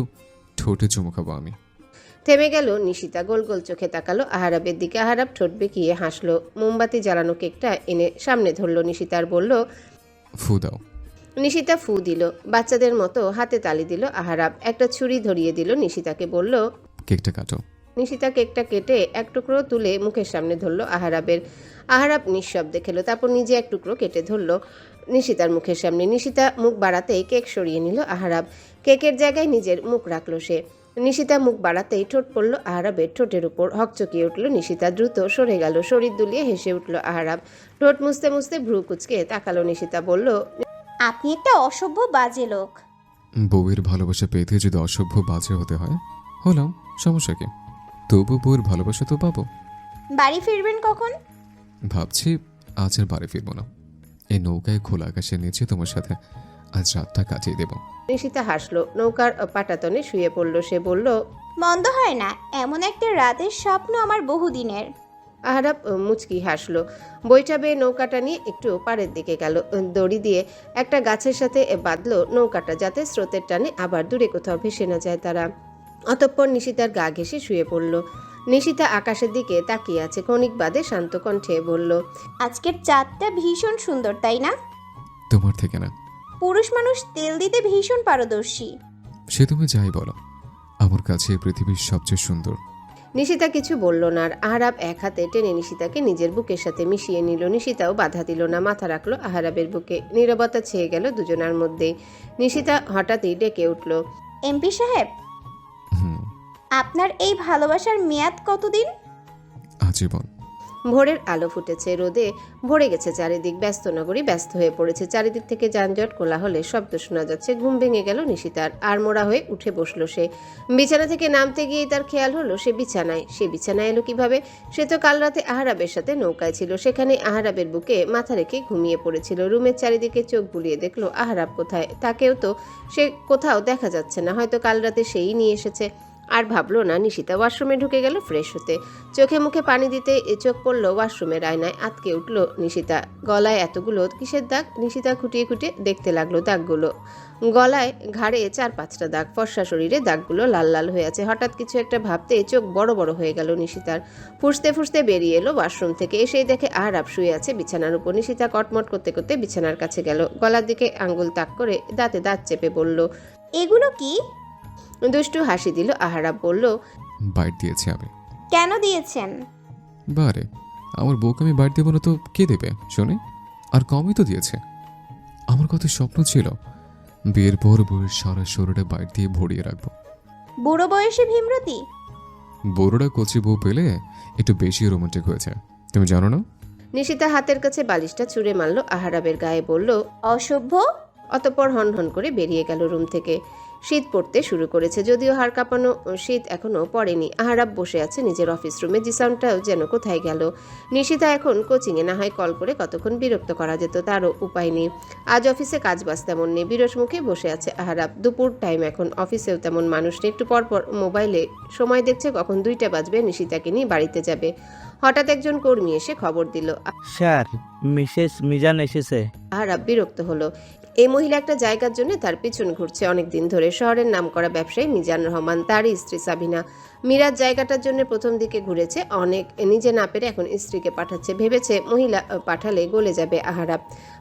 ঠোঁটে চুমু খাবো আমি। থেমে গেল নিশিতা, গোল গোল চোখে তাকালো আহারাবের দিকে। আহারাব ঠোঁট বেঁকিয়ে হাসলো। মোমবাতি জ্বালানো কেকটা এনে সামনে ধরলো নিশিতার, বলল, ফু দাও। নিশিতা ফু দিল। বাচ্চাদের মতো হাতে তালি দিল আহারাব। একটা ছুরি ধরিয়ে দিল নিশিতাকে, বলল, কেকটা কাটো। নিশিতা কেকটা কেটে এক টুকরো তুলে মুখের সামনে ধরলো আহারাবের। আহারাব নিঃশব্দে খেলো, তারপর নিজে এক টুকরো কেটে ধরলো নিশিতার মুখের সামনে। নিশিতা মুখ বাড়াতেই কেক সরিয়ে নিল আহারাব। কেকের জায়গায় নিজের মুখ রাখলো সে। নিশিতা মুখ বাড়াতেই ঠোঁট পড়ল আহারাবের ঠোঁটের উপর। হকচকিয়ে উঠল নিশিতা, দ্রুত সরে গেল। শরীর দুলিয়ে হেসে উঠল আহারাব। ঠোঁট মুছতে মুছতে ভ্রু কুচকে তাকালো নিশিতা, বলল, আপনি একটা অসভ্য বাজে লোক। বউয়ের ভালোবাসা পেতে যদি অসভ্য বাজে হতে হয়, হলাম, সমস্যা কি? তবু বউয়ের ভালোবাসা তো পাবো। বাড়ি ফিরবেন কখন? ভাবছি আজ আর বাড়ি ফিরবো না। এই নৌকায় খোলা আকাশের নিচে তোমার সাথে আজ রাতটা কাটিয়ে দেব। নিশিতা হাসলো। নৌকার পাটাতনে শুয়ে পড়ল সে, বলল, মন্দ হয় না, এমন একটা রাতের স্বপ্ন আমার বহুদিনের। আহারাব মুচকি হাসলো। বইটা বেয়ে নৌকাটা নিয়ে একটু পাড়ের দিকে গেল। দড়ি দিয়ে একটা গাছের সাথে বাঁধলো নৌকাটা, যাতে স্রোতের টানে আবার দূরে কোথাও ভেসে না যায় তারা। অতঃপর নিশিতার গা ঘেঁষে শুয়ে পড়ল। নিশিতা আকাশের দিকে তাকিয়ে আছে। ক্ষণিক বাদে শান্ত কণ্ঠে বলল, আজকের চাঁদটা ভীষণ সুন্দর, তাই না? তোমার থেকে না। পুরুষ মানুষ তেল দিতে ভীষণ পারদর্শী। সে তুমি যাই বলো, আমার কাছে এই পৃথিবীর সবচেয়ে সুন্দর। নিশিতা কিছু বলল না। আর আহারাব এক হাতে টেনে নিশিতাকে নিজের বুকের সাথে মিশিয়ে নিল। নিশিতাও বাধা দিল না, মাথা রাখলো আহারাবের বুকে। নীরবতা ছেয়ে গেল দুজনার মধ্যে। নিশিতা হঠাৎই ডেকে উঠল, এমপি সাহেব, হুম, আপনার এই ভালোবাসার মেয়াদ কতদিন? আজীবন। ভোরের আলো ফুটেছে, রোদে ভরে গেছে চারিদিক। ব্যস্ত নগরী ব্যস্ত হয়ে পড়েছে। চারিদিক থেকে যানজট, কোলাহলের শব্দ শোনা যাচ্ছে। ঘুম ভেঙে গেল নিশিতার। আড়মোড়া হয়ে উঠে বসলো সে। বিছানা থেকে নামতে গিয়েই তার খেয়াল হলো সে বিছানায়। সে বিছানায় এলো কিভাবে? সে তো কাল রাতে আহারাবের সাথে নৌকায় ছিল। সেখানে আহারাবের বুকে মাথা রেখে ঘুমিয়ে পড়েছিল। রুমের চারিদিকে চোখ বুলিয়ে দেখলো আহারাব কোথায়। তাকেও তো সে কোথাও দেখা যাচ্ছে না। হয়তো কাল রাতে সেই নিয়ে এসেছে। আর ভাবলো না। নিশিতা ওয়াশরুমে ঢুকে গেল ফ্রেশ হতে। চোখে মুখে পানি দিতে চোখ পড়ল ওয়াশরুমের আয়নায়। আটকে উঠল নিশিতা। গলায় এতগুলো কিসের দাগ? নিশিতা খুঁটিয়ে খুঁটিয়ে দেখতে লাগলো দাগগুলো। গলায়, ঘাড়ে 4-5টা দাগ। ফর্সা শরীরে দাগগুলো লাল লাল হয়ে আছে। হঠাৎ কিছু একটা ভাবতে চোখ বড় বড় হয়ে গেল নিশিতার। ফুঁসতে ফুঁসতে বেরিয়ে এলো ওয়াশরুম থেকে। এসেই দেখে আহারাব শুয়ে আছে বিছানার উপর। নিশিতা কটমট করতে করতে বিছানার কাছে গেল। গলার দিকে আঙ্গুল তাক করে দাঁতে দাঁত চেপে বলল, এগুলো কি? দুষ্টু হাসি দিল আহারাব, বলল, বাইট দিয়েছি আমি। কেন দিয়েছেন? বারে, আমার বউকে আমি বাইট দেবো না তো কে দেবে শুনে? আর কমই তো দিয়েছে। আমার কত স্বপ্ন ছিল বিয়ের পর বউয়ের সারা শরীরে বাইট দিয়ে ভরিয়ে রাখবো। বুড়ো বয়সে ভীমরতি? বউরা কচি বউ পেলে একটু বেশি রোমান্টিক হয়েছে, তুমি জানো না? নিশিতা হাতের কাছে বালিশটা ছুঁড়ে মারল আহারাবের গায়ে, বলল, অসভ্য। অতঃপর হনহন করে বেরিয়ে গেল রুম থেকে। শীত পড়তে শুরু করেছে, যদিও হাড় কাঁপানো শীত এখনো পড়েনি। আহারাব বসে আছে নিজের অফিস রুমে। জিসানটাও যেন কোথায় গেল। নিশিতা এখন কোচিংয়ে, না হয় কল করে কতক্ষণ বিরক্ত করা যেত, তারও উপায় নেই। আজ অফিসে কাজ বাজ তেমন নেই, বিরস মুখে বসে আছে আহারাব। দুপুর টাইম এখন, অফিসেও তেমন মানুষ নেই। একটু পরপর মোবাইলে সময় দেখছে, কখন 2টা বাজবে, নিশিতাকে নিয়ে বাড়িতে যাবে। হঠাৎ একজন কর্মী এসে খবর দিল। স্যার, মিসেস মিজান এসেছে। আহারাব বিরক্ত হলো। এই মহিলা একটা জায়গার জন্য তার পিছন ঘুরছে অনেক দিন ধরে। শহরের নামকরা ব্যবসায়ী মিজান রহমান, তারই স্ত্রী সাবিনা। মিরাজ জায়গাটার জন্য প্রথম দিকে ঘুরেছে অনেক, নিজে না পেরে এখন স্ত্রীকে পাঠাচ্ছে। ভেবেছে মহিলা পাঠালে গলে যাবে আহারাব।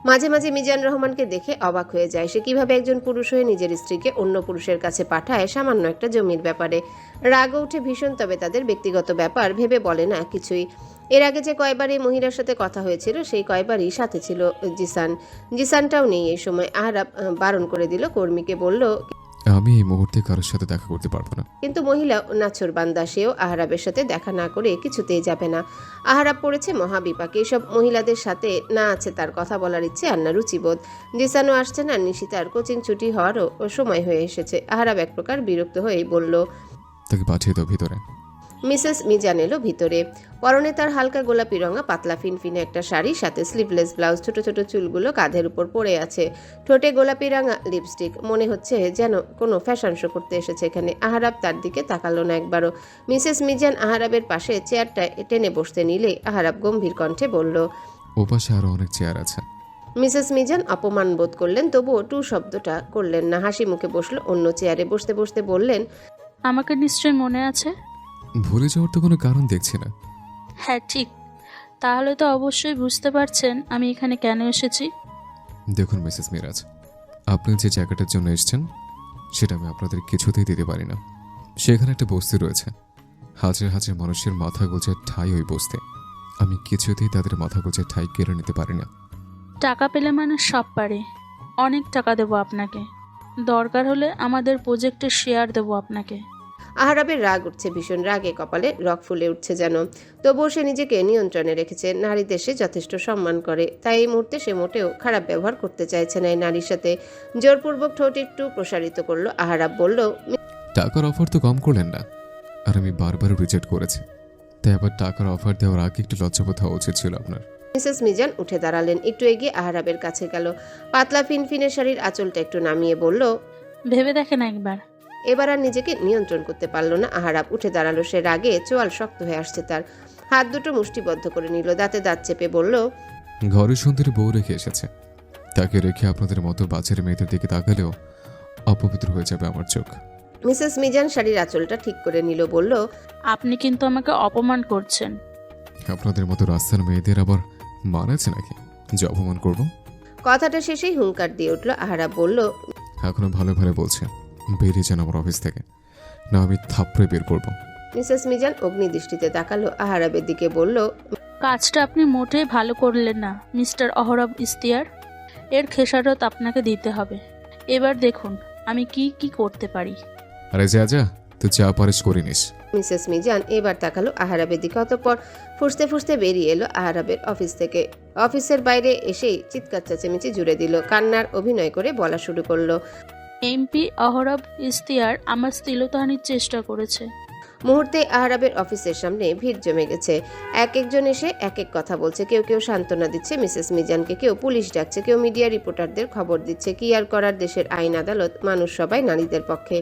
মাঝে মাঝে মিজান রহমানকে দেখে অবাক হয়ে যায়। সে কিভাবে একজন পুরুষ হয়ে নিজের স্ত্রীকে অন্য পুরুষের কাছে পাঠায় সামান্য একটা জমির ব্যাপারে। রাগও উঠে ভীষণ, তবে তাদের ব্যক্তিগত ব্যাপার ভেবে বলে না কিছুই। এর আগে যে কয়বার এই মহিলার সাথে কথা হয়েছিল সেই কয়বারই সাথে ছিল জিসানটাও নেই এই সময়। আহারাব বারণ করে দিল কর্মীকে, বলল আমি এই মুহূর্তে কারোর সাথে দেখা করতে পারবো না। কিন্তু মহিলা নাছর বান্দা, সেও আহারাবের সাথে দেখা না করে কিছুতেই যাবে না। আহারাব পড়েছে মহাবিপাকে। এসব মহিলাদের সাথে না আছে তার কথা বলার ইচ্ছে আর না রুচিবোধ। জিসানও আসছে না, নিশিতার কোচিং ছুটি হওয়ারও সময় হয়ে এসেছে। আহারাব এক প্রকার বিরক্ত হয়েই বলল, তাকে পাঠিয়ে দাও ভিতরে। মিসেস মিজান এলো ভিতরে। পরনে তার হালকা গোলাপি রঙা পাতলা ফিনফিনে একটা শাড়ি, সাথে স্লিভলেস ব্লাউজ। ছোট ছোট চুলগুলো কাঁধের উপর পড়ে আছে। ঠোঁটে গোলাপি রাঙা লিপস্টিক। মনে হচ্ছে যেন কোনো ফ্যাশন শো করতে এসেছে এখানে। আহারাব তার দিকে তাকালো না একবারও। মিসেস মিজান আহারাবের পাশে চেয়ারটা টেনে বসতে নিলে আহারাব গম্ভীর কণ্ঠে বলল, ওপাশে আরো অনেক চেয়ার আছে। মিসেস মিজান অপমান বোধ করলেন, তবুও টু শব্দটা করলেন না। হাসি মুখে বসলো অন্য চেয়ারে। বসতে বসতে বললেন, আমাকে নিশ্চয় মনে আছে? ভুলে যাওয়ার তো কোনো কারণ দেখছি না। হ্যাঁ ঠিক, তাহলে তো অবশ্যই বুঝতে পারছেন আমি এখানে কেন এসেছি। দেখুন মিসেস মিরাজ, আপনি যে জায়গাটার জন্য এসেছেন সেটা আমি আপনাদের কিছুতেই দিতে পারি না। সেখানে একটা বস্তি রয়েছে, হাজার হাজার মানুষের মাথা গোছের ঠাঁই ওই বস্তি। আমি কিছুতেই তাদের মাথা গোছের ঠাঁই কেড়ে নিতে পারি না। টাকা পেলে মানুষ সব পারে। অনেক টাকা দেবো আপনাকে, দরকার হলে আমাদের প্রজেক্টের শেয়ার দেবো আপনাকে। আহারাবের রাগ উঠছে ভীষণ, রাগে কপালে রক ফুলে উঠছে যেন। তবুও সে নিজেকে নিয়ন্ত্রণে রেখেছে। নারীদের সে যথেষ্ট সম্মান করে, তাই এই মুহূর্তে সে মোটেও খারাপ ব্যবহার করতে চাইছে না এই নারীর সাথে। জোরপূর্বক ঠোঁট একটু প্রসারিত করলো। আহারাব বলল, টাকার অফার তো কম করলেন না, আর আমি বারবার রিজেক্ট করেছি। তাই আবার টাকার অফার দেওয়ার আগে একটু লজ্জাবোধ হওয়া উচিত ছিল আপনার। মিসেস মিজান উঠে দাঁড়ালেন, একটু এগিয়ে আহারাবের কাছে গেল। পাতলা ফিনফিনে শাড়ির আঁচলটা একটু নামিয়ে বলল, ভেবে দেখেন একবার। এবার আর নিজেকে নিয়ন্ত্রণ করতে পারল না আহারাব। উঠে দাঁড়ালো। সে রাগে চোয়াল শক্ত হয়ে আসছে তার। হাত দুটো মুষ্টিবদ্ধ করে নিল, দাঁতে দাঁত চেপে বলল, ঘরে সুন্দরী বউ রেখে এসেছে, তাকে রেখে আপনাদের মতো বাচ্চার মেয়েদের দিকে তাকালেও অপবিত্র হয়ে যাবে আমার চোখ। মিসেস মিজান শাড়ির আঁচলটা ঠিক করে নিল, বলল, আপনি কিন্তু আমাকে অপমান করছেন। আপনাদের মতো রাস্তার মেয়েদের আবার মানাচ্ছে নাকি যে অপমান করব? কথাটা শেষেই হুঙ্কার দিয়ে উঠল আহারাব। বলল, এখনো ভালো ভালো বলছে, বেরিয়ে যান আমার অফিস থেকে, না আমি থাপড়ে বের করবো। মিসেস মিজান অগ্নিদৃষ্টিতে তাকালো আহারাবের দিকে, বলল, কাজটা আপনি মোটেই ভালো করলেন না মিস্টার অহরব ইস্তিয়ার। এর খেসারত আপনাকে দিতে হবে। এবার দেখুন আমি কি কি করতে পারি। আরে যা যা, তুই যা পারিস করে নিস। মিসেস মিজান এবার তাকালো আহারাবের দিকে। অতঃপর ফুসতে ফুসতে বেরিয়ে এলো আহারাবের অফিস থেকে। অফিসের বাইরে এসেই চিৎকার চেঁচামেচি জুড়ে দিল। কান্নার অভিনয় করে বলা শুরু করলো, এমপি অহরব ইস্তিয়ার আমার শ্লীলতাহানির চেষ্টা করেছে। মুহূর্তে আহারাবের অফিসের সামনে ভিড় জমে গেছে। এক একজন এসে এক এক কথা বলছে। কেউ কেউ সান্ত্বনা দিচ্ছে মিসেস মিজানকে, কেউ পুলিশ ডাকছে, কেউ মিডিয়া রিপোর্টারদের খবর দিচ্ছে। কি আর করার, দেশের আইন আদালত, মানুষ সবাই নারীদের পক্ষে।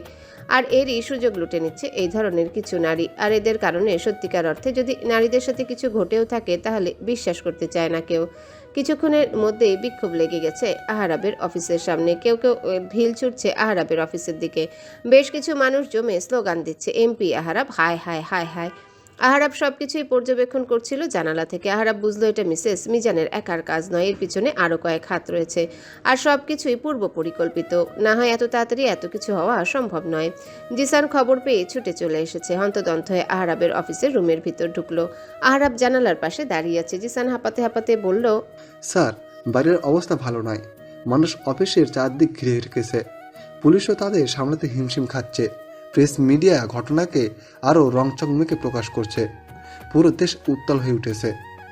আর এরই সুযোগ লুটে নিচ্ছে এই ধরনের কিছু নারী। আর এদের কারণে সত্যিকার অর্থে যদি নারীদের সাথে কিছু ঘটেও থাকে তাহলে বিশ্বাস করতে চায় না কেউ। কিছুক্ষণের মধ্যেই বিক্ষোভ লেগে গেছে আহারাবের অফিসের সামনে। কেউ কেউ ঢিল ছুটছে আহারাবের অফিসের দিকে। বেশ কিছু মানুষ জমে স্লোগান দিচ্ছে, এমপি আহারাব, হায় হায় হায় হায়। আহারাব সবকিছুই পর্যবেক্ষণ করছিল জানালা থেকে। আহারাব বুঝলো এটা মিসেস মিজানের একার কাজ নয়, এর পিছনে আরও কয়েক হাত রয়েছে। আর সবকিছুই পূর্ব পরিকল্পিত। না হয় এত তাড়াতাড়ি এত কিছু হওয়া সম্ভব নয়। জিসান খবর পেয়ে ছুটে চলে এসেছে। হন্তদন্ত হয়ে আহারাবের অফিসের রুমের ভিতর ঢুকলো। আহারাব জানালার পাশে দাঁড়িয়ে আছে। জিসান হাঁপাতে হাঁপাতে বলল, স্যার, বাইরের অবস্থা ভালো নয়। মানুষ অফিসের চারদিক ঘিরে রেখেছে, পুলিশও তাদের সামলাতে হিমশিম খাচ্ছে। প্রেস মিডিয়া ঘটনাকে আরও রংচকমকে প্রকাশ করছে। পুরো দেশ উত্তাল হয়ে উঠেছে।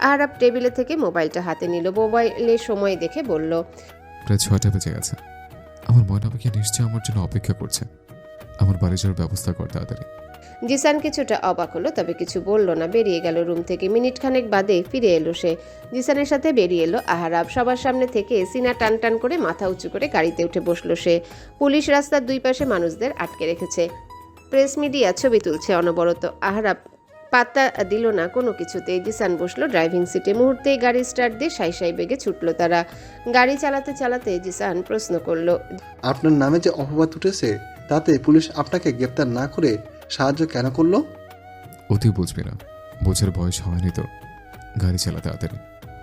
আহারাব টেবিলে থেকে মোবাইলটা হাতে নিল। মোবাইলে সময় দেখে বলল, প্রায় 6টা বেজে গেছে, আমার ময়না পাখি নিশ্চয়ই আমার জন্য অপেক্ষা করছে। আমার বাড়ি যাওয়ার ব্যবস্থা কর তাড়াতাড়ি। জিসান কিছুটা অবাক হলো, তবে কিছু বলল না, বেরিয়ে গেল রুম থেকে। মিনিট খানেক বাদে ফিরে এলো সে। জিসানের সাথে বেরিয়ে এলো আহারাব। সবার সামনে থেকে সিনা টান টান করে মাথা উঁচু করে গাড়িতে উঠে বসলো সে। পুলিশ রাস্তার দুই পাশে মানুষদের আটকে রেখেছে। প্রেস মিডিয়া ছবি তুলছে অনবরত। আহারাব পাত্তা দিল না কোনো কিছুতেই। জিসান বসলো ড্রাইভিং সিটে। মুহূর্তেই গাড়ি স্টার্ট দিয়ে সাই সাই বেগে ছুটলো তারা। গাড়ি চালাতে চালাতে জিসান প্রশ্ন করলো, আপনার নামে যে অপবাদ উঠেছে তাতে পুলিশ আপনাকে গ্রেপ্তার না করে সাহায্য কেন করলো? অতি বুঝবি না, বোঝার বয়স হয়নি তো। গাড়ি চালা তাড়াতাড়ি।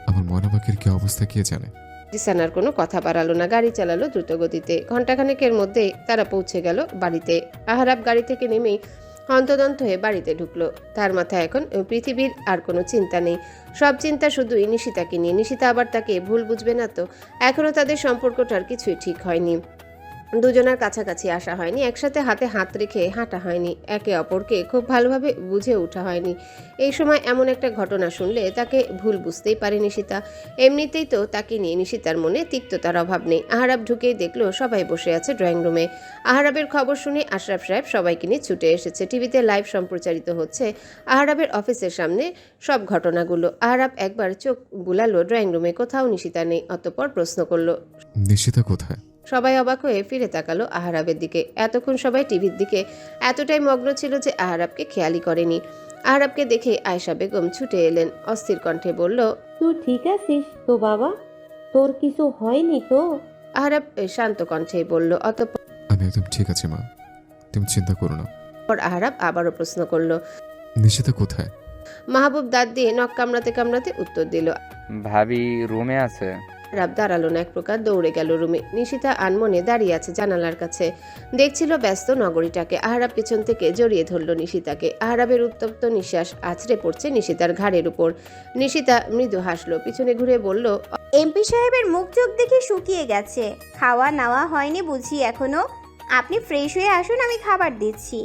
আমার ময়না পাখির কি অবস্থা কে জানে। জিসান আর কোনো কথা বাড়ালো না, গাড়ি চালালো দ্রুত গতিতে। ঘণ্টাখানেকের মধ্যে তারা পৌঁছে গেল বাড়িতে। আহারাব গাড়ি থেকে নেমেই হন্তদন্ত হয়ে বাড়িতে ঢুকলো। তার মাথায় এখন পৃথিবীর আর কোনো চিন্তা নেই। সব চিন্তা শুধুই নিশিতাকে নিয়ে। নিশিতা আবার তাকে ভুল বুঝবে না তো? এখনও তাদের সম্পর্কটার কিছুই ঠিক হয়নি। দুজনের কাছাকাছি আসা হয়নি, একসাথে হাতে হাত রেখে হাঁটা হয়নি, একে অপরকে খুব ভালোভাবে বুঝে ওঠা হয়নি। এই সময় এমন একটা ঘটনা শুনলে তাকে ভুল বুঝতেই পারে নিশিতা। এমনিতেই তো তাকে নিয়ে নিশিতার মনে তিক্ততার অভাব নেই। আহারাব ঢুকেই দেখলো সবাই বসে আছে ড্রয়িং রুমে। আহারাবের খবর শুনে আশরাফ সাহেব সবাইকে নিয়ে ছুটে এসেছে। টিভিতে লাইভ সম্প্রচারিত হচ্ছে আহারাবের অফিসের সামনে সব ঘটনাগুলো। আহারাব একবার চোখ বুলালো ড্রয়িং রুমে, কোথাও নিশিতা নেই। অতঃপর প্রশ্ন করলো, নিশিতা কোথায়? সবাই অবাক হয়ে ফিরে তাকালো আহারাবের দিকে। এতক্ষণ সবাই টিভির দিকে এতটাই মগ্ন ছিল যে আহারাবকে খেয়ালই করেনি। আহারাবকে দেখে আয়েশা বেগম ছুটে এলেন, অস্থির কণ্ঠে বলল, তুই ঠিক আছিস তো বাবা? তোর কিছু হয়নি তো? আহারাব শান্ত কণ্ঠে বলল। অতঃপর আমি একদম ঠিক আছি মা, তুমি চিন্তা করো না। আহারাব আবারও প্রশ্ন করলো। নিশিতা কোথায়? মাহবুব দাঁত দিয়ে নখ কামড়াতে কামড়াতে উত্তর দিল। ভাবি রুমে আছে। আহারাব দাঁড়ালো না, এক প্রকার দৌড়ে গেল রুমে। নিশিতা আনমনে দাঁড়িয়ে আছে জানালার কাছে, দেখছিল ব্যস্ত নগরীটাকে। আহারাব পেছন থেকে জড়িয়ে ধরল নিশিতাকে। আহারাবের উত্তপ্ত নিঃশ্বাস আছড়ে পড়ছে নিশিতার ঘাড়ের উপর। নিশিতা মৃদু হাসলো, পিছনে ঘুরে বলল, এমপি সাহেবের মুখ চোখ দেখে শুকিয়ে গেছে। খাওয়া নাওয়া হয়নি বুঝি এখনো? আপনি ফ্রেশ হয়ে আসুন, আমি খাবার দিচ্ছি।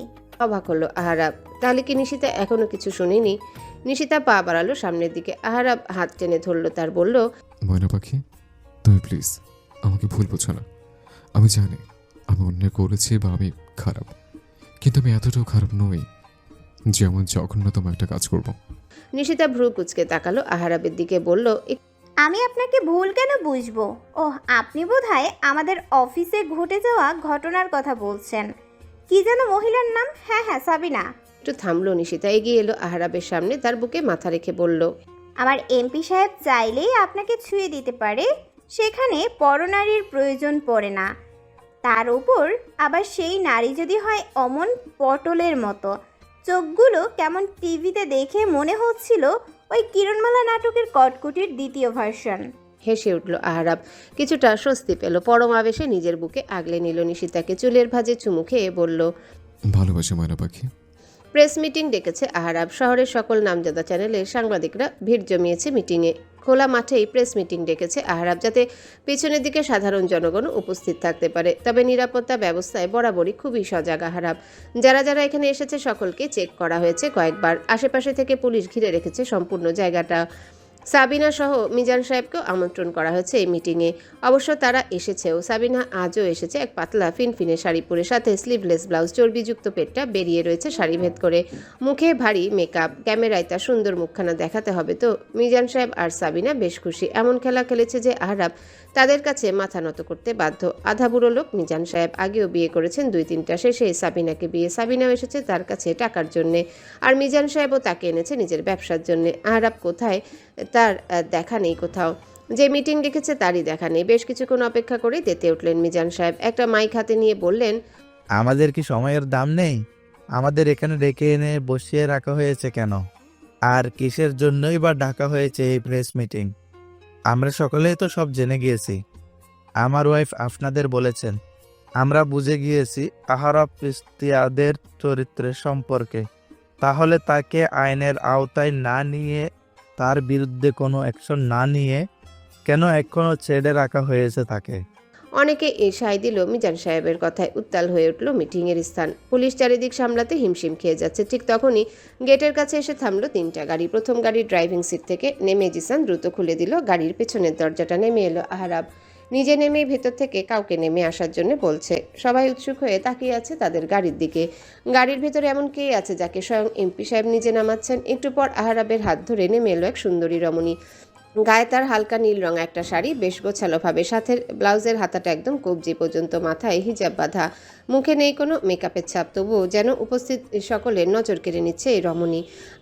অবাক হলো আহারাব। তাহলে কি নিশিতা এখনো কিছু শুনিনি? নিশিতা পা বাড়ালো সামনের দিকে। আহারাব হাত টেনে ধরলো তার, বলল, ময়না পাখি তুমি প্লিজ আমাকে ভুল বুঝো না। আমি জানি আমি অন্যায় করেছি বা আমি খারাপ, কিন্তু আমি এতটাও খারাপ নই যে এমন জঘন্যতম একটা কাজ করব। নিশিতা ভ্রু কুচকে তাকালো আহারাবের দিকে, বলল, আমি আপনাকে ভুল কেন বুঝবো? ওহ, আপনি বোধহয় আমাদের অফিসে ঘটে যাওয়া ঘটনার কথা বলছেন। কি যেন মহিলার নাম? হ্যাঁ হ্যাঁ, সাবিনা। একটু থামলো নিশিতা, এগিয়ে এলো আহারাবের সামনে, তার বুকে মাথা রেখে বলল, আমার এমপি সাহেব চাইলেই আপনাকে ছুঁয়ে দিতে পারে, সেখানে পরনারীর প্রয়োজন পড়ে না। তার উপর আবার সেই নারী যদি হয় অমন পটলের মতো। চোখগুলো কেমন টিভিতে দেখে মনে হচ্ছিল ওই কিরণমালা নাটকের কটকুটির দ্বিতীয় ভার্সন। হেসে উঠল আহারাব, কিছুটা স্বস্তি পেল। পরম আবেশে নিজের বুকে আগলে নিল নিশিতাকে, চুলের ভাঁজে চুমু খেয়ে বলল, ভালোবাসি ময়না পাখি। প্রেস মিটিং ডেকেছে আহারাব। শহরের সকল নামজাদা চ্যানেলের সাংবাদিকরা ভিড় জমিয়েছে মিটিংয়ে। খোলা মাঠেই প্রেস মিটিং ডেকেছে আহারাব, যাতে পেছনের দিকে সাধারণ জনগণ উপস্থিত থাকতে পারে। তবে নিরাপত্তা ব্যবস্থায় বরাবরই খুবই সজাগ আহারাব। যারা যারা এখানে এসেছে সকলকে চেক করা হয়েছে কয়েকবার। আশেপাশে থেকে পুলিশ ঘিরে রেখেছে সম্পূর্ণ জায়গাটা। সাবিনা সহ মিজান সাহেবকেও আমন্ত্রণ করা হয়েছে এই মিটিংয়ে। অবশ্য তারা এসেছেও। সাবিনা আজও এসেছে এক পাতলা ফিনফিনে শাড়ি পরে, সাথে স্লিভলেস ব্লাউজ। চর্বিযুক্ত পেটটা বেরিয়ে রয়েছে শাড়ি ভেদ করে। মুখে ভারী মেকআপ, ক্যামেরায় তার সুন্দর মুখখানা দেখাতে হবে তো। মিজান সাহেব আর সাবিনা বেশ খুশি। এমন খেলা খেলেছে যে আহারাব তাদের কাছে মাথা নত করতে বাধ্য। আধা বুড়ো লোক মিজান সাহেব, আগেও বিয়ে করেছেন 2-3টা, শেষে সাবিনাকে বিয়ে। সাবিনাও এসেছে তার কাছে টাকার জন্যে, আর মিজান সাহেবও তাকে এনেছে নিজের ব্যবসার জন্যে। আহারাব কোথায় তার দেখা নেই কোথাও। যে মিটিং ডেকেছে তারই দেখা নেই। বেশ কিছুক্ষণ অপেক্ষা করেই তেতে উঠলেন মিজান সাহেব। একটা মাইক হাতে নিয়ে বললেন, আমাদের কি সময়ের দাম নেই? আমাদের এখানে ডেকে এনে বসিয়ে রাখা হয়েছে কেন? আর কিসের জন্যই বা ডাকা হয়েছে এই প্রেস মিটিং? আমরা সকলেই তো সব জেনে গিয়েছি। আমার ওয়াইফ আপনাদের বলেছেন। আমরা বুঝে গিয়েছি আহারাব ইস্তিয়াদের চরিত্রের সম্পর্কে। তাহলে তাকে আইনের আওতায় না নিয়ে, তার বিরুদ্ধে কোনো অ্যাকশন না নিয়ে কেন এখনো ছেড়ে রাখা হয়েছে তাকে? অনেকে সায় দিল মিজান সাহেবের কথায়। উত্তাল হয়ে উঠল মিটিংয়ের স্থান। পুলিশ চারিদিক সামলাতে হিমশিম খেয়ে যাচ্ছে। ঠিক তখনই গেটের কাছে এসে থামলো 3টা গাড়ি। প্রথম গাড়ির ড্রাইভিং সিট থেকে নেমে জিসান দ্রুত খুলে দিল গাড়ির পেছনের দরজাটা। নেমে এলো আহারাব। নিজে নেমেই ভেতর থেকে কাউকে নেমে আসার জন্য বলছে। সবাই উৎসুক হয়ে তাকিয়ে আছে তাদের গাড়ির দিকে। গাড়ির ভেতরে এমন কে আছে যাকে স্বয়ং এমপি সাহেব নিজে নামাচ্ছেন। একটু পর আহারাবের হাত ধরে নেমে এলো এক সুন্দরী রমণী। গায়ে তার হালকা নীল রঙা একটা শাড়ি, বেশ গোছালোভাবে, সাথে ব্লাউজের হাতাটা একদম কবজি পর্যন্ত, মাথায় হিজাব বাঁধা, মুখে নেই কোনো মেকআপের ছাপ, তবুও যেন উপস্থিত সকলের নজর কেড়ে নিচ্ছে এই রমণী।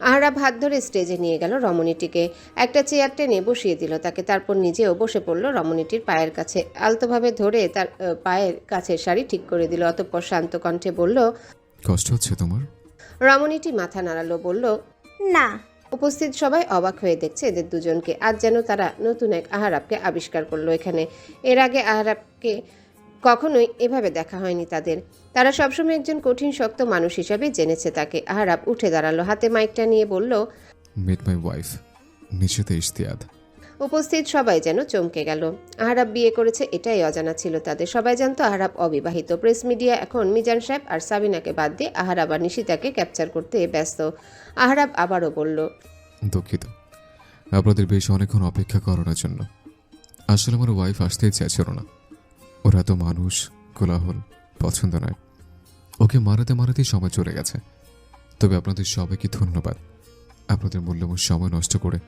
আহারাব হাত ধরে স্টেজে নিয়ে গেল রমণীটিকে, একটা চেয়ার টেনে বসিয়ে দিল তাকে, তারপর নিজেও বসে পড়ল রমণীটির পায়ের কাছে, আলতোভাবে ধরে তার পায়ের কাছে শাড়ি ঠিক করে দিল। অতঃপর শান্ত কণ্ঠে বলল, কষ্ট হচ্ছে তোমার? রমণীটি মাথা নাড়ালো, বলল, না। উপস্থিত সবাই অবাক হয়ে দেখছে এদের দুজনকে। আজ যেন তারা নতুন এক আহারাবকে আবিষ্কার করলো এখানে। এর আগে আহারাবকে কখনোই এভাবে দেখা হয়নি তাদের। তারা সবসময় একজন কঠিন শক্ত মানুষ হিসাবে জেনেছে তাকে। আহারাব উঠে দাঁড়ালো, হাতে মাইকটা নিয়ে বলল, মিট মাই ওয়াইফ নিশাতে ইশতিয়াদ। উপস্থিত সবাই যেন চমকে গেল। আহারাব বিয়ে করেছে এটাই অজানা ছিল তাদের। সবাই জানতো আহারাব অবিবাহিত। প্রেস মিডিয়া এখন মিজান সাহেব আর সাবিনাকে বাদ দিয়ে আহারাব আর নিশিতাকে ক্যাপচার করতে ব্যস্ত। আহারাব আবারও বলল, দুঃখিত আপনাদের বেশ অনেকক্ষণ অপেক্ষা করানোর জন্য। আসলে আমার ওয়াইফ আসতেই চাইছিল না। ওরা তো মানুষ, কোলাহল পছন্দ নয়। ওকে মারাতে মারাতেই সময় চলে গেছে। তবে আপনাদের সবাইকে ধন্যবাদ আপনাদের মূল্যবান সময় নষ্ট করে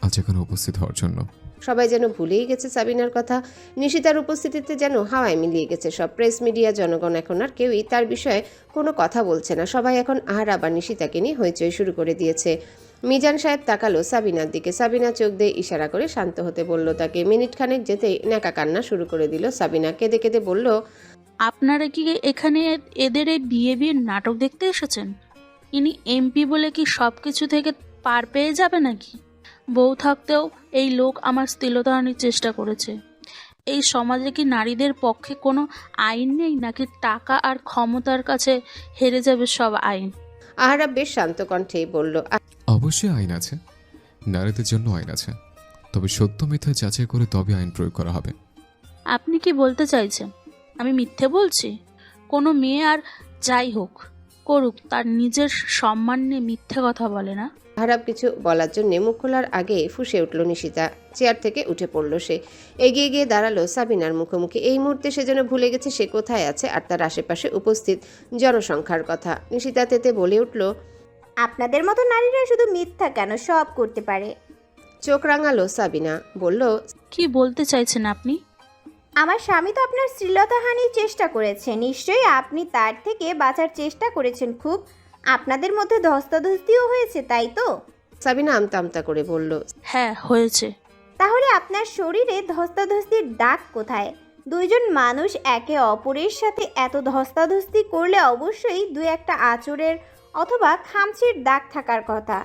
আজ এখানে উপস্থিত হওয়ার জন্য। সবাই যেন ভুলেই গেছে সাবিনার কথা। নিশিতার উপস্থিতিতে যেন হাওয়ায় মিলিয়ে গেছে সব। প্রেস মিডিয়া, জনগণ এখন আর কেউই তার বিষয়ে কোনো কথা বলছে না। সবাই এখন আহারাব আর নিশিতাকে নিয়ে হইচই শুরু করে দিয়েছে। মিজান সাহেব তাকালো সাবিনার দিকে। সাবিনা চোখ দিয়ে ইশারা করে শান্ত হতে বলল তাকে। মিনিট খানেক যেতেই ন্যাকা কান্না শুরু করে দিল সাবিনা। কেঁদে কেঁদে বলল, আপনারা কি এখানে এদের এই বিয়ের নাটক দেখতে এসেছেন? ইনি এমপি বলে কি সব কিছু থেকে পার পেয়ে যাবে নাকি? বউ থাকতেও এই লোক আমার শ্লীলতাহানির চেষ্টা করেছে। এই সমাজে কি নারীদের পক্ষে কোনো আইন নেই, নাকি টাকা আর ক্ষমতার কাছে হেরে যাবে সব আইন? আহারাব বেশ শান্ত কণ্ঠেই বলল, অবশ্যই আইন আছে, নারীদের জন্য আইন আছে, তবে সত্য মিথ্যা যাচাই করে তবে আইন প্রয়োগ করা হবে। আপনি কি বলতে চাইছেন আমি মিথ্যে বলছি? কোনো মেয়ে আর যাই হোক করুক, তার নিজের সম্মান নিয়ে মিথ্যে কথা বলে না। আহারাব কিছু বলার জন্য মুখ খোলার আগে ফুঁসে উঠল নিশিতা। চেয়ার থেকে উঠে পড়ল সে, এগিয়ে গিয়ে দাঁড়ালো সাবিনার মুখোমুখি। এই মুহূর্তে সে যেন ভুলে গেছে সে কোথায় আছে আর তার আশেপাশে উপস্থিত জনসংখ্যার কথা। নিশিতা তেতে বলে উঠল, আপনাদের মতো নারীরা শুধু মিথ্যা কেন, সব করতে পারে। চোখ রাঙালো সাবিনা, বলল, কি বলতে চাইছেন আপনি? আমার স্বামী তো আপনার শ্লীলতাহানির চেষ্টা করেছে, নিশ্চয়ই আপনি তার থেকে বাঁচার চেষ্টা করেছেন খুব। আপনাদের মধ্যে ধস্তাধস্তিও হয়েছে, তাই তো? সাবিনা আমতা আমতা করে বলল, হ্যাঁ হয়েছে। তাহলে আপনার শরীরে ধস্তাধস্তির দাগ কোথায়? দুইজন মানুষ একে অপরের সাথে এত ধস্তাধস্তি করলে অবশ্যই দুই একটা আঁচড়ের অথবা খামচির দাগ থাকার কথা।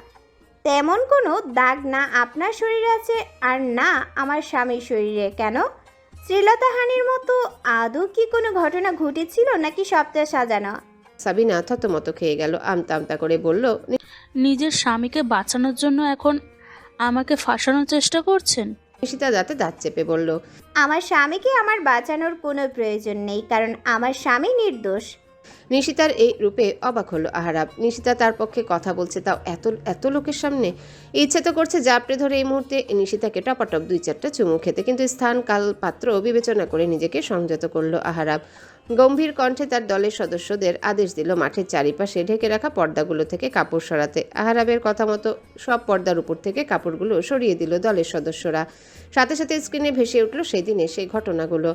তেমন কোনো দাগ না আপনার শরীরে আছে আর না আমার স্বামীর শরীরে। কেন? শ্লীলতাহানির মতো আদৌ কি কোনো ঘটনা ঘটেছিল নাকি সবটা সাজানো? সাবিনা থতমত খেয়ে গেল, আমতা আমতা করে বলল, নিজের স্বামীকে বাঁচানোর জন্য এখন আমাকে ফাঁসানোর চেষ্টা করছেন? নিশিতা দাঁতে দাঁত চেপে বলল, আমার স্বামীকে আমার বাঁচানোর কোনো প্রয়োজন নেই, কারণ আমার স্বামী নির্দোষ। নিশিতার এই রূপে অবাক হলো আহারাব। নিশিতা তার পক্ষে কথা বলছে, তাও এত এত লোকের সামনে। ইচ্ছে তো করছে জাপড়ে ধরে এই মুহূর্তে নিশিতাকে টপাটপ দুই চারটা চুমু খেতে, কিন্তু স্থান কাল পাত্র বিবেচনা করে নিজেকে সংযত করলো আহারাব। গম্ভীর কণ্ঠে তার দলের সদস্যদের আদেশ দিল মাঠের চারিপাশে ঢেকে রাখা পর্দাগুলো থেকে কাপড় সরাতে। আহারাবের কথা মতো সব পর্দার উপর থেকে কাপড়গুলো সরিয়ে দিল দলের সদস্যরা। সাথে সাথে স্ক্রিনে ভেসে উঠল সেদিনে সেই ঘটনাগুলো।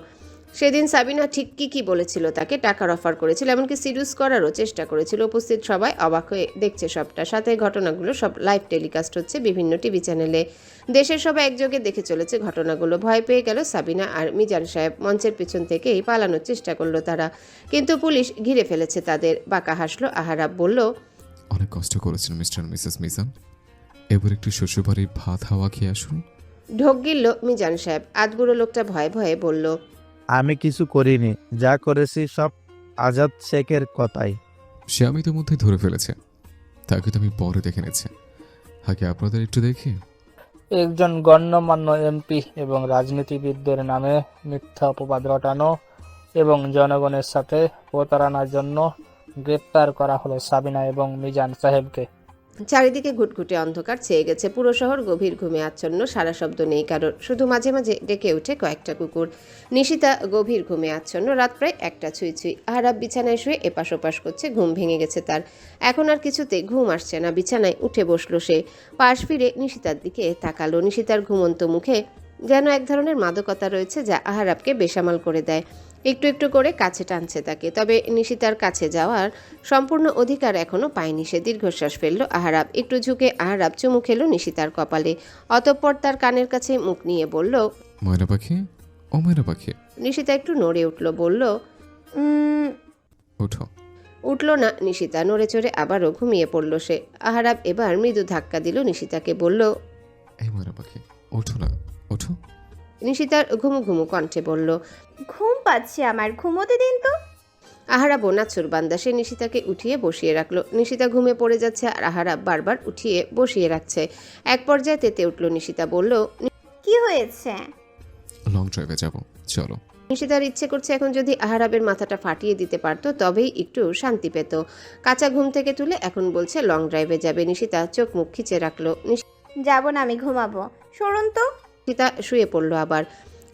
সেদিন সাবিনা ঠিক কি বলেছিল তাকে, টাকার অফার করেছিল, এমনকি সিডিউস করারও চেষ্টা করেছিল। উপস্থিত সবাই অবাক হয়ে দেখছে সবটা। সাথে ঘটনাগুলো সব লাইভ টেলিকাস্ট হচ্ছে বিভিন্ন টিভি চ্যানেলে। দেশের সবাই একযোগে দেখে চলেছে ঘটনাগুলো। ভয় পেয়ে গেল সাবিনা আর মিজান সাহেব। মঞ্চের পিছন থেকেই পালানোর চেষ্টা করলো তারা, কিন্তু পুলিশ ঘিরে ফেলেছে তাদের। বাঁকা হাসলো আহারাব, বলল, অনেক কষ্ট করেছেন মিস্টার মিসেস মিজান, এবার একটু শ্বশুরবাড়ির ভাত হাওয়া খেয়ে আসুন। ঢোক গিলল মিজান সাহেব। আধবুড়ো লোকটা ভয়ে ভয়ে বলল, আমি কিছু করিনি, যা করেছি সব আজাদ শেখের কথাই। সে আমি তো মধ্যে ধরে ফেলেছে, তাকে তো আমি পরে দেখে নিচ্ছি। আগে আপনাদের একটু দেখি। একজন গণ্যমান্য এমপি এবং রাজনীতিবিদদের নামে মিথ্যা অপবাদ রটানো এবং জনগণের সাথে প্রতারণার জন্য গ্রেপ্তার করা হলো সাবিনা এবং মিজান সাহেবকে। চারিদিকে ঘুটঘুটে অন্ধকার ছেয়ে গেছে, পুরো শহর গভীর ঘুমে আচ্ছন্ন, সারা শব্দ নেই কারোর, শুধু মাঝে মাঝে ডেকে ওঠে কয়েকটা কুকুর। নিশিতা গভীর ঘুমে আচ্ছন্ন, রাত প্রায় 1টা ছুঁই ছুঁই। আহারাব বিছানায় শুয়ে এপাশ ওপাশ করছে, ঘুম ভেঙে গেছে তার। এখন আর কিছুতে ঘুম আসছে না, বিছানায় উঠে বসলো সে। পাশ ফিরে নিশিতার দিকে তাকালো। নিশিতার ঘুমন্ত মুখে যেন এক ধরনের মাদকতা রয়েছে যা আহারাবকে বেসামাল করে দেয়। একটু একটু করে কাছে টানছে তাকে, তবে নিশিতার কাছে যাওয়ার সম্পূর্ণ অধিকার এখনো পায়নি সে। দীর্ঘশ্বাস ফেললো আহারাব। একটু ঝুঁকে আহারাব চুমু খেলো নিশিতার কপালে, অতঃপর তার কানের কাছে মুখ নিয়ে বলল, ময়না পাখি, ও ময়না পাখি। নিশিতা একটু নড়ে উঠল, বলল, ওঠো। উঠল না নিশিতা, নড়ে চড়ে আবারও ঘুমিয়ে পড়ল সে। আহারাব এবার মৃদু ধাক্কা দিল নিশিতাকে, বলল, এই ময়না পাখি, ওঠো না, ওঠো। নিশিতার ঘুমু ঘুমু কণ্ঠে বলল, ঘুম পাচ্ছে আমার, ঘুমোতে দিন তো। আহারাব নাচুর বান্দা, সে নিশিতাকে উঠিয়ে বসিয়ে রাখলো। নিশিতা ঘুমে পড়ে যাচ্ছে আর আহারাব বারবার উঠিয়ে বসিয়ে রাখছে। এক পর্যায়ে তেতে উঠল নিশিতা, বলল, কি হয়েছে? লং ড্রাইভে যাব, চলো। নিশিতার ইচ্ছে করছে এখন যদি আহারাবের মাথাটা ফাটিয়ে দিতে পারতো তবেই একটু শান্তি পেত। কাঁচা ঘুম থেকে তুলে এখন বলছে লং ড্রাইভে যাবে। নিশিতা চোখ মুখ খিচে রাখলো। যাব না, আমি ঘুমাবো, সরুন তো। নিশিতা শুয়ে পড়লো আবার।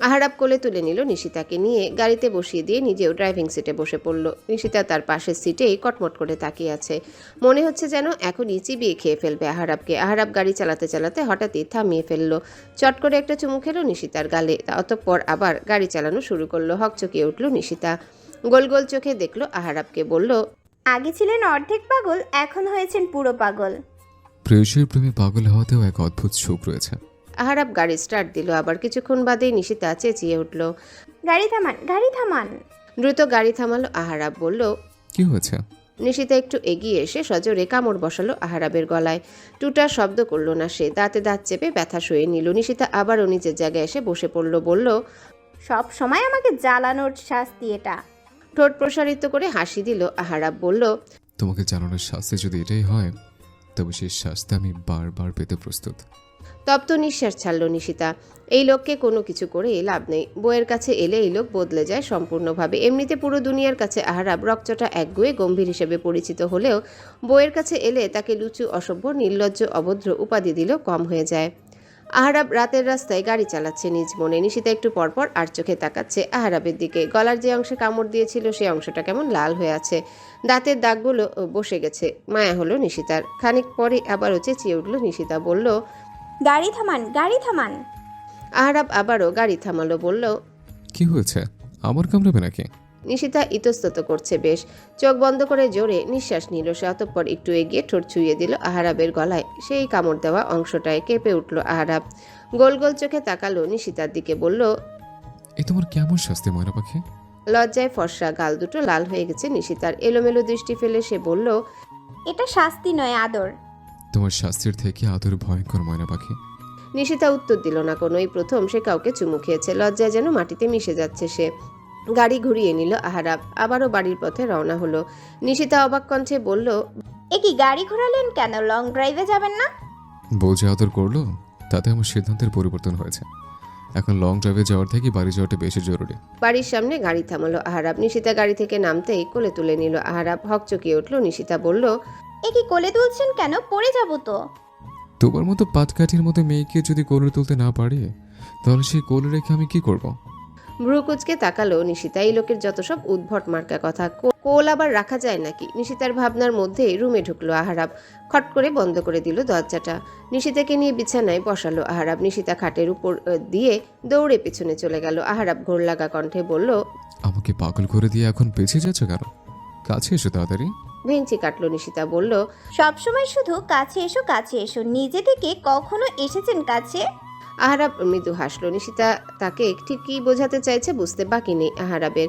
আহারাব কোলে তুলে নিল নিশিতাকে, নিয়ে গাড়িতে বসিয়ে দিয়ে নিজেও ড্রাইভিং সিটে বসে পড়ল। নিশিতা তার পাশের সিটেই কটমট করে তাকিয়ে আছে। মনে হচ্ছে যেন এখনই চিবিয়ে খেয়ে ফেলবে আহারাবকে। আহারাব গাড়ি চালাতে চালাতে হঠাৎই থামিয়ে ফেলল। চট করে একটা চুমু খেলো নিশিতার গালে, অতঃপর আবার গাড়ি চালানো শুরু করলো। হকচকিয়ে উঠল নিশিতা, গোল গোল চোখে দেখলো আহারাবকে, বলল, আগে ছিলেন অর্ধেক পাগল, এখন হয়েছেন পুরো পাগল। প্রেয়সীর প্রেমে পাগল হওয়াতেও এক অদ্ভুত সুখ রয়েছে। আহারাব গাড়ি স্টার্ট দিল। আবার কিছুক্ষণ বাদেই নিশিতা চেঁচিয়ে উঠল, গাড়ি থামান, গাড়ি থামান। দ্রুত গাড়ি থামালো আহারাব, বলল, কি হয়েছে? নিশিতা একটু এগিয়ে এসে সজোরে কামড় বসালো আহারাবের গলায়। টুটার শব্দ করলো না সে, দাঁতে দাঁত চেপে ব্যথা সয়ে নিল। নিশিতা আবারও নিজের জায়গায় এসে বসে পড়ল, বলল, সব সময় আমাকে জ্বালানোর শাস্তি এটা। ঠোঁট প্রসারিত করে হাসি দিল আহারাব, বলল, তোমাকে জানানোর শাস্তি যদি এটাই হয় তবে সেই শাস্তি আমি বারবার পেতে প্রস্তুত। তপ্ত নিঃশ্বাস ছাড়ল নিশিতা। এই লোককে কোনো কিছু করে লাভ নেই। বইয়ের কাছে এলে এই লোক বদলে যায় সম্পূর্ণভাবে। এমনিতে পুরো দুনিয়ার কাছে আহারাব রকচটা একগুঁয়ে গম্ভীর হিসেবে পরিচিত হলেও বইয়ের কাছে এলে তাকে লুচু, অসভ্য, নির্লজ্জ, অভদ্র উপাধি দিলেও কম হয়ে যায়। আহারাব রাতের রাস্তায় গাড়ি চালাচ্ছে নিজ মনে। নিশিতা একটু পরপর আর চোখে তাকাচ্ছে আহারাবের দিকে। গলার যে অংশে কামড় দিয়েছিল সেই অংশটা কেমন লাল হয়ে আছে, দাঁতের দাগগুলো বসে গেছে। মায়া হলো নিশিতার। খানিক পরে আবারও চেঁচিয়ে উঠল নিশিতা, বলল, গাড়ি থামান, গাড়ি থামান। আহারাব আবারও গাড়ি থামালো, বলল, কি হয়েছে, আমার কামড়াবে নাকি? নিশিতা ইতস্তত করছে বেশ। চোখ বন্ধ করে জোরে নিঃশ্বাস নিল সে, অতঃপর একটু এগিয়ে ঠোঁট ছুঁয়ে দিল আহারাবের গলায়। সেই কামড় দেওয়া অংশটায় কেঁপে উঠল আহারাব। গোল গোল চোখে তাকালো নিশিতার দিকে, বলল, এই তোমার কেমন শাস্তি ময়না পাখি? লজ্জায় ফর্সা গাল দুটো লাল হয়ে গেছে নিশিতার। এলোমেলো দৃষ্টি ফেলে সে বলল, এটা শাস্তি নয়, আদর। তোমার শাস্তির থেকে আদর ভয়ঙ্কর ময়না পাখি। নিশিতা উত্তর দিল না কোনো। এই প্রথম সে কাউকে চুমু খেয়েছে। লজ্জায় যেন মাটিতে মিশে যাচ্ছে সে। গাড়ি ঘুরিয়ে নিল আহারাব। আবারও বাড়ির পথে রওনা হলো। নিশিতা অবাক কণ্ঠে বলল, এ কি গাড়ি ঘোরালেন কেন? লং ড্রাইভে যাবেন না? বউ যে আদর করলো তাতে আমার সিদ্ধান্তের পরিবর্তন হয়েছে। এখন লং ড্রাইভে যাওয়ার থেকে বাড়ি যাওয়াটা বেশি জরুরি। বাড়ির সামনে গাড়ি থামালো আহারাব। নিশিতা গাড়ি থেকে নামতেই কোলে তুলে নিল আহারাব। হকচকিয়ে উঠল নিশিতা, বলল, এ কি কোলে তুলছেন কেন? পড়ে যাব তো। তোমার মতো পাতকাঠির মতো মেয়েকে যদি কোলে তুলতে না পারি তাহলে সেই কোলে রেখে আমি কি করব? ভ্রুকুচকে তাকালো নিশিতা। এই লোকের যত সব উদ্ভট মার্কা কথা। কোল আবার রাখা যায় নাকি? নিশিতার ভাবনার মধ্যেই রুমে ঢুকলো আহারাব। খট করে বন্ধ করে দিল দরজাটা। নিশিতাকে নিয়ে বিছানায় বসালো আহারাব। নিশিতা খাটের উপর দিয়ে দৌড়ে পিছনে চলে গেল। আহারাব ঘোর লাগা কণ্ঠে বলল, আমাকে পাগল করে দিয়ে এখন পেছিয়ে যাচ্ছ কেন? কাছে এসো তাড়াতাড়ি। ভেঙচি কাটলো নিশিতা, বলল, সবসময় শুধু কাছে এসো, কাছে এসো। নিজে থেকে কখনো এসেছেন কাছে? আহারাব মৃদু হাসলো। নিশিতা তাকে ঠিক কী বোঝাতে চাইছে বুঝতে বাকি নেই আহারাবের।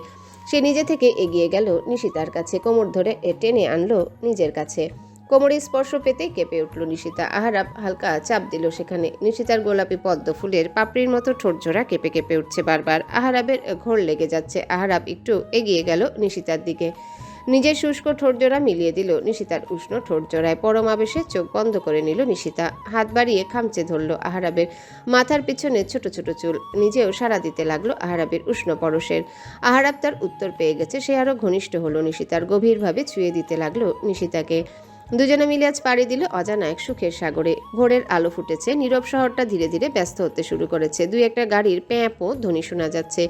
সে নিজে থেকে এগিয়ে গেল নিশিতার কাছে, কোমর ধরে টেনে আনলো নিজের কাছে। কোমরে স্পর্শ পেতেই কেঁপে উঠল নিশিতা। আহারাব হালকা চাপ দিল সেখানে। নিশিতার গোলাপি পদ্ম ফুলের পাপড়ির মতো ঠোঁটজোড়া কেঁপে কেঁপে উঠছে বারবার। আহারাবের ঘোর লেগে যাচ্ছে। আহারাব একটু এগিয়ে গেল নিশিতার দিকে। নিজের শুষ্ক ঠোঁটজোড়া মিলিয়ে দিল নিশিতার উষ্ণ ঠোঁটজোড়ায়। পরম আবেশে চোখ বন্ধ করে নিল নিশিতা। হাত বাড়িয়ে খামচে ধরল আহারাবের মাথার পিছনে ছোট ছোট চুল। নিজেও সাড়া দিতে লাগলো আহারাবের উষ্ণ পরশের। আহারাব তার উত্তর পেয়ে গেছে। সে আরো ঘনিষ্ঠ হলো নিশিতার। গভীরভাবে ছুঁয়ে দিতে লাগলো নিশিতাকে। দুজনে মিলে আজ পাড়ি দিল অজানা এক সুখের সাগরে। ভোরের আলো ফুটেছে, নীরব শহরটা ধীরে ধীরে ব্যস্ত হতে শুরু করেছে। দুই একটা গাড়ির প্যাঁপো ধ্বনি শোনা যাচ্ছে।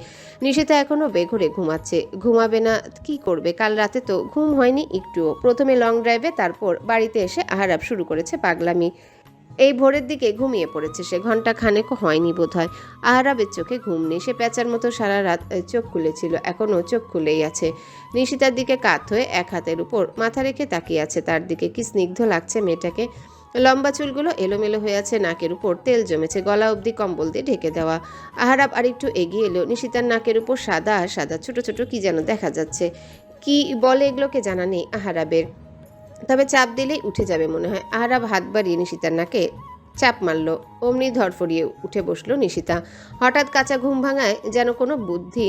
নিশিতা এখনো বেঘরে ঘুমাচ্ছে। ঘুমাবে না কি করবে? কাল রাতে তো ঘুম হয়নি একটুও। প্রথমে লং ড্রাইভে, তারপর বাড়িতে এসে আহারাব শুরু করেছে পাগলামি। এই ভোরের দিকে ঘুমিয়ে পড়েছে সে। ঘন্টা খানেকও হয়নি বোধহয়। আহারাবের চোখে ঘুম নেই। সে প্যাঁচার মতো সারা রাত চোখ খুলেছিল, এখনও চোখ খুলেই আছে। নিশিতার দিকে কাত হয়ে এক হাতের উপর মাথা রেখে তাকিয়ে আছে তার দিকে। কি স্নিগ্ধ লাগছে মেয়েটাকে। লম্বা চুলগুলো এলোমেলো হয়ে আছে, নাকের উপর তেল জমেছে, গলা অবধি কম্বল দিয়ে ঢেকে দেওয়া। আহারাব আরেকটু এগিয়ে এলো। নিশিতার নাকের উপর সাদা সাদা ছোট ছোট কি যেন দেখা যাচ্ছে। কি বলে এগুলোকে জানা নেই আহারাবের, তবে চাপ দিলেই উঠে যাবে মনে হয়। আহারাব হাত বাড়িয়ে নিশিতার নাকে চাপ মারল। অমনি ধরফরিয়ে উঠে বসলো নিশিতা। হঠাৎ কাঁচা ঘুম ভাঙায় যেন কোনো বুদ্ধি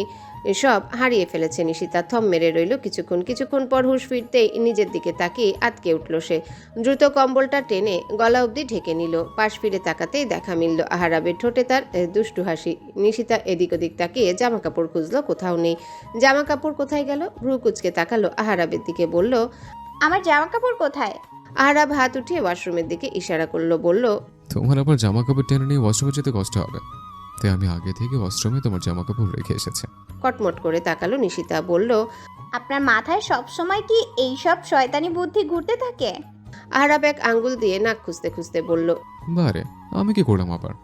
সব হারিয়ে ফেলেছে নিশিতা। থম মেরে রইল কিছুক্ষণ পর হুঁশ ফিরতেই নিজের দিকে তাকিয়ে আটকে উঠল সে। দ্রুত কম্বলটা টেনে গলা অবধি ঢেকে নিল। পাশ ফিরে তাকাতেই দেখা মিলল আহারাবের ঠোঁটে তার দুষ্টু হাসি। নিশিতা এদিক ওদিক তাকিয়ে জামা কাপড় খুঁজলো, কোথাও নেই। জামা কাপড় কোথায় গেল? ভ্রু কুচকে তাকালো আহারাবের দিকে, বলল, আমার জামা কাপড় কোথায়? আহারাব হাত উঠিয়ে ওয়াশরুমের দিকে ইশারা করলো, বলল, তোমার আবার জামা কাপড় টেনে নিয়ে ওয়াশরুমে যেতে কষ্ট হবে, তাই আমি আগে থেকে ওয়াশরুমে তোমার জামা কাপড় রেখে এসেছি। কটমট করে তাকালো নিশিতা, বলল, আপনার মাথায় সব সময় কি এই সব শয়তানি বুদ্ধি ঘুরতে থাকে? আহারাব এক আঙ্গুল দিয়ে নাক খুঁজতে খুঁজতে বলল, বারে আমি কি করলাম আবার?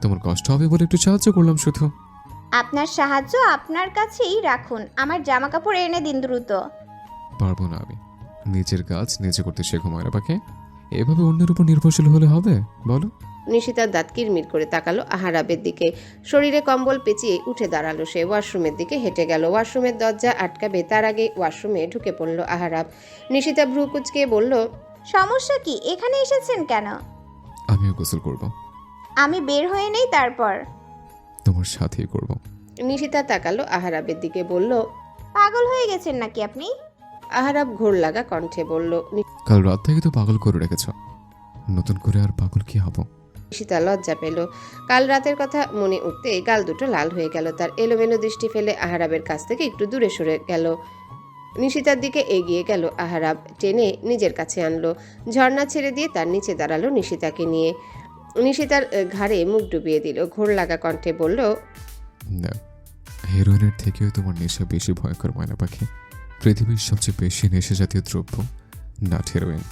তোমার কষ্ট হবে বলে একটু সাহায্য করলাম শুধু। আপনার সাহায্য আপনার কাছেই রাখুন, আমার জামা কাপড় এনে দিন দ্রুত। পারবো না আমি। নিজের কাজ নিজে করতে শেখো ময়রা পাখি। এভাবে অন্যের উপর নির্ভরশীল হলে হবে বলো? নিশিতার দাঁত কিরমির করে তাকালো আহারাবের দিকে। শরীরে কম্বল পেঁচিয়ে উঠে দাঁড়ালো সে। ওয়াশরুমের দিকে হেঁটে গেল। ওয়াশরুমের দরজা আটকাবে তার আগে ওয়াশরুমে ঢুকে পড়ল আহারাব। নিশিতা ভ্রু কুচকে বলল, সমস্যা কি? এখানে এসেছেন কেন? আমিও গোসল করব। আমি বের হয়ে নেই তারপর। তোমার সাথেই করব। নিশিতা তাকালো আহারাবের দিকে, বলল, পাগল হয়ে গেছেন নাকি আপনি? আহারাব ঘোর লাগা কণ্ঠে বলল, কাল রাত থেকে তো পাগল করে রেখেছ, নতুন করে আর পাগল কি হব? নিশিতা লজ্জা পেল। কাল রাতের কথা মনে উঠতে গাল দুটো লাল হয়ে গেল তার। এলোমেলো দৃষ্টি ফেলে আহারাবের কাছ থেকে একটু দূরে সরে গেল। নিশিতার দিকে এগিয়ে গেল আহারাব, টেনে নিজের কাছে আনলো। ঝর্ণা ছেড়ে দিয়ে তার নিচে দাঁড়ালো নিশিতাকে নিয়ে। নিশিতার ঘাড়ে মুখ ডুবিয়ে দিল। ঘোর লাগা কণ্ঠে বলল, না, হেরোইনের থেকেও তোমার নেশা বেশি ভয়ঙ্কর ময়না পাখি। পৃথিবীর সবচেয়ে বেশি নেশা জাতীয় দ্রব্য নাট হেরোইন।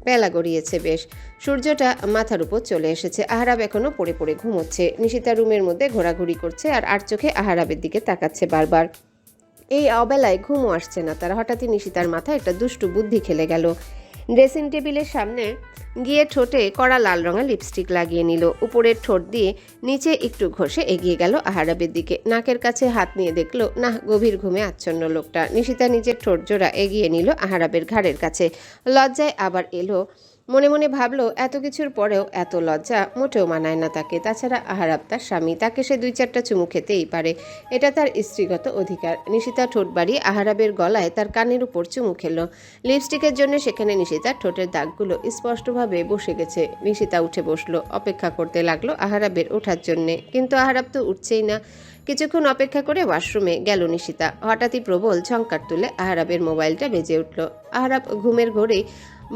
বেলা গড়িয়েছে বেশ। সূর্যটা মাথার উপর চলে এসেছে। আহারাব এখনো পড়ে পড়ে ঘুমোচ্ছে। নিশিতা রুমের মধ্যে ঘোরাঘুরি করছে আর আর চোখে আহারাবের দিকে তাকাচ্ছে বারবার। এই অবেলায় ঘুমও আসছে না তার। হঠাৎই নিশিতার মাথায় একটা দুষ্টু বুদ্ধি খেলে গেল। ড্রেসিং টেবিলের সামনে গিয়ে ঠোঁটে কড়া লাল রঙের লিপস্টিক লাগিয়ে নিল। উপরের ঠোঁট দিয়ে নিচে একটু ঘষে এগিয়ে গেল আহারাবের দিকে। নাকের কাছে হাত নিয়ে দেখলো না, গভীর ঘুমে আচ্ছন্ন লোকটা। নিশিতা নিজের ঠোঁট জোড়া এগিয়ে নিল আহারাবের ঘাড়ের কাছে। লজ্জায় আবার এলো। মনে মনে ভাবলো, এত কিছুর পরেও এত লজ্জা মোটেও মানায় না তাকে। তাছাড়া আহারাব তার স্বামী, তাকে সে 2-4টা চুমু খেতেই পারে, এটা তার স্ত্রীগত অধিকার। নিশিতা ঠোঁট বাড়িয়ে আহারাবের গলায় তার কানের উপর চুমু খেলো। লিপস্টিকের জন্য সেখানে নিশিতার ঠোঁটের দাগগুলো স্পষ্টভাবে বসে গেছে। নিশিতা উঠে বসলো, অপেক্ষা করতে লাগলো আহারাবের ওঠার জন্যে, কিন্তু আহারাব তো উঠছেই না। কিছুক্ষণ অপেক্ষা করে ওয়াশরুমে গেল নিশিতা। হঠাৎই প্রবল ঝংকার তুলে আহারাবের মোবাইলটা বেজে উঠল। আহারাব ঘুমের ঘোরে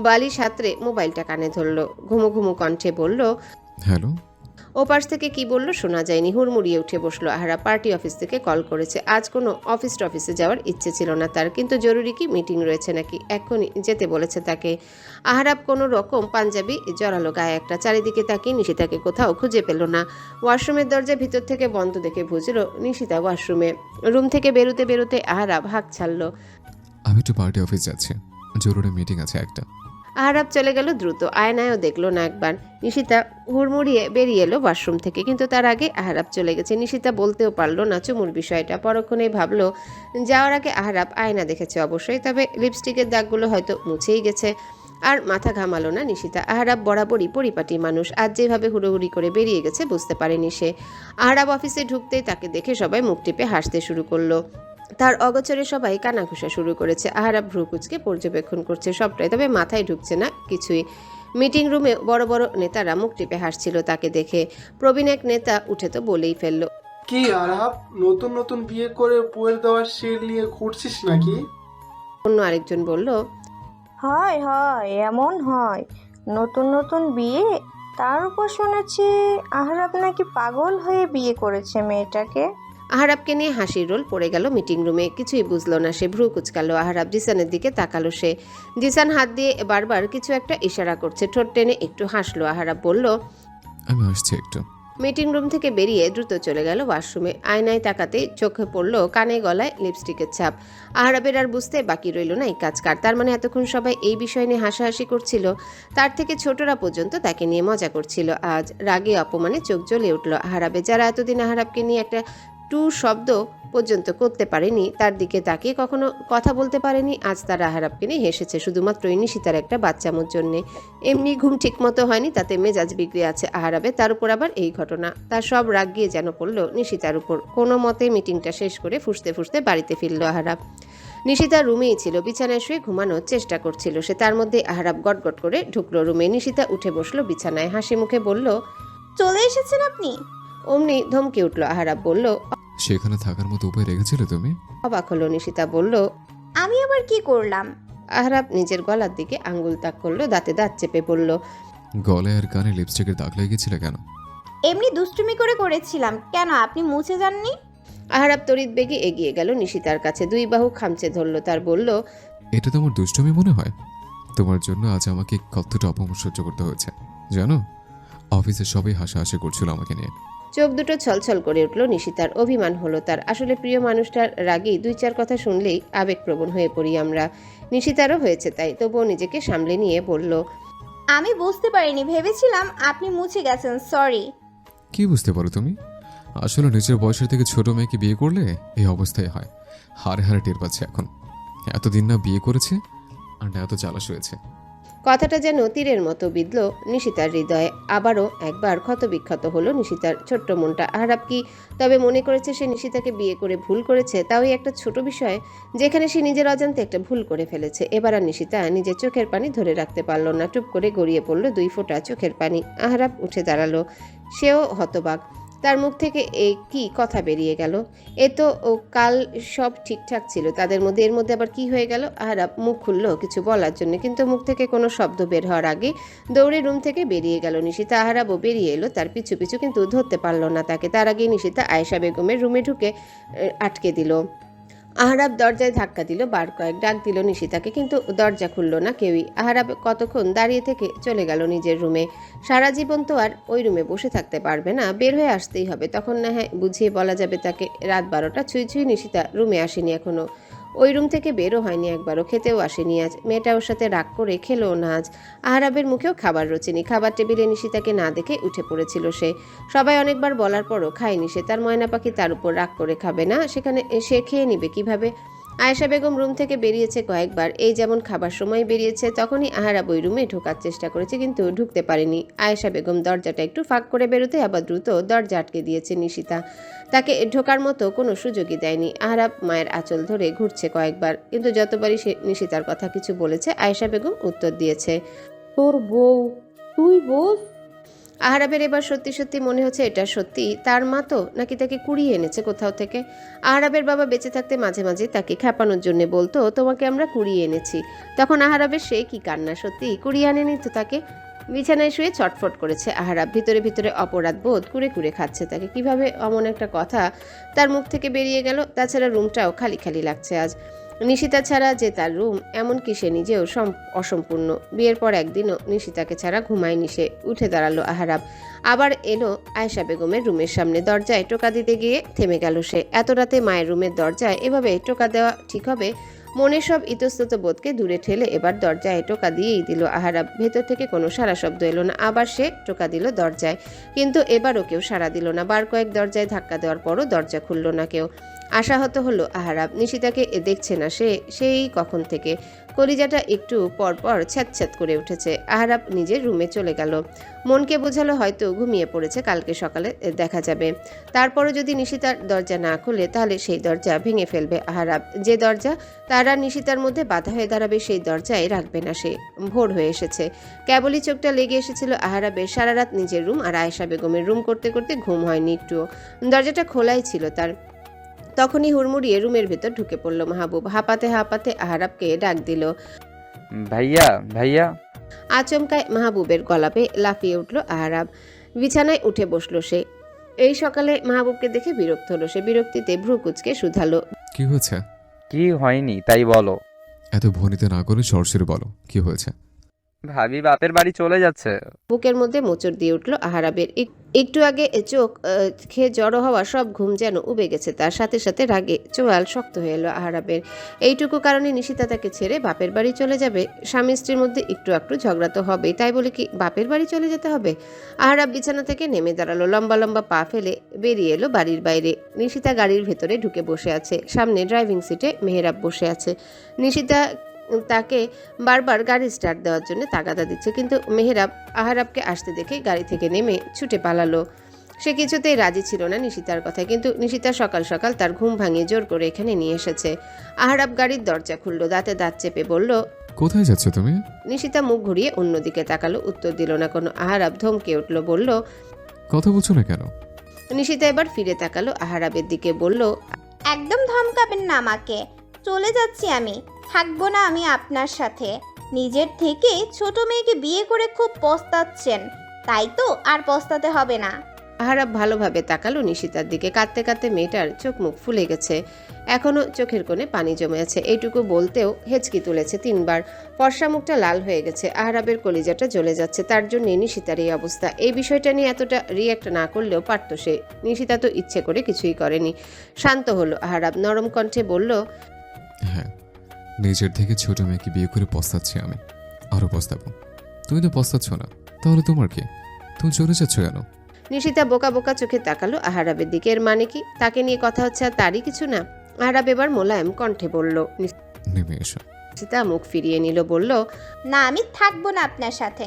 বালিশ হাতড়ে মোবাইলটা কানে ধরল। ঘুমো ঘুমো কণ্ঠে বলল, হ্যালো। ওপাশ থেকে কি বলল শোনা যায়নি। হুড়মুড়িয়ে উঠে বসলো আহারাব। পার্টি অফিস থেকে কল করেছে। আজ কোনো অফিসে যাওয়ার ইচ্ছে ছিল না তার, কিন্তু জরুরি কি মিটিং রয়েছে নাকি, এক্ষুনি যেতে বলেছে তাকে। আহারাব কোনো রকম পাঞ্জাবি জড়ালো গায়ে একটা। চারিদিকে তাকিয়ে নিশিতাকে কোথাও খুঁজে পেল না। ওয়াশরুমের দরজা ভিতর থেকে বন্ধ দেখে বুঝলো নিশিতা ওয়াশরুমে। রুম থেকে বেরোতে বেরোতে আহারাব হাঁক ছাড়ল। আমি একটু পার্টি অফিস যাচ্ছি, জরুরি মিটিং আছে একটা। আহারাব চলে গেল দ্রুত। আয়নায়ও দেখলো না একবার। নিশিতা হুড়মুড়িয়ে বেরিয়ে এলো ওয়াশরুম থেকে, কিন্তু তার আগে আহারাব চলে গেছে। নিশিতা বলতেও পারলো না চুমুর বিষয়টা। পরক্ষণেই ভাবলো, যাওয়ার আগে আহারাব আয়না দেখেছে অবশ্যই, তবে লিপস্টিকের দাগগুলো হয়তো মুছেই গেছে। আর মাথা ঘামালো না নিশিতা। আহারাব বরাবরই পরিপাটি মানুষ। আজ যেভাবে হুড়োহুড়ি করে বেরিয়ে গেছে বুঝতে পারেনি সে। আহারাব অফিসে ঢুকতেই তাকে দেখে সবাই মুখ টিপে হাসতে শুরু করলো। তার অগোচরে সবাই কানাঘুষা শুরু করেছে। আহারাব ভ্রু কুচকে পর্যবেক্ষণ করছে সবটাই, তবে মাথায় ঢুকছে না কিছুই। মিটিং রুমে বড় বড় নেতারা মুখ টিপে হাসছিল তাকে দেখে। প্রবীণ এক নেতা উঠে তো বলেই ফেলল, কি আরাব, নতুন নতুন বিয়ে করে বউয়ের দেওয়ার শের নিয়ে ঘুরছিস নাকি? অন্য আরেকজন বলল, হয় হয় এমন হয়, নতুন নতুন বিয়ে, তার উপর শুনেছি আহরাব নাকি পাগল হয়ে বিয়ে করেছে মেয়েটাকে। আহারাবকে নিয়ে হাসির রোল পড়ে গেল মিটিং রুমে। কিছুই বুঝলো না সে, ভ্রু কুচকালো। আহারাব জিসানের দিকে তাকালো সে। জিসান হাত দিয়ে বারবার কিছু একটা ইশারা করছে। ঠোঁট টেনে একটু হাসলো। আহারাব বলল, আমি আসছি একটু। মিটিং রুম থেকে বেরিয়ে দ্রুত চলে গেল ওয়াশরুমে। আয়নায় তাকাতেই চোখে পড়ল কানে গলায় লিপস্টিকের ছাপ। আহারাবের আর বুঝতে বাকি রইল না এই কাজ কার। তার মানে এতক্ষণ সবাই এই বিষয় নিয়ে হাসাহাসি করছিল, তার থেকে ছোটরা পর্যন্ত তাকে নিয়ে মজা করছিল। আজ রাগে অপমানে চোখ জ্বলে উঠল আহারাবে। যারা এতদিন আহারাবকে নিয়ে একটা টু শব্দ পর্যন্ত করতে পারেনি, তার দিকে তাকিয়ে কখনো কথা বলতে পারেনি, আজ তারা আহারাবকে নিয়ে হেসেছে শুধুমাত্র নিশিতার একটা বাচ্চামোর জন্যে। এমনি ঘুম ঠিক মতো হয়নি, তাতে মেজাজ বিগড়ে আছে আহারাবে। তার উপর আবার এই ঘটনা। তার সব রাগ গিয়ে যেন পড়ল নিশিতার উপর। কোনো মতে মিটিংটা শেষ করে ফুসতে ফুসতে বাড়িতে ফিরল আহারাব। নিশিতা রুমেই ছিল, বিছানায় শুয়ে ঘুমানোর চেষ্টা করছিল সে। তার মধ্যে আহারাব গটগট করে ঢুকলো রুমে। নিশিতা উঠে বসলো বিছানায়, হাসি মুখে বলল, চলে এসেছেন আপনি? অমনি ধমকে উঠল আহারাব। বলল, সেখানে থাকার মতো উপায় রেখেছিলে তুমি? অবাক হলো নিশিতা। বলল, আমি আবার কি করলাম? আহরাব নিজের গলার দিকে আঙ্গুল তাক করলো, দাঁতে দাঁত চেপে পড়ল। গলায় আর কানে লিপস্টিকের দাগ লেগেছিল কেন? এমনি দুষ্টুমি করে করেছিলাম। কেন, আপনি মুছে যাননি? আহরাব তড়িৎ বেগে এগিয়ে গেল নিশিতার কাছে, দুই বাহু খামচে ধরলো তার। বলল, এটা তোমার দুষ্টুমি মনে হয়? তোমার জন্য আজ আমাকে কতটা অপমান সহ্য করতে হয়েছে জানো? অফিসে সবাই হাসাহাসি করছিল আমাকে নিয়ে। চোখ দুটো ছলছল করে উঠল নিশিতার। অভিমান হলো তার। আসলে প্রিয় মানুষটার রাগী দুই চার কথা শুনলেই আবেগপ্রবণ হয়ে পড়ি আমরা। নিশিতারও হয়েছে তাই। তবুও নিজেকে সামলে নিয়ে বলল, আমি বুঝতে পারিনি, ভেবেছিলাম আপনি মুছে গেছেন, সরি। কি বুঝতে পারো তুমি? আসলে নিজের বয়সের থেকে ছোট মেয়েকে বিয়ে করলে এই অবস্থায় হয়। হারে হারে টের পাচ্ছে এখন। এতদিন না বিয়ে করেছে আর না এত চালাস হয়েছে। কথাটা যেন তীরের মতো বিঁধল নিশিতার হৃদয়ে। আবারও একবার ক্ষতবিক্ষত হলো নিশিতার ছোট্ট মনটা। আহরাব কি তবে মনে করেছে সে নিশিতাকে বিয়ে করে ভুল করেছে? তাও একটা ছোট বিষয় যেখানে সে নিজের অজান্তে একটা ভুল করে ফেলেছে। এবার আর নিশিতা নিজের চোখের পানি ধরে রাখতে পারল না। টুপ করে গড়িয়ে পড়ল দুই ফোঁটা চোখের পানি। আহরাব উঠে দাঁড়ালো। সেও হতবাক। তার মুখ থেকে কি কথা বেরিয়ে গেল? এ তো কাল সব ঠিকঠাক ছিল তাদের মধ্যে, এর মধ্যে আবার কি হয়ে গেল? আহরাব মুখ খুলল কিছু বলার জন্য, কিন্তু মুখ থেকে কোনো শব্দ বের হওয়ার আগে দৌড়ে রুম থেকে বেরিয়ে গেল নিশিতা। আহরাবও বেরিয়ে এলো তার পিছু পিছু, কিন্তু ধরতে পারল না তাকে। তার আগে নিশিতা আয়েশা বেগমের রুমে ঢুকে আটকে দিল। আহরাব দরজায় ধাক্কা দিল, বার কয়েক ডাক দিল নিশিতাকে, কিন্তু দরজা খুলল না কেউই। আহরাব কতক্ষণ দাঁড়িয়ে থেকে চলে গেল নিজের রুমে। সারা জীবন তো আর ওই রুমে বসে থাকতে পারবে না, বের হয়ে আসতেই হবে। তখন না হয় বুঝিয়ে বলা যাবে তাকে। রাত 12টা ছুঁই ছুঁই নিশিতা রুমে আসেনি এখনো। ওই রুম থেকে বেরও হয়নি একবারও, খেতেও আসেনি আজ। মেয়েটা ওর সাথে রাগ করে খেলো না আজ। আহরাবের মুখেও খাবার রোচেনি। খাবার টেবিলে নিশিতাকে না দেখে উঠে পড়েছিল সে। সবাই অনেকবার বলার পরও খায়নি সে। তার ময়না পাখি তার উপর রাগ করে খাবে না, সেখানে সে খেয়ে নিবে কিভাবে? আয়েশা বেগম রুম থেকে বেরিয়েছে কয়েকবার। এই যেমন খাবার সময় বেরিয়েছে, তখনই আহরাব ওই রুমে ঢোকার চেষ্টা করেছে, কিন্তু ঢুকতে পারেনি। আয়েশা বেগম দরজাটা একটু ফাঁক করে বেরোতে আবার দ্রুত দরজা আটকে দিয়েছে নিশিতা। তাকে ঢোকার মতো কোনো সুযোগই দেয়নি। আহরাব মায়ের আঁচল ধরে ঘুরছে কয়েকবার, কিন্তু যতবারই সে নিশিতার কথা কিছু বলেছে আয়েশা বেগম উত্তর দিয়েছে, তোর বউ, তুই বোস। আহরাবের এবার সত্যি সত্যি মনে হচ্ছে এটা সত্যি তার মা তো, নাকি তাকে কুড়িয়ে এনেছে কোথাও থেকে। আহরাবের বাবা বেঁচে থাকতে মাঝে মাঝে তাকে খেপানোর জন্য বলতো, তোমাকে আমরা কুড়িয়ে এনেছি। তখন আহরাবের সে কি কান্না, সত্যি কুড়িয়ে আনেনি তো তাকে। বিছানায় শুয়ে ছটফট করেছে আহরাব। ভিতরে ভিতরে অপরাধ বোধ কুড়ে কুড়ে খাচ্ছে তাকে। কিভাবে অমন একটা কথা তার মুখ থেকে বেরিয়ে গেল? তাছাড়া রুমটাও খালি খালি লাগছে আজ। নিশিতা ছাড়া যে তার রুম, এমনকি সে নিজেও অসম্পূর্ণ। বিয়ের পর একদিনও নিশিতাকে ছাড়া ঘুমায়নি সে। উঠে দাঁড়ালো আহরাব, আবার এলো আয়েশা বেগমের রুমের সামনে। দরজায় টোকা দিতে গিয়ে থেমে গেল সে। এত রাতে মায়ের রুমের দরজায় এভাবে টোকা দেওয়া ঠিক হবে? মনের সব ইতস্তত বোধকে দূরে ঠেলে এবার দরজায় টোকা দিয়েই দিল আহরাব। ভেতর থেকে কোনো সারা শব্দ এলো না। আবার সে টোকা দিল দরজায়, কিন্তু এবারও কেউ সাড়া দিল না। বার কয়েক দরজায় ধাক্কা দেওয়ার পরও দরজা খুলল না কেউ। আশাহত হলো আহরাব। নিশিতাকে দেখছে না সে, সেই কখন থেকে। কলিজাটা একটু পরপর ছ্যাঁত করে উঠেছে। আহরাব নিজের রুমে চলে গেল। মনকে বোঝালো হয়তো ঘুমিয়ে পড়েছে, কালকে সকালে দেখা যাবে। তারপরও যদি নিশিতার দরজা না খুলে, তাহলে সেই দরজা ভেঙে ফেলবে আহরাব। যে দরজা তার আর নিশিতার মধ্যে বাধা হয়ে দাঁড়াবে, সেই দরজায় রাখবে না সে। ভোর হয়ে এসেছে। কেবলই চোখটা লেগে এসেছিল আহরাবের। সারা রাত নিজের রুম আর আয়েশা বেগমের রুম করতে করতে ঘুম হয়নি একটুও। দরজাটা খোলাই ছিল তার। তখনই হুড়মুড়িয়ে রুমের ভেতর ঢুকে পড়ল মাহবুব। হাঁপাতে হাঁপাতে আহরাবকে ডাক দিল, ভাইয়া ভাইয়া। আচমকায় মাহবুবের গলাপে লাফিয়ে উঠল আহরাব। বিছানায় উঠে বসলো সে। এই সকালে মাহবুবকে দেখে বিরক্ত হলো সে। বিরক্তিতে ভ্রু কুচকে শুধালো, কি হয়েছে? কি হয়নি তাই বলো। এত ভনিতে না করে সরাসরি বলো কি হয়েছে। ভাবি বাপের বাড়ি চলে যাচ্ছে। বুকের মধ্যে মোচড় দিয়ে উঠল আহরাবের। একটু আগে চোখ খেয়ে জড়ো হওয়া সব ঘুম যেন উবে গেছে তার। সাথে সাথে রাগে চোয়াল শক্ত হয়ে এলো আহরাবের। এইটুকু কারণে নিশিতা তাকে ছেড়ে বাপের বাড়ি চলে যাবে? স্বামী স্ত্রীর মধ্যে একটু একটু ঝগড়া তো হবেই, তাই বলে কি বাপের বাড়ি চলে যেতে হবে? আহরাব বিছানা থেকে নেমে দাঁড়ালো, লম্বা লম্বা পা ফেলে বেরিয়ে এলো বাড়ির বাইরে। নিশিতা গাড়ির ভেতরে ঢুকে বসে আছে। সামনে ড্রাইভিং সিটে মেহেরাব বসে আছে। নিশিতা তাকে বারবার গাড়ি স্টার্ট দেওয়ার জন্য তাগাদা দিচ্ছে, কিন্তু মেহেরাব আহরাবকে আসতে দেখে গাড়ি থেকে নেমে ছুটে পালালো। সে কিছুতেই রাজি ছিল না নিশিতার কথায়, কিন্তু নিশিতা সকাল সকাল তার ঘুম ভাঙিয়ে জোর করে এখানে নিয়ে এসেছে। আহরাব গাড়ির দরজা খুললো, দাঁতে দাঁত চেপে বলল, কোথায় যাচ্ছ তুমি? নিশিতা মুখ ঘুরিয়ে অন্যদিকে তাকালো, উত্তর দিল না কোনো। আহরাব ধমকে উঠল, বলল, কথা বলছো না কেন? নিশিতা এবার ফিরে তাকালো আহরাবের দিকে, বলল, একদম ধমকাবেন না আমাকে। চলে যাচ্ছি আমি, থাকবো না আমি আপনার সাথে। নিজের থেকে ছোট মেয়েকে বিয়ে করে খুব পস্তাচ্ছেন, তাই তো আর পস্তাতে হবে না। আহরাব ভালোভাবে তাকালো নিশিতার দিকে। কাঁদতে কাঁদতে মেয়েটার চোখ মুখ ফুলে গেছে, এখনো চোখের কোণে পানি জমে আছে। এইটুকু বলতেও হেঁচকি তুলেছে 3 বার। ফর্সা মুখটা লাল হয়ে গেছে। আহরাবের কলিজাটা জ্বলে যাচ্ছে। তার জন্য নিশিতার এই অবস্থা। এই বিষয়টা নিয়ে এতটা রিয়্যাক্ট না করলেও পারত সে। নিশিতা তো ইচ্ছে করে কিছুই করেনি। শান্ত হলো আহরাব, নরম কণ্ঠে বলল, হ্যাঁ, নিজের থেকে ছোট মেয়েকে বিয়ে করে পস্তাচ্ছি আমি, আরো পস্তাবো। তুমি তো পস্তাচ্ছ না, তাহলে তোমার কি? তুমি চলে যাচ্ছ কেন? নিশিতা বোকা বোকা চোখে তাকালো আহরাবের দিকে। এর মানে কি তাকে নিয়ে কথা হচ্ছে আর তারই কিছু না? আহরাব এবার মোলায়েম কণ্ঠে বলল। নেমে এসো। নিশিতা মুখ ফিরিয়ে নিল, বলল, না, আমি থাকবো না আপনার সাথে।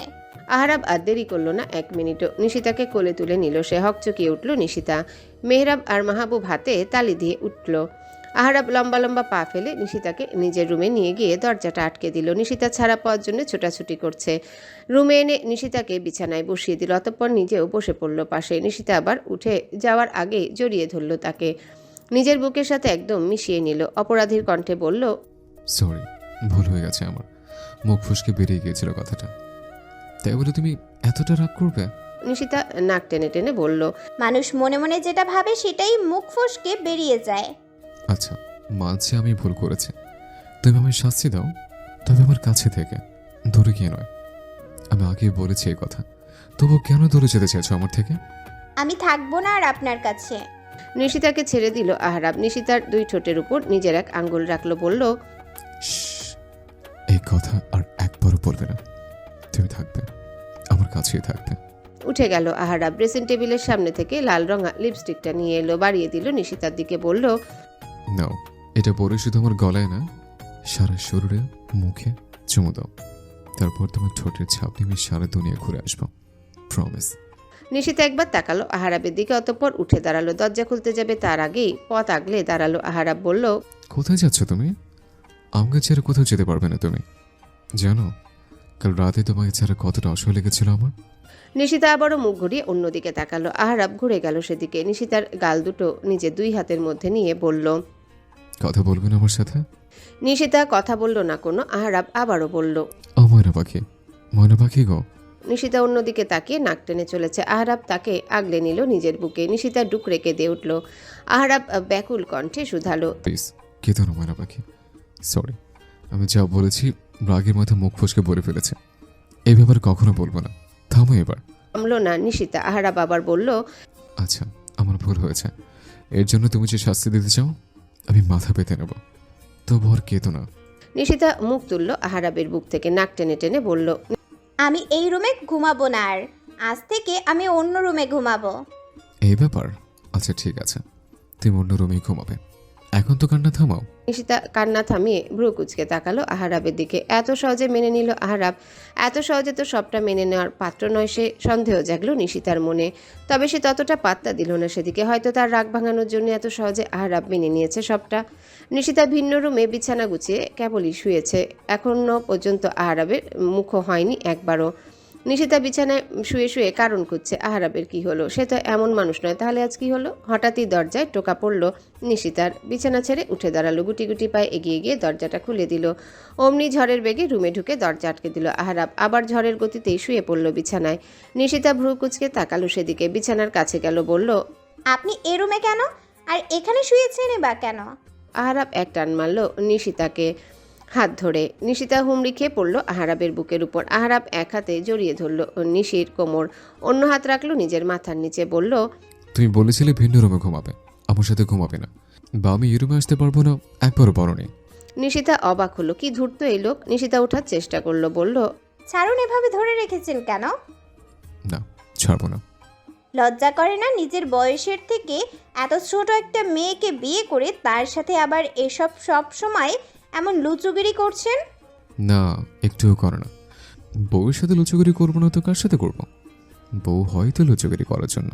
আহরাব আর দেরি করলো না 1 মিনিটও। নিশিতাকে কোলে তুলে নিল সে। হকচকিয়ে উঠল নিশিতা। মেহরাব আর মাহবুব হাতে তালি দিয়ে উঠল। আহরাব লম্বা লম্বা পা ফেলে নিশিতাকে নিজের রুমে নিয়ে গিয়ে দরজাটা আটকে দিল। নিশিতা ছাড়া পাওয়ার জন্য ছোটাছুটি করছে। রুমে এনে নিশিতাকে বিছানায় বসিয়ে দিল, অতঃপর নিজেও বসে পড়ল পাশে। নিশিতা আবার উঠে যাওয়ার আগে জড়িয়ে ধরল তাকে, নিজের বুকের সাথে একদম মিশিয়ে নিল। অপরাধীর কণ্ঠে বলল, সরি, ভুল হয়ে গেছে আমার। মুখ ফুসকে বেরিয়ে গিয়েছিল কথাটা, তাই বলে তুমি এতটা রাগ করবে? নিশিতা নাক টেনে টেনে বলল, মানুষ মনে মনে যেটা ভাবে সেটাই মুখ ফসকে বেরিয়ে যায়। আচ্ছা, মানছি আমি ভুল করেছি। তুমি আমায় শাস্তি দাও, তবে আমার কাছে থেকে, দূরে গিয়ে নয়। আমি আগেই বলেছি এই কথা, তবু কেন দূরে যেতে চাইছো আমার থেকে? আমি থাকবো না আর আপনার কাছে। নিশিতাকে ছেড়ে দিল আহরাব। নিশিতার 2 ঠোঁটের উপর নিজের এক আঙ্গুল রাখলো, বলল, এই কথা আর একবারও বলবে না। তুমি থাকবে, আমার কাছেই থাকবে। উঠে গেল আহরাব। ড্রেসিং টেবিলের সামনে থেকে লাল রঙা লিপস্টিকটা নিয়ে এলো, বাড়িয়ে দিল নিশিতার দিকে, বলল, নাও, এটা পরে শুধু আমার গলায় না, সারা শরীরে মুখে চুমু দাও। তারপর তোমার ঠোঁটের ছাপ নিয়ে আমি সারা দুনিয়া ঘুরে আসবো, প্রমিস। নিশিতা একবার তাকালো আহরাবের দিকে, অতঃপর উঠে দাঁড়ালো। দরজা খুলতে যাবে তার আগেই পথ আগলে দাঁড়ালো আহরাব, বলল, কোথায় যাচ্ছ তুমি? আমাকে ছেড়ে কোথাও যেতে পারবে না তুমি। জানো কাল রাতে তোমাকে ছাড়া কতটা অসহ্য লেগেছিল আমার। নিশিতা আবারও মুখ ঘুরিয়ে অন্যদিকে তাকালো। আহরাব ঘুরে গেল সেদিকে। নিশিতার গাল দুটো নিজের 2 হাতের মধ্যে নিয়ে বলল, কথা বলবে না আমার সাথে? নিশিতা কথা বলল না কোনো। আহরাব আবারও বলল, ও ময়না পাখি, ময়না পাখি গো। নিশিতা অন্যদিকে তাকিয়ে নাক টেনে চলেছে। আহরাব তাকে আগলে নিল নিজের বুকে। নিশিতা ডুক রেখে দিয়ে উঠল। আহরাব ব্যাকুল কণ্ঠে শুধালো, প্লিজ কেঁদো না ময়না পাখি। সরি, আমি যা বলেছি রাগের মাথা মুখ ফসকে বলে ফেলেছে। এই ব্যাপারে কখনো বলবো না, থামো এবার। থামলো না নিশিতা। আহরাব আবার বলল, আচ্ছা, আমার ভুল হয়েছে। এর জন্য তুমি যে শাস্তি দিতে চাও আমি মাথা পেতে নেব, তবু আর কেঁদো না। নিশিতা মুখ তুলল আহরাবের বুক থেকে, নাক টেনে টেনে বলল, আমি এই রুমে ঘুমাবো না আর। আজ থেকে আমি অন্য রুমে ঘুমাবো। এই ব্যাপার? আচ্ছা ঠিক আছে, তুমি অন্য রুমেই ঘুমাবে। এখন তো কান্না থামাও। নিশিতা কান্না থামিয়ে ভ্রু কুচকে তাকালো আহরাবের দিকে। এত সহজে মেনে নিল আহরাব? এত সহজে তো সবটা মেনে নেওয়ার পাত্র নয় সে। সন্দেহ জাগলো নিশিতার মনে, তবে সে ততটা পাত্তা দিল না সেদিকে। হয়তো তার রাগ ভাঙানোর জন্য এত সহজে আহরাব মেনে নিয়েছে সবটা। নিশিতা ভিন্ন রুমে বিছানা গুছিয়ে কেবলই শুয়েছে। এখনো পর্যন্ত আহরাবের মুখও হয়নি একবারও। নিশিতা বিছানায় শুয়ে শুয়ে কারণ খুঁজছে আহারাবের কি হলো। সে তো এমন মানুষ নয়, তাহলে আজ কি হলো? হঠাৎই দরজায় টোকা পড়ল নিশিতার। বিছানা ছেড়ে উঠে দাঁড়ালো, গুটি গুটি পায়ে এগিয়ে গিয়ে দরজাটা খুলে দিল। অমনি ঝড়ের বেগে রুমে ঢুকে দরজা আটকে দিল আহারাব। আবার ঝড়ের গতিতেই শুয়ে পড়ল বিছানায়। নিশিতা ভ্রু কুঁচকে তাকালো সেদিকে, বিছানার কাছে গেল, বলল, আপনি এ রুমে কেন? আর এখানে শুয়েছেন বা কেন? আহারাব এক টান মারল নিশিতাকে হাত ধরে। নিশিতা হুমড়ি খেয়ে পড়ল আহারাবের বুকের উপর। আহারাব এক হাতে জড়িয়ে ধরল নিশির কোমর, অন্য হাত রাখলো নিজের মাথার নিচে, বলল, তুমি বলেছিলে ভিন্ন রুমে ঘুমাবে, আমার সাথে ঘুমাবে না, বা আমি এই রুমে আসতে পারবো না, একবারও বলনি। নিশিতা অবাক হলো, কি ধূর্ত এই লোক। নিশিতা ওঠার চেষ্টা করলো, বলল, ছাড়ুন, এভাবে ধরে রেখেছেন কেন? না, ছাড়বো না। লজ্জা করে না নিজের বয়সের থেকে এত ছোট একটা মেয়েকে বিয়ে করে তার সাথে আবার এসব সব সময় এমন লুচুগিরি করছেন? না, একটুও করে না। বউয়ের সাথে লুচুগিরি করবো না তো কার সাথে করবো? বউ হয়তো লুচুগিরি করার জন্য।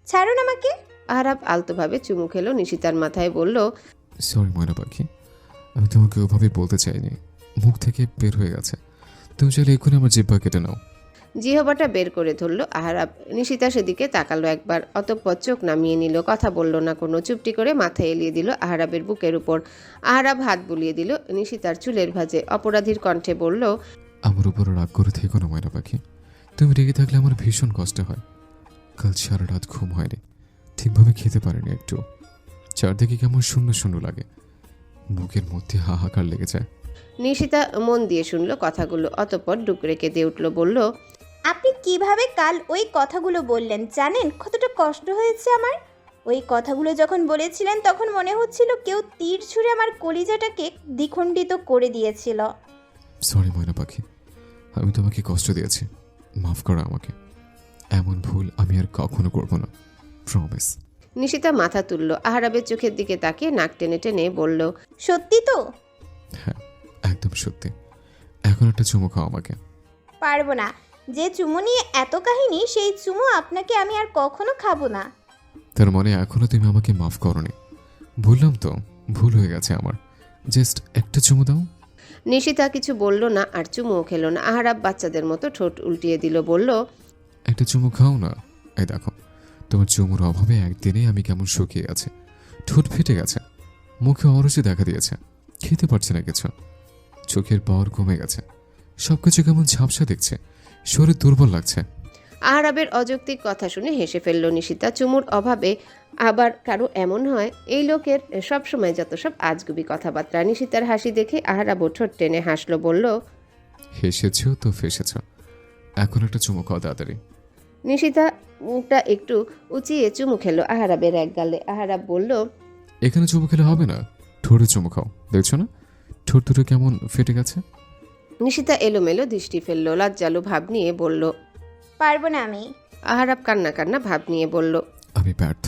ছাড়ুন আমাকে। আহারাব আলতোভাবে চুমু খেলো নিশিতার মাথায়, বলল, সরি ময়না পাখি, আমি তোমাকে ওভাবে বলতে চাইনি, মুখ থেকে বের হয়ে গেছে। তুমি চাইলে এক্ষুনি আমার জিহ্বা কেটে নাও। জিহবাটা বের করে ধরল আহারাব। নিশিতা সেদিকে তাকালো একবার, অতঃপর চোখ নামিয়ে নিল, কথা বলল না কোনো। চুপটি করে মাথা এলিয়ে দিল আহারাবের বুকের উপর। আহারাব হাত বুলিয়ে দিল নিশিতার চুলের ভাঁজে, অপরাধীর কণ্ঠে বলল, আমার উপর রাগ করে থেকো না ময়না পাখি, তুমি রেগে থাকলে আমার ভীষণ কষ্ট হয়। কাল সারা রাত ঘুম হয়নি, ঠিকভাবে খেতে পারিনি একটু। চারদিকে কেমন শূন্য শূন্য লাগে, বুকের মধ্যে হাহাকার লেগে যায়। নিশিতা মন দিয়ে শুনল কথাগুলো, অতঃপর ডুকরে কেঁদে উঠল, বলল, আপনি কিভাবে কাল ওই কথাগুলো বললেন জানেন কতটা কষ্ট হয়েছে আমার? ওই কথাগুলো যখন বলেছিলেন তখন মনে হচ্ছিল কেউ তীর ছুঁড়ে আমার কলিজাটাকে দ্বিখণ্ডিত করে দিয়েছিল। সরি ময়না পাখি, আমি তোমাকে কষ্ট দিয়েছি, মাফ করো আমাকে। এমন ভুল আমি আর কখনো করবো না, প্রমিস। নিশিতা মাথা তুলল, আহারাবের চোখের দিকে তাকিয়ে নাক টেনে টেনে বলল, সত্যি তো? হ্যাঁ, একদম সত্যি। এখন একটা চুমু খাও আমাকে। পারবো না। যে চুমু নিয়ে এত কাহিনী, সেই চুমু আপনাকে আমি আর কখনো খাবো না। তার মানে এখনো তুমি আমাকে মাফ করনি? বললাম তো, ভুল হয়ে গেছে আমার, জাস্ট একটা চুমু দাও। নিশিতা কিছু বলল না, আর চুমুও খেলো না। আহারাব বাচ্চাদের মতো ঠোঁট উল্টিয়ে দিল, বলল, একটা চুমু খাও না। এই দেখো, তোমার চুমুর অভাবে একদিনেই আমি কেমন শুকিয়ে আছি, ঠোঁট ফেটে গেছে, মুখে অরুচি দেখা দিয়েছে, খেতে পারছি না কিছু, চোখের পাওয়ার কমে গেছে, সবকিছু কেমন ঝাপসা দেখছে, শরীর দুর্বল লাগছে। আহারাবের অযৌক্তিক কথা শুনে হেসে ফেলল নিশিতা। চুমুর অভাবে আবার কারো এমন হয়, এই লোকের সবসময় যত সব আজগুবি কথাবার্তা। নিশিতার হাসি দেখে আহারাবও ঠোঁট টেনে হাসলো, বলল, হেসেছ তো ফেসেছ, এখন একটা চুমু খাও তাড়াতাড়ি। নিশিতা মুখটা একটু উঁচিয়ে চুমু খেলো আহারাবের এক গালে। আহারাব বলল, এখানে চুমু খেলে হবে না, ঠোঁটে চুমু খাও, দেখছো না ঠোঁট দুটো কেমন ফেটে গেছে। নিশিতা এলোমেলো দৃষ্টি ফেললো, লজ্জালু ভাব নিয়ে বলল, পারবো না আমি। আহারাব কান্না কান্না ভাব নিয়ে বলল, আমি ব্যর্থ,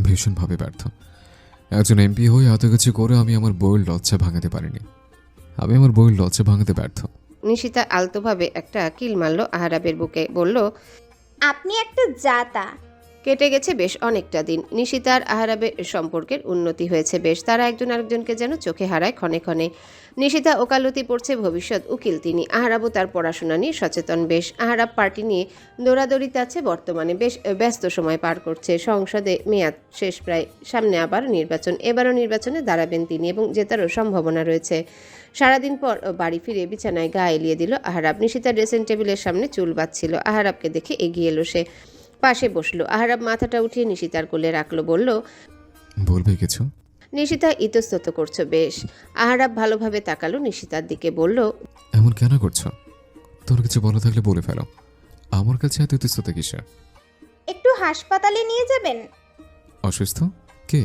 ভীষণভাবে ব্যর্থ। একজন এমপি হয়ে এত কিছু করে আমি আমার বউয়ের লজ্জা ভাঙাতে পারিনি, আমি আমার বউয়ের লজ্জা ভাঙাতে ব্যর্থ। নিশিতা আলতোভাবে একটা কিল মারল আহারাবের বুকে, বলল, আপনি একটা জাতা। কেটে গেছে বেশ অনেকটা দিন। নিশিতা আর আহারাবের সম্পর্কের উন্নতি হয়েছে বেশ। তারা একজন আরেকজনকে যেন চোখে হারায় ক্ষণে ক্ষণে। নিশিতা ওকালতি পড়ছে, ভবিষ্যৎ উকিল তিনি। আহারাবও তার পড়াশোনা নিয়ে সচেতন বেশ। আহারাব পার্টি নিয়ে দৌড়াদৌড়িতে আছে বর্তমানে, বেশ ব্যস্ত সময় পার করছে। সংসদে মেয়াদ শেষ প্রায়, সামনে আবার নির্বাচন। এবারও নির্বাচনে দাঁড়াবেন তিনি এবং জেতারও সম্ভাবনা রয়েছে। সারাদিন পর বাড়ি ফিরে বিছানায় গা এলিয়ে দিল আহারাব। নিশিতা ড্রেসিং টেবিলের সামনে চুল বাঁধছিল। আহারাবকে দেখে এগিয়ে এলো সে, পাশে বসলো। আহারাব মাথাটা উঠিয়ে নিশিতার কোলে রাখলো, বলল, বলবে কিছু? নিশিতা ইতস্তত করছো বেশ। আহারাব ভালোভাবে তাকালো নিশিতার দিকে, বলল, এমন কেন করছো? তোর কিছু বলা থাকলে বলে ফেলো, আমার কাছে এত ইতস্ততা কিসের? একটু হাসপাতালে নিয়ে যাবেন? অসুস্থ কে?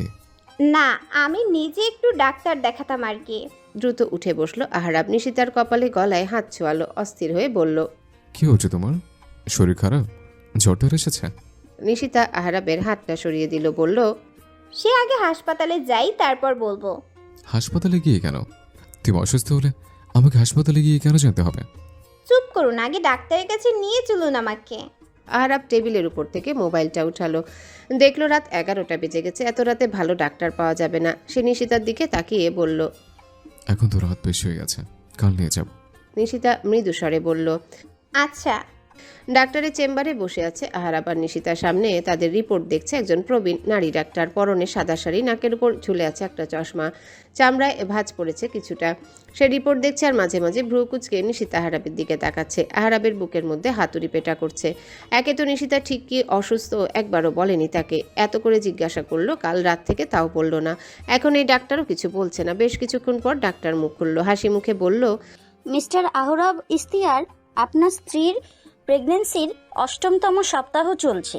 না, আমি নিজে একটু ডাক্তার দেখাতাম আর কি। দ্রুত উঠে বসলো আহারাব। নিশিতার কপালে গলায় হাত ছোঁয়ালো, অস্থির হয়ে বলল, কি হচ্ছে তোমার? শরীর খারাপ? জ্বর এসেছে? নিশিতা আহারাবের হাতটা সরিয়ে দিল, বলল, সে আগে হাসপাতালে যাই, তারপর বলবো। হাসপাতালে গিয়ে কেন? তুমি অসুস্থ হলে আমাকে হাসপাতালে গিয়ে কেন জানতে হবে? চুপ করুন, আগে ডাক্তারের কাছে নিয়ে চলুন আমাকে। আহারাব টেবিলের উপর থেকে মোবাইলটা উঠালো, দেখলো রাত 11টা বেজে গেছে। এত রাতে ভালো ডাক্তার পাওয়া যাবে না। সে নিশিতার দিকে তাকিয়ে বলল, এখন তো রাত বেশি হয়ে গেছে, কাল নিয়ে যাব। নিশিতা মৃদু স্বরে বলল, আচ্ছা, ডাক্তারের চেম্বারে বসে আছে আহারাব আর নিশিতার সামনে তাদের রিপোর্ট দেখছে একজন প্রবীণ নারী ডাক্তার। পরনে সাদা শাড়ি, নাকের উপর ঝুলে আছে একটা চশমা, চামড়ায় ভাঁজ পড়েছে কিছুটা। সে রিপোর্ট দেখছে আর মাঝে মাঝে ভ্রু কুঁচকে নিশিতা আহারাবের দিকে তাকাচ্ছে। আহারাবের বুকের মধ্যে হাতুড়ি পেটা করছে। একে তো নিশিতা ঠিক কি অসুস্থ একবারও বলেনি তাকে, এত করে জিজ্ঞাসা করলো কাল রাত থেকে, তাও বলল না। এখন এই ডাক্তারও কিছু বলছে না। বেশ কিছুক্ষণ পর ডাক্তার মুখ খুললো, হাসি মুখে বলল, মিস্টার আহরাব ইস্তিয়ার, আপনার স্ত্রীর প্রেগন্যান্সির ৮ম সপ্তাহ চলছে।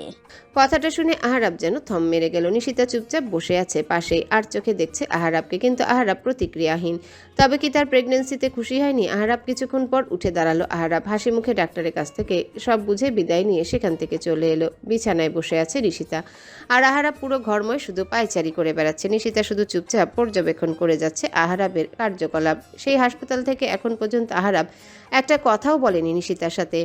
কথাটা শুনে আহারাব যেন থম মেরে গেল। নিশিতা চুপচাপ বসে আছে পাশেই, আর চোখে দেখছে আহারাবকে, কিন্তু আহারাব প্রতিক্রিয়াহীন। তবে কি তার প্রেগন্যান্সিতে খুশি হয়নি আহারাব? কিছুক্ষণ পর উঠে দাঁড়ালো আহারাব, হাসি মুখে ডাক্তারের কাছ থেকে সব বুঝে বিদায় নিয়ে সেখান থেকে চলে এলো। বিছানায় বসে আছে নিশিতা, আর আহারাব পুরো ঘরময় শুধু পায়চারি করে বেড়াচ্ছে। নিশিতা শুধু চুপচাপ পর্যবেক্ষণ করে যাচ্ছে আহারাবের কার্যকলাপ। সেই হাসপাতাল থেকে এখন পর্যন্ত আহারাব একটা কথাও বলেনি নিশিতার সাথে।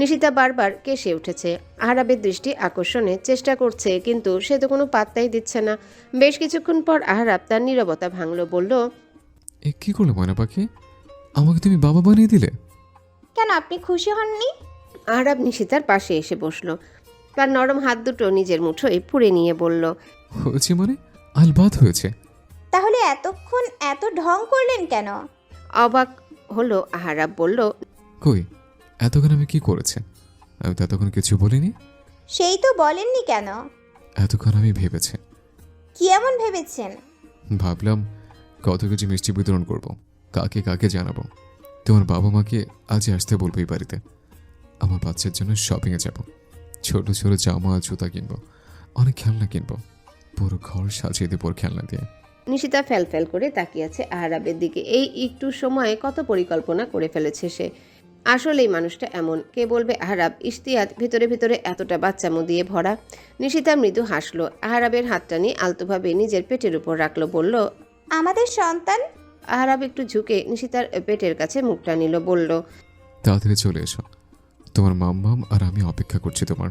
নিশিতা বারবার কেসে উঠেছে, আহারাবের দৃষ্টি আকর্ষণের চেষ্টা করছে, কিন্তু সে তো কোনো পাত্তাই দিচ্ছে না। বেশ কিছুক্ষণ পর আহারাব তার নীরবতা ভাঙল, বলল, এ কি করলো ময়না পাখি? আমাকে তুমি বাবা বানিয়ে দিলে? কেন, আপনি খুশি হননি? আহারাব নিশিতার পাশে এসে বসল, তার নরম হাত দুটো নিজের মুঠোয় পুড়ে নিয়ে বলল, হয়েছে মানে? আলবাত হয়েছে। তাহলে এতক্ষণ এত ঢং করলেন কেন? অবাক হলো আহারাব, বলল, কই এতক্ষণ আমি কি করেছি? আমি তো এতক্ষণ কিছু বলিনি। সেই তো বলেননি কেন? এতক্ষণ আমি ভেবেছি। কি এমন ভেবেছেন? ভাবলাম কত কিছু মিষ্টি বিতরণ করব, কাকে কাকে জানাবো। তোমার বাবা মাকে আজই আসতে বলবো এই বাড়িতে। আমার বাচ্চার জন্য শপিংয়ে যাব, ছোট ছোট জামা জুতা কিনবো, অনেক খেলনা কিনবো, পুরো ঘর সাজিয়ে দেবো খেলনা দিয়ে। নিশিতা ফ্যাল ফ্যাল করে তাকিয়ে আছে আহারাবের দিকে। এই একটু সময়ে কত পরিকল্পনা করে ফেলেছে সে। আসলেই মানুষটা এমন, কে বলবে আহারাব ইশতিয়াত ভিতরে ভিতরে এতটা বাচ্চামো দিয়ে ভরা। নিশিতা মৃদু হাসলো, আহারাবের হাতটা নিয়ে আলতোভাবে নিজের পেটের উপর রাখলো, বলল, আমাদের সন্তান। আহারাব একটু ঝুঁকে নিশিতার পেটের কাছে মুখটা নিল, বলল, তাড়াতাড়ি চলে এসো, তোমার মাম্মাম আর আমি অপেক্ষা করছি তোমার।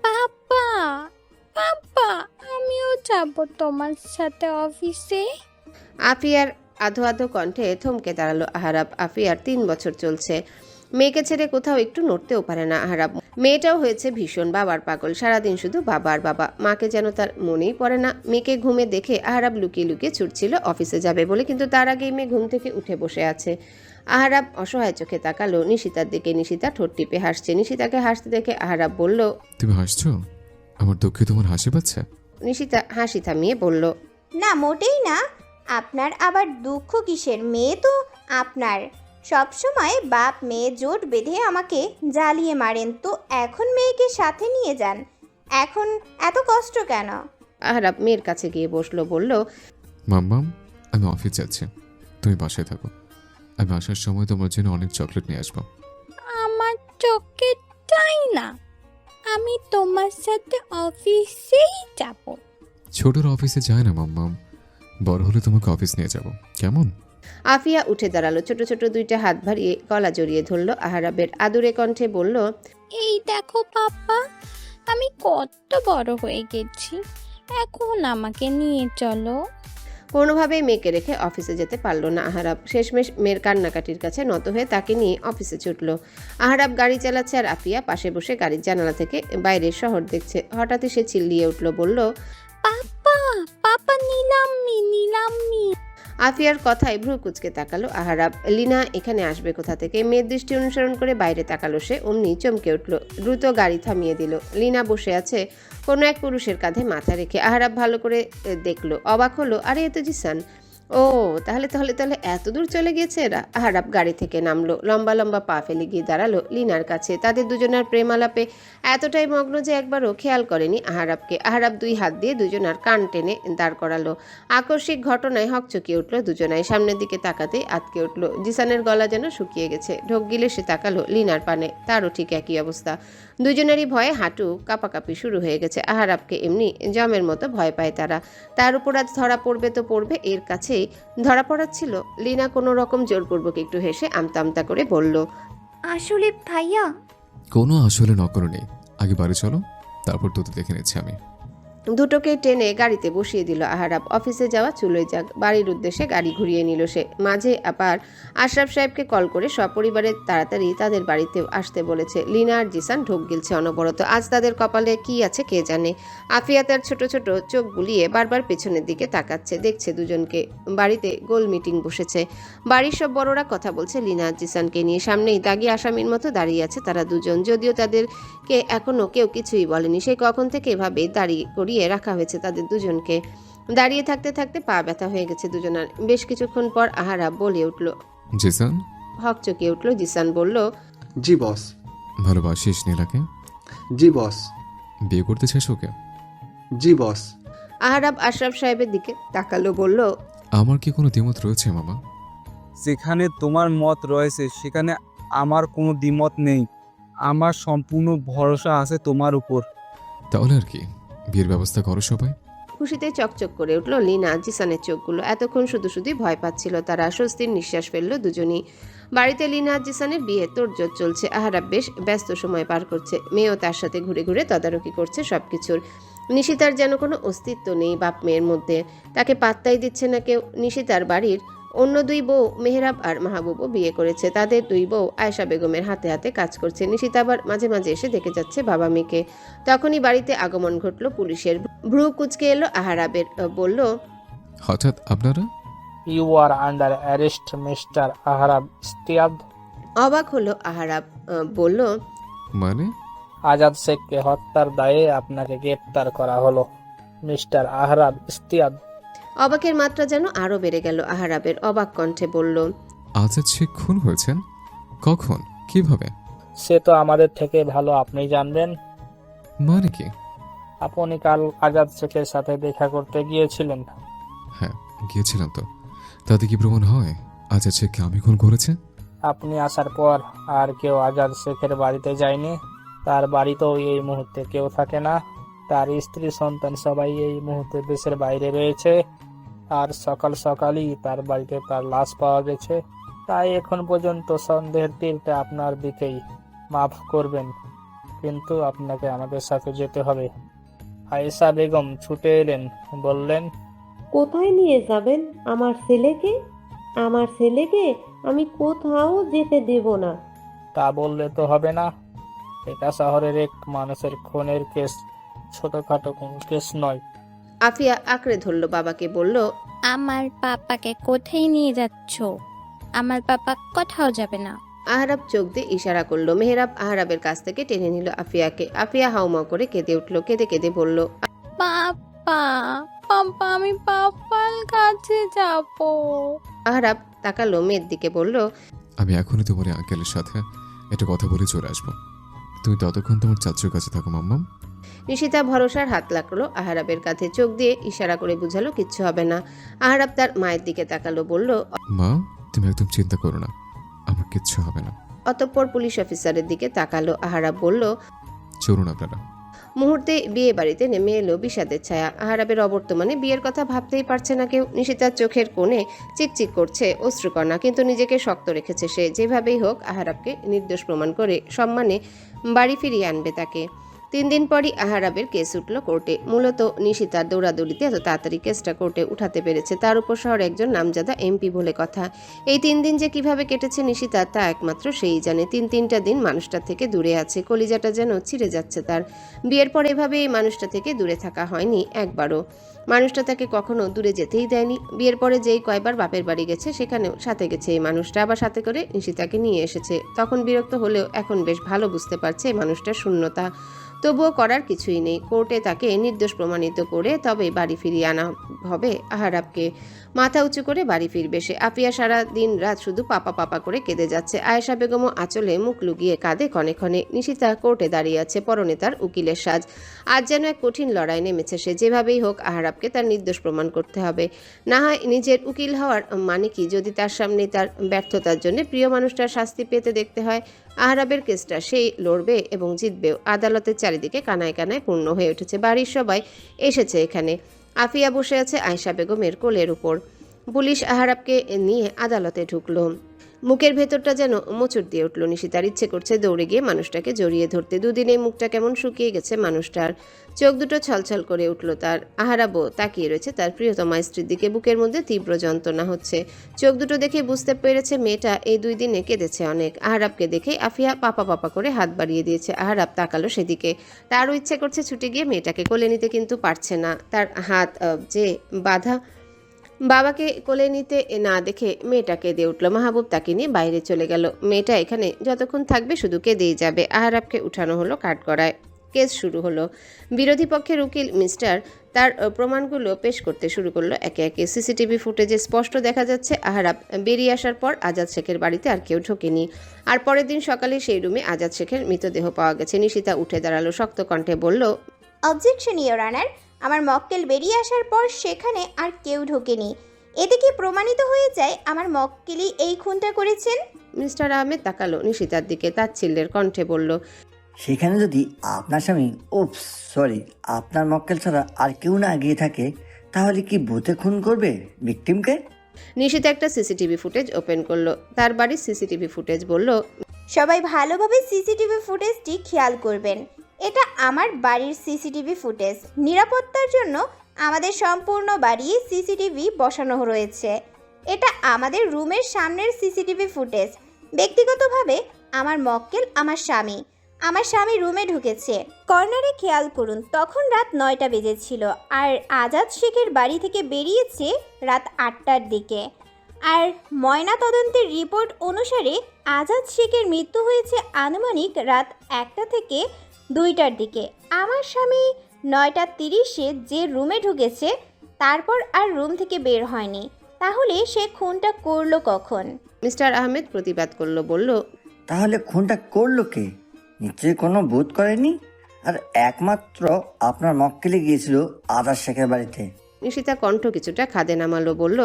পাপা, পাপা, আমিও যাব তোমার সাথে অফিসে। আফিয়ার আধো আধো কণ্ঠে থমকে দাঁড়ালো আহারাব। আফিয়ার 3 বছর চলছে। মেয়েকে ছেড়ে কোথাও একটু নড়তেও পারে না আহারাব। মেয়েটাও হয়েছে ভীষণ বাবার পাগল, সারাদিন শুধু বাবার বাবা। মাকে যেন তার মনেই পড়ে না। মেয়েকে ঘুমে দেখে আহারাব লুকিয়ে লুকিয়ে ছুটছিল অফিসে যাবে বলে, কিন্তু তার আগেই মেয়ে ঘুম থেকে উঠে বসে আছে। আহারাব অসহায় চোখে তাকালো নিশিতার দিকে। নিশিতা ঠোঁট টিপে হাসছে। নিশিতাকে হাসতে দেখে আহারাব বলল, তুমি হাসছো? আমার দুঃখে তোমার হাসি পাচ্ছে? নিশিতা হাসি থামিয়ে বলল, না, মোটেই না। আপনার আবার দুঃখ কিসের? মেয়ে তো আপনার। সব সময় বাপ মেয়ে জোট বেঁধে আমাকে জ্বালিয়ে মারেন, তো এখন মেয়েকে সাথে নিয়ে যান। এখন এত কষ্ট কেন? আহারাব মেয়ের কাছে গিয়ে বসলো, বলল, মাম্মাম আমি অফিস যাচ্ছি, তুমি বাসায় থাকো। আমি আসার সময় তোমার জন্য অনেক চকলেট নিয়ে আসবো। আমার চোখের চাই না, আমি তোমার সাথে অফিসেই যাব। ছোটর অফিসে যায় না মাম্মাম, বড় হলে তোমাকে অফিস নিয়ে যাব, কেমন? আফিয়া উঠে দাঁড়ালো, ছোট ছোট 2টা হাত বাড়িয়ে গলা জড়িয়ে ধরলো আহারাবের। আদুরে কণ্ঠে বলল, এই দেখো পাপা, আমি কত বড় হয়ে গেছি, এখন আমাকে নিয়ে চলো। কোনোভাবেই মেয়েকে রেখে অফিসে যেতে পারলো না আহারাব। শেষমেশ মেয়ের কান্নাকাটির কাছে নত হয়ে তাকে নিয়ে অফিসে ছুটলো। আহারাব গাড়ি চালাচ্ছে আর আফিয়া পাশে বসে গাড়ির জানালা থেকে বাইরের শহর দেখছে। হঠাৎই সে চিল্লিয়ে উঠলো, বলল, পাপা, পাপা, নীলাম্মি, নীলাম্মি। আফিয়ার কথায় ভ্রু কুচকে তাকালো আহারাব। লিনা এখানে আসবে কোথা থেকে? মেয়ের দৃষ্টি অনুসরণ করে বাইরে তাকালো সে। অমনি চমকে উঠল, দ্রুত গাড়ি থামিয়ে দিল। লিনা বসে আছে কোনো এক পুরুষের কাঁধে মাথা রেখে। আহারাব ভালো করে দেখলো, অবাক হলো, আরে এ তো জিসান। ও তাহলে তাহলে তাহলে এত দূর চলে গেছে এরা। আহারাব গাড়ি থেকে নামলো, লম্বা লম্বা পা ফেলে গিয়ে দাঁড়ালো লিনার কাছে। তাদের দুজনার প্রেম আলাপে এতটাই মগ্ন যে একবারও খেয়াল করেনি আহারাবকে। আহারাব 2 হাত দিয়ে দুজনার কান টেনে দাঁড় করালো। আকস্মিক ঘটনায় হকচকিয়ে উঠলো দুজনাই। সামনের দিকে তাকাতেই আটকে উঠলো। জিসানের গলা যেন শুকিয়ে গেছে। ঢোক গিলে সে তাকালো লিনার পানে, তারও ঠিক একই অবস্থা। দুজনেরই ভয়ে হাঁটু কাঁপাকাঁপি শুরু হয়ে গেছে। আহারাবকে এমনি জমের মতো ভয় পায় তারা। তার উপর আজ ধরা পড়বে তো পড়বে, এর কাছেই ধরা পড়াচ্ছিল। লিনা কোনো রকম জোরপূর্বক একটু হেসে আমতা আমতা করে বলল, আসলে ভাইয়া। কোনো আসলে নকর নেই, আগে বাড়ি চলো, তারপর তোদের দেখে নিচ্ছি আমি। দুটোকে টেনে গাড়িতে বসিয়ে দিল আহারাব। অফিসে যাওয়া চুলোই যাক, বাড়ির উদ্দেশ্যে গাড়ি ঘুরিয়ে নিল সে। মাঝে আবার আশরাফ সাহেবকে কল করে সপরিবারে তাড়াতাড়ি তাদের বাড়িতে আসতে বলেছে। লিনা আর জিসান ঢোক গিলছে অনবরত। আজ তাদের কপালে কি আছে কে জানে। আফিয়া তার ছোট ছোট চোখ বুলিয়ে বারবার পেছনের দিকে তাকাচ্ছে, দেখছে দুজনকে। বাড়িতে গোল মিটিং বসেছে। বাড়ির সব বড়রা কথা বলছে লিনা আর জিসানকে নিয়ে। সামনেই দাগি আসামির মতো দাঁড়িয়ে আছে তারা দুজন, যদিও তাদেরকে এখনো কেউ কিছুই বলেনি। সেই কখন থেকে এভাবে দাঁড়িয়ে করিয়ে রাখা হয়েছে তাদের দুজনকে। দাঁড়িয়ে থাকতে থাকতে পা ব্যথা হয়ে গেছে দুজনার। বেশ কিছুক্ষণ পর আহারাব বলে উঠল, জিসান, হক চকিয়ে উঠল। জিসান বলল, জি বস। ভালোবাসিস নীলাকে? জি বস। বিয়ে করতে চাস ওকে? জি বস। আহারাব আশরাফ সাহেবের দিকে তাকালো, বলল, আমার কি কোনো দ্বিমত রয়েছে মামা? যেখানে তোমার মত রয়েছে সেখানে আমার কোনো দ্বিমত নেই। আমার সম্পূর্ণ ভরসা আছে তোমার উপর। তাহলে আর কি, বিয়ের ব্যবস্থা করো সবাই। খুশিতে চকচক করে উঠল লিনা। জিসানের চোখগুলো এতক্ষণ শুধু শুধুই ভয় পাচ্ছিল। তারা স্বস্তির নিঃশ্বাস ফেলল দুজনই। বাড়িতে লিনা আর জিসানের বিয়ে তোড়জোড় চলছে। আহারাব বেশ ব্যস্ত সময় পার করছে। মেয়েও তার সাথে ঘুরে ঘুরে তদারকি করছে সবকিছুর। নিশিতার যেন কোনো অস্তিত্ব নেই বাপ মেয়ের মধ্যে, তাকে পাত্তাই দিচ্ছে না কেউ। নিশিতার বাড়ির অন্য দুই বউ মেহরাব আর মাহবুবও বিয়ে করেছে। তাদের দুই বউ আয়েশা বেগমের হাতে হাতে কাজ করছে। নিশিতা আবার মাঝে মাঝে এসে দেখে যাচ্ছে বাবা মেয়েকে। তখনই বাড়িতে আগমন ঘটল পুলিশের। ভ্রু কুচকে এলো আহারাবের, বলল, হঠাৎ আপনারা? You are under arrest mister Ahrab Istiyad. অবাক হলো আহারাব, বলল, মানে? আজাদ শেখকে হত্যার দায়ে আপনাকে গ্রেপ্তার করা হলো মিস্টার আহরাব ইস্তিয়াদ। অবাকের মাত্রা যেন আরো বেড়ে গেল আহারাবের। অবাক কণ্ঠে বলল, আজাদ শেখ খুন হয়েছেন? কখন, কিভাবে? সে তো আমাদের থেকে ভালো আপনি জানবেন। মানে কি? আপনি কাল আজাদ শেখের সাথে দেখা করতে গিয়েছিলেন। হ্যাঁ, গিয়েছিলাম তো। তাতে কি প্রমাণ হয় আজাদ শেখকে আমি খুন করেছে? আপনি আসার পর আর কেউ আজাদ শেখের বাড়িতে যায়নি। তার বাড়িতেও এই মুহূর্তে কেউ থাকে না। তার স্ত্রী সন্তান সবাই এই মুহূর্তে দেশের বাইরে রয়েছে। আর সকাল সকালই তার বাড়িতে তার লাশ পাওয়া গেছে। তাই এখন পর্যন্ত সন্দেহের তীরটা আপনার দিকেই। মাফ করবেন, কিন্তু আপনাকে আমাদের সাথে যেতে হবে। আয়েশা বেগম ছুটে এলেন, বললেন, কোথায় নিয়ে যাবেন আমার ছেলেকে? আমার ছেলেকে আমি কোথাও যেতে দেব না। তা বললে তো হবে না। এটা শহরের এক মানুষের খুনের কেস, ছোটখাটো কোনো কেস নয়। আফিয়া আঁকড়ে ধরল বাবাকে, বলল, আমার পাপাকে কোথায় নিয়ে যাচ্ছ? আমার পাপা কোথাও যাবে না। আহারাব চোখ দিয়ে ইশারা করলো। মেহরাব আহারাবের কাছ থেকে টেনে নিল আফিয়াকে। আফিয়া হাউমাউ করে কেঁদে উঠল। কেঁদে কেঁদে বলল, পাপা, পাপা, আমি পাপার কাছে যাব। আহারাব তাকালো মেয়ের দিকে, বলল, আমি এখনই তোমার আঙ্কেলের সাথে একটা কথা বলে চলে আসবো। তুমি ততক্ষণ তোমার চাচুর কাছে থাকো মাম্মাম। নিশিতা ভরসার হাত লাগলো আহারাবের কাঁধে। চোখ দিয়ে ইশারা করে বুঝালো কিচ্ছু হবে না। আহারাব তার মায়ের দিকে তাকালো, বলল, মা, তুমি একদম চিন্তা করো না, আমার কিচ্ছু হবে না। অতঃপর পুলিশ অফিসারের দিকে তাকালো। আহারাব বলল, চলুন আপনারা। মুহূর্তে বিয়ে বাড়িতে নেমে এলো বিষাদের ছায়া। আহারাবের অবর্তমানে বিয়ের কথা ভাবতেই পারছে না কেউ। নিশিতার চোখের কোণে চিকচিক করছে অশ্রুকণা, কিন্তু নিজেকে শক্ত রেখেছে সে। যেভাবেই হোক আহারাবকে নির্দোষ প্রমাণ করে সম্মানে বাড়ি ফিরিয়ে আনবে তাকে। 3 দিন পরই আহারাবের কেস উঠল কোর্টে। মূলত নিশিতার দৌড়াদৌড়িতে এত তাড়াতাড়ি কেসটা কোর্টে উঠাতে পেরেছে। তার উপর শহরে একজন নামজাদা এমপি বলে কথা। এই 3 দিন যে কিভাবে কেটেছে নিশিতার তা একমাত্র সেই জানে। 3টা দিন মানুষটা থেকে দূরে আছে। কলিজাটা যেন ছিঁড়ে যাচ্ছে তার। বিয়ের পর এভাবে এই মানুষটা থেকে দূরে থাকা হয়নি একবারও। মানুষটা তাকে কখনো দূরে যেতেই দেয়নি। বিয়ের পরে যেই কয়বার বাপের বাড়ি গেছে সেখানেও সাথে গেছে এই মানুষটা, আবার সাথে করে নিশিতাকে নিয়ে এসেছে। তখন বিরক্ত হলেও এখন বেশ ভালো বুঝতে পারছে এই মানুষটার শূন্যতা। তবুও করার কিছুই নেই। কোর্টে তাকে নির্দোষ প্রমাণিত করে তবে বাড়ি ফিরিয়ে আনা হবে আহারাবকে। মাথা উঁচু করে বাড়ি ফিরবে সে। আফিয়া সারা দিন রাত শুধু পাপা পাপা করে কেঁদে যাচ্ছে। আয়েশা বেগমও আঁচলে মুখ লুকিয়ে কাঁদে ক্ষণে ক্ষণে। নিশিতা কোর্টে দাঁড়িয়ে আছে, পরনে তার উকিলের সাজ। আজ যেন এক কঠিন লড়াই নেমেছে সে। যেভাবেই হোক আহারাবকে তার নির্দোষ প্রমাণ করতে হবে। না হয় নিজের উকিল হওয়ার মানে কি যদি তার সামনে তার ব্যর্থতার জন্য প্রিয় মানুষটার শাস্তি পেতে দেখতে হয়। আহারাবের কেসটা সেই লড়বে এবং জিতবেও। আদালতের চারিদিকে কানায় কানায় পূর্ণ হয়ে উঠেছে। বাড়ির সবাই এসেছে এখানে। আফিয়া বসে আছে আয়েশা বেগমের কোলের উপর। পুলিশ আহারাবকে নিয়ে আদালতে ঢুকলো। মুখের ভেতরটা যেন মোচড় দিয়ে উঠল নিশিতার। ইচ্ছে করছে দৌড়ে গিয়ে মানুষটাকে জড়িয়ে ধরতে। দুদিনেই মুখটা কেমন শুকিয়ে গেছে মানুষটার। চোখ দুটো ছলছল করে উঠল তার। আহারাবও তাকিয়ে রয়েছে তার প্রিয়তমা স্ত্রীর দিকে। বুকের মধ্যে তীব্র যন্ত্রণা হচ্ছে। চোখ দুটো দেখে বুঝতে পেরেছে মেয়েটা এই 2 দিনে কেঁদেছে অনেক। আহারাবকে দেখে আফিয়া পাপা পাপা করে হাত বাড়িয়ে দিয়েছে। আহারাব তাকালো সেদিকে। তারও ইচ্ছে করছে ছুটে গিয়ে মেয়েটাকে কোলে নিতে, কিন্তু পারছে না। তার হাত যে বাধা। বাবাকে কোলে নিতে না দেখে মেয়েটা কেঁদে উঠল। মাহবুব তাকে নিয়ে বাইরে চলে গেল। মেয়েটা এখানে যতক্ষণ থাকবে শুধু কেঁদেই যাবে। আহারাবকে উঠানো হলো কাঠগড়ায়। কেস শুরু হলো। বিরোধী পক্ষের উকিল মিস্টার তার প্রমাণগুলো পেশ করতে শুরু করলো একে একে। সিসিটিভি ফুটেজে স্পষ্ট দেখা যাচ্ছে আহারাব বেরিয়ে আসার পর আজাদ শেখের বাড়িতে আর কেউ ঢোকেনি। আর পরের দিন সকালে সেই রুমে আজাদ শেখের মৃতদেহ পাওয়া গেছে। নিশিতা উঠে দাঁড়ালো, শক্ত কণ্ঠে বলল, অবজেকশন ইওর অনার, আমার মক্কেল বেরিয়ে আসার পর সেখানে আর কেউ ঢোকেনি। এতে কি প্রমাণিত হয়ে যায় আমার মক্কেলই এই খুনটা করেছেন? মিস্টার আহমেদ তাকালো নিশিতার দিকে, তাচ্ছিল্যের কণ্ঠে বলল, সেখানে যদি আপনার স্বামী আপনার মক্কেল ছাড়া আর কেউ না এগিয়ে থাকে, তাহলে কি ভূতে খুন করবে ভিকটিমকে? নিশিতা একটা সিসিটিভি ফুটেজ ওপেন করলো। তার বাড়ির সিসিটিভি ফুটেজ। বলল, সবাই ভালোভাবে সিসিটিভি ফুটেজটি খেয়াল করবেন। এটা আমার বাড়ির সিসিটিভি ফুটেজ। নিরাপত্তার জন্য আমাদের সম্পূর্ণ বাড়ি সিসিটিভি বসানো রয়েছে। এটা আমাদের রুমের সামনের সিসিটিভি ফুটেজ। ব্যক্তিগতভাবে আমার মক্কেল আমার স্বামী রুমে ঢুকেছে। কর্নারে খেয়াল করুন, তখন রাত 9টা বেজেছিল। আর আজাদ শেখের বাড়ি থেকে বেরিয়েছে রাত 8টার দিকে। আর ময়না তদন্তের রিপোর্ট অনুসারে আজাদ শেখের মৃত্যু হয়েছে আনুমানিক রাত 1টা থেকে 2টার দিকে। আমার স্বামী 9:30-এ যে রুমে ঢুকেছে, তারপর আর রুম থেকে বের হয়নি। তাহলে সে খুনটা করলো কখন? মিস্টার আহমেদ প্রতিবাদ করলো। বলল, তাহলে খুনটা করলো কে? নিশ্চয়ই কোনো ভূত করেনি। আর একমাত্র আপনার মক্কেলে গিয়েছিল আজাদ শেখের বাড়িতে। নিশিতা কণ্ঠ কিছুটা খাদে নামালো। বলল,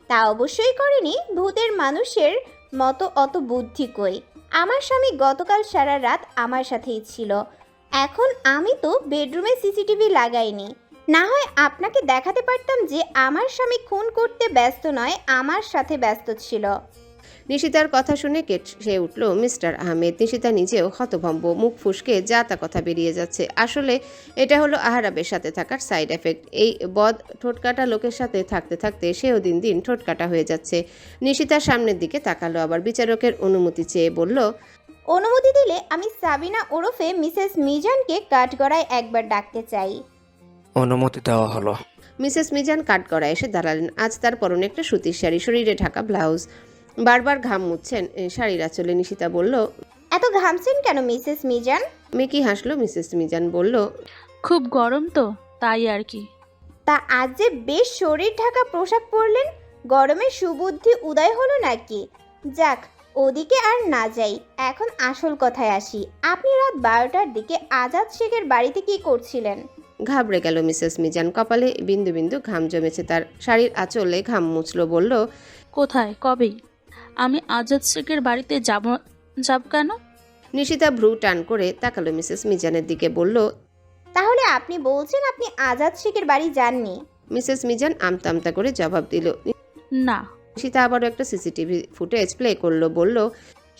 তা অবশ্যই করেনি। ভূতের মানুষের মতো অত বুদ্ধি কই। আমার স্বামী গতকাল সারা রাত আমার সাথেই ছিল। এখন আমি তো বেডরুমে সিসিটিভি লাগাইনি। না হয় আপনাকে দেখাতে পারতাম যে আমার স্বামী খুন করতে ব্যস্ত নয়, আমার সাথে ব্যস্ত ছিল। নিশিতার কথা শুনে কেটে উঠল মিস্টার আহমেদ। নিশিতা নিজেও হতভম্ব, মুখ ফুসকে যা তা কথা বেরিয়ে যাচ্ছে। আসলে এটা হলো আহারাবের সাথে থাকার সাইড এফেক্ট। এই বদ ঠোঁটকাটা লোকের সাথে থাকতে থাকতে সেও দিন দিন ঠোঁটকাটা হয়ে যাচ্ছে। নিশিতার সামনের দিকে তাকালো, আবার বিচারকের অনুমতি চেয়ে বলল, অনুমতি দিলে আমি সাবিনা ওরফে মিসেস মিজানকে কাঠগড়ায় একবার ডাকতে চাই। অনুমতি দেওয়া হলো। মিসেস মিজান কাঠগড়ায় এসে দাঁড়ালেন। আজ তার পরনে একটা সুতির শাড়ি, শরীরে ঢাকা ব্লাউজ। বারবার ঘাম মুছছেন শাড়ির আঁচলে। নিশিতা বলল, এত ঘামছেন কেন মিসেস মিজান? মেকি হাসলো। মিসেস মিজান বলল, খুব গরম তো, তাই আর কি। তা আজ যে বেশ শরীর ঢাকা পোশাক পরলেন, গরমে সুবুদ্ধি উদয় হলো নাকি? যাক, ওদিকে আর না যাই, এখন আসল কথায় আসি। আপনি রাত 12টার দিকে আজাদ শেখের বাড়িতে কি করছিলেন? ঘাবড়ে গেল মিসেস মিজান। কপালে বিন্দু বিন্দু ঘাম জমেছে তার। শাড়ির আঁচলে ঘাম মুছলো। বলল, কোথায়, কবেই? আমি আজাদ শেখের বাড়িতে যাব কেন? নিশিতা ভ্রু টান করে তাকালো মিসেস মিজানের দিকে। বলল, তাহলে আপনি বলছেন আপনি আজাদ শেখের বাড়ি যাননি? মিসেস মিজান আমতা আমতা করে জবাব দিল। না। নিশিতা আবারও একটা সিসিটিভি ফুটেজ প্লে করলো। বলল,